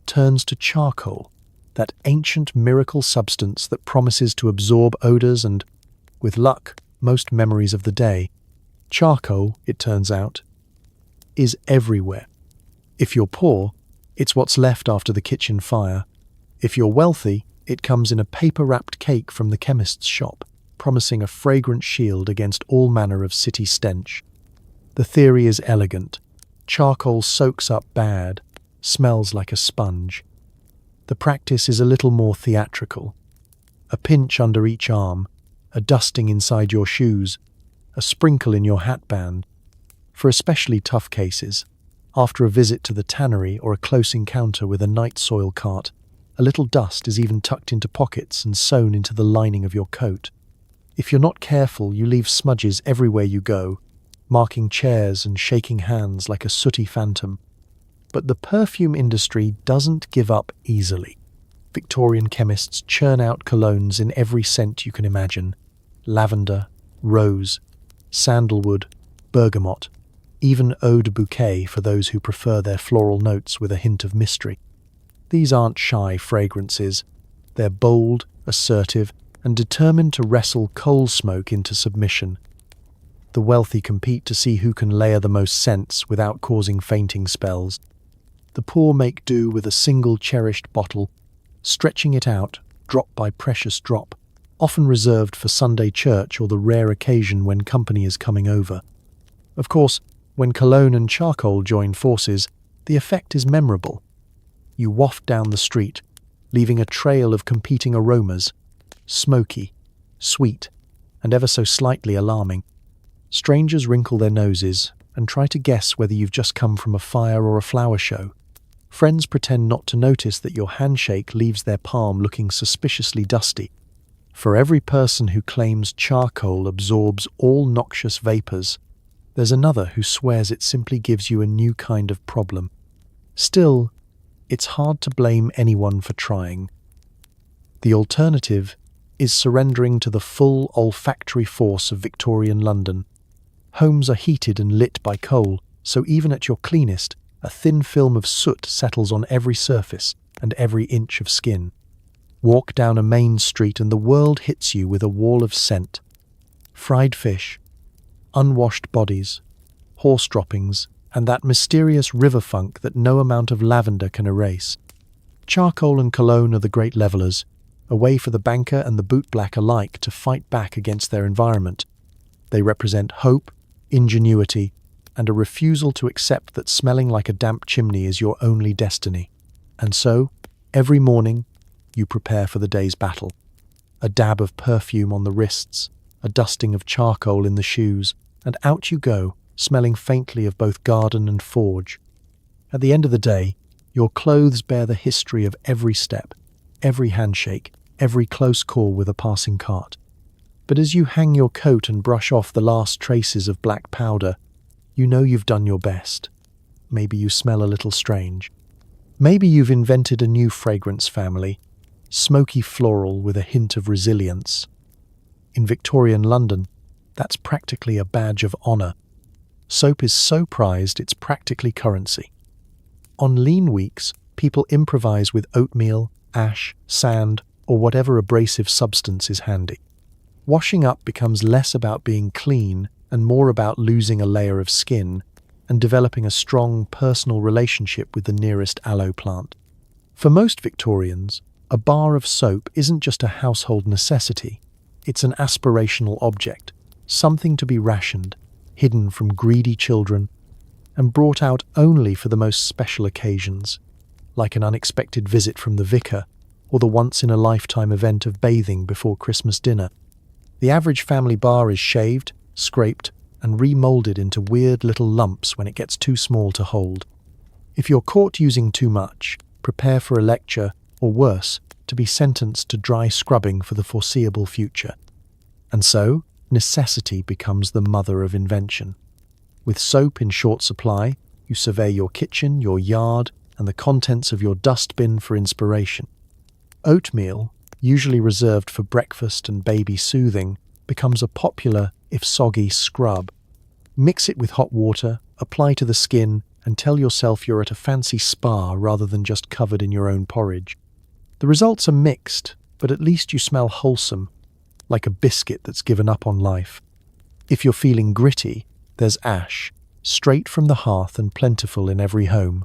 turns to charcoal, that ancient miracle substance that promises to absorb odors and, with luck, most memories of the day. Charcoal, it turns out, is everywhere. If you're poor, it's what's left after the kitchen fire. If you're wealthy, it comes in a paper-wrapped cake from the chemist's shop, promising a fragrant shield against all manner of city stench. The theory is elegant. Charcoal soaks up bad, smells like a sponge. The practice is a little more theatrical. A pinch under each arm, a dusting inside your shoes, a sprinkle in your hatband. For especially tough cases, after a visit to the tannery or a close encounter with a night soil cart, a little dust is even tucked into pockets and sewn into the lining of your coat. If you're not careful, you leave smudges everywhere you go, marking chairs and shaking hands like a sooty phantom. But the perfume industry doesn't give up easily. Victorian chemists churn out colognes in every scent you can imagine: lavender, rose, sandalwood, bergamot, even eau de bouquet for those who prefer their floral notes with a hint of mystery. These aren't shy fragrances. They're bold, assertive, and determined to wrestle coal smoke into submission. The wealthy compete to see who can layer the most scents without causing fainting spells. The poor make do with a single cherished bottle, stretching it out, drop by precious drop, often reserved for Sunday church or the rare occasion when company is coming over. Of course, when cologne and charcoal join forces, the effect is memorable. You waft down the street, leaving a trail of competing aromas, smoky, sweet, and ever so slightly alarming. Strangers wrinkle their noses and try to guess whether you've just come from a fire or a flower show. Friends pretend not to notice that your handshake leaves their palm looking suspiciously dusty. For every person who claims charcoal absorbs all noxious vapors, there's another who swears it simply gives you a new kind of problem. Still, it's hard to blame anyone for trying. The alternative is surrendering to the full olfactory force of Victorian London. Homes are heated and lit by coal, so even at your cleanest, a thin film of soot settles on every surface and every inch of skin. Walk down a main street and the world hits you with a wall of scent. Fried fish, unwashed bodies, horse droppings, and that mysterious river funk that no amount of lavender can erase. Charcoal and cologne are the great levelers, a way for the banker and the bootblack alike to fight back against their environment. They represent hope, ingenuity, and a refusal to accept that smelling like a damp chimney is your only destiny. And so, every morning, you prepare for the day's battle. A dab of perfume on the wrists, a dusting of charcoal in the shoes, and out you go, smelling faintly of both garden and forge. At the end of the day, your clothes bear the history of every step, every handshake, every close call with a passing cart. But as you hang your coat and brush off the last traces of black powder, you know you've done your best. Maybe you smell a little strange. Maybe you've invented a new fragrance family, smoky floral with a hint of resilience. In Victorian London, that's practically a badge of honour. Soap is so prized it's practically currency. On lean weeks, people improvise with oatmeal, ash, sand, or whatever abrasive substance is handy. Washing up becomes less about being clean and more about losing a layer of skin and developing a strong personal relationship with the nearest aloe plant. For most Victorians, a bar of soap isn't just a household necessity, it's an aspirational object, something to be rationed, hidden from greedy children, and brought out only for the most special occasions, like an unexpected visit from the vicar or the once-in-a-lifetime event of bathing before Christmas dinner. The average family bar is shaved, scraped, and remolded into weird little lumps when it gets too small to hold. If you're caught using too much, prepare for a lecture, or worse, to be sentenced to dry scrubbing for the foreseeable future. And so, necessity becomes the mother of invention. With soap in short supply, you survey your kitchen, your yard, and the contents of your dustbin for inspiration. Oatmeal, usually reserved for breakfast and baby soothing, becomes a popular, if soggy, scrub. Mix it with hot water, apply to the skin, and tell yourself you're at a fancy spa rather than just covered in your own porridge. The results are mixed, but at least you smell wholesome, like a biscuit that's given up on life. If you're feeling gritty, there's ash, straight from the hearth and plentiful in every home.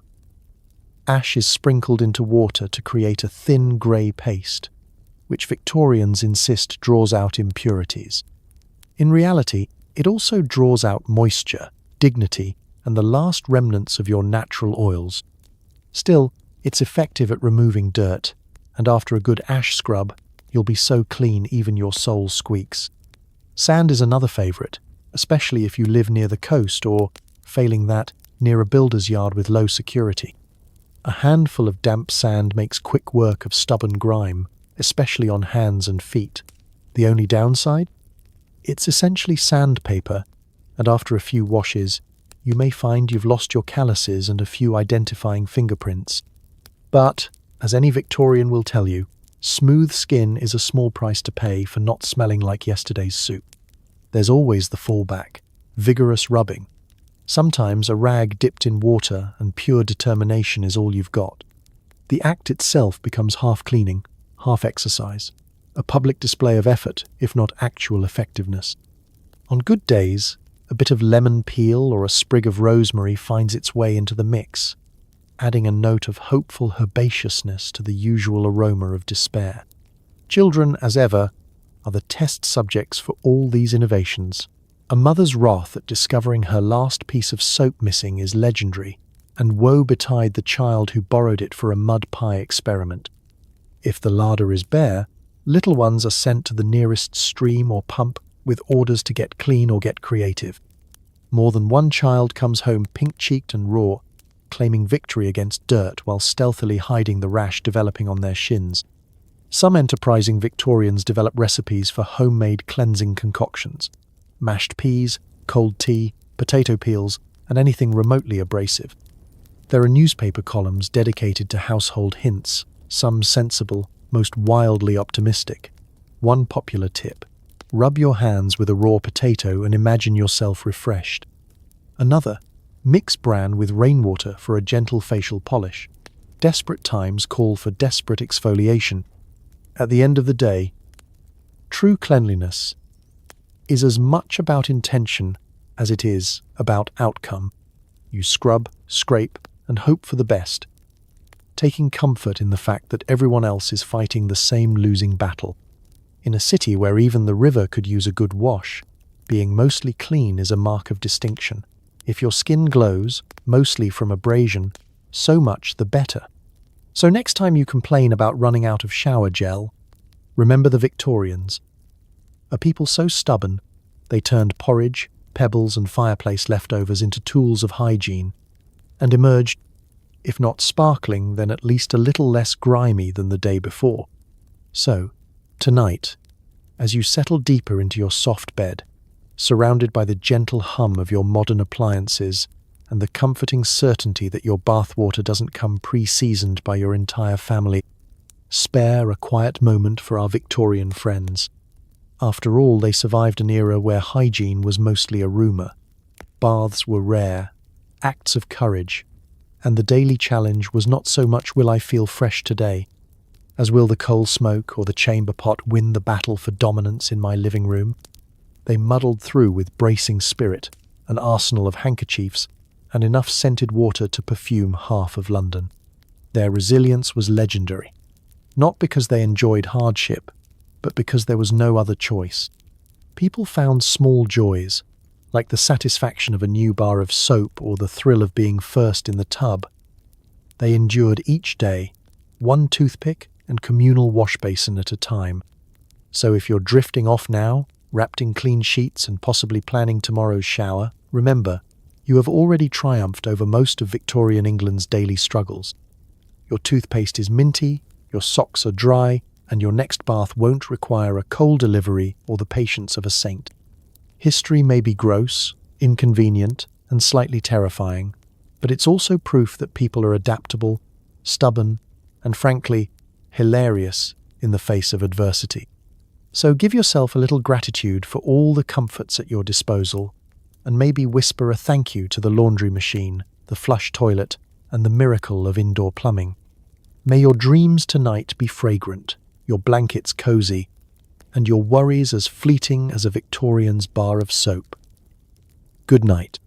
Ash is sprinkled into water to create a thin grey paste, which Victorians insist draws out impurities. In reality, it also draws out moisture, dignity, and the last remnants of your natural oils. Still, it's effective at removing dirt, and after a good ash scrub, you'll be so clean even your soul squeaks. Sand is another favourite, especially if you live near the coast or, failing that, near a builder's yard with low security. A handful of damp sand makes quick work of stubborn grime, especially on hands and feet. The only downside? It's essentially sandpaper, and after a few washes, you may find you've lost your calluses and a few identifying fingerprints. But, as any Victorian will tell you, smooth skin is a small price to pay for not smelling like yesterday's soup. There's always the fallback, vigorous rubbing. Sometimes a rag dipped in water and pure determination is all you've got. The act itself becomes half cleaning, half exercise, a public display of effort, if not actual effectiveness. On good days, a bit of lemon peel or a sprig of rosemary finds its way into the mix, adding a note of hopeful herbaceousness to the usual aroma of despair. Children, as ever, are the test subjects for all these innovations. A mother's wrath at discovering her last piece of soap missing is legendary, and woe betide the child who borrowed it for a mud pie experiment. If the larder is bare, little ones are sent to the nearest stream or pump with orders to get clean or get creative. More than one child comes home pink-cheeked and raw, claiming victory against dirt while stealthily hiding the rash developing on their shins. Some enterprising Victorians develop recipes for homemade cleansing concoctions: mashed peas, cold tea, potato peels, and anything remotely abrasive. There are newspaper columns dedicated to household hints, some sensible, most wildly optimistic. One popular tip: rub your hands with a raw potato and imagine yourself refreshed. Another: Mix bran with rainwater for a gentle facial polish. Desperate times call for desperate exfoliation. At the end of the day, true cleanliness is as much about intention as it is about outcome. You scrub, scrape, and hope for the best, taking comfort in the fact that everyone else is fighting the same losing battle. In a city where even the river could use a good wash, being mostly clean is a mark of distinction. If your skin glows, mostly from abrasion, so much the better. So next time you complain about running out of shower gel, remember the Victorians. A people so stubborn, they turned porridge, pebbles and fireplace leftovers into tools of hygiene, and emerged, if not sparkling, then at least a little less grimy than the day before. So, tonight, as you settle deeper into your soft bed, surrounded by the gentle hum of your modern appliances and the comforting certainty that your bathwater doesn't come pre-seasoned by your entire family, spare a quiet moment for our Victorian friends. After all, they survived an era where hygiene was mostly a rumour. Baths were rare, acts of courage, and the daily challenge was not so much will I feel fresh today, as will the coal smoke or the chamber pot win the battle for dominance in my living room. They muddled through with bracing spirit, an arsenal of handkerchiefs, and enough scented water to perfume half of London. Their resilience was legendary, not because they enjoyed hardship, but because there was no other choice. People found small joys, like the satisfaction of a new bar of soap or the thrill of being first in the tub. They endured each day, one toothpick and communal wash basin at a time. So if you're drifting off now, wrapped in clean sheets and possibly planning tomorrow's shower, remember, you have already triumphed over most of Victorian England's daily struggles. Your toothpaste is minty, your socks are dry, and your next bath won't require a coal delivery or the patience of a saint. History may be gross, inconvenient, and slightly terrifying, but it's also proof that people are adaptable, stubborn, and frankly, hilarious in the face of adversity. So give yourself a little gratitude for all the comforts at your disposal, and maybe whisper a thank you to the laundry machine, the flush toilet, and the miracle of indoor plumbing. May your dreams tonight be fragrant, your blankets cozy, and your worries as fleeting as a Victorian's bar of soap. Good night.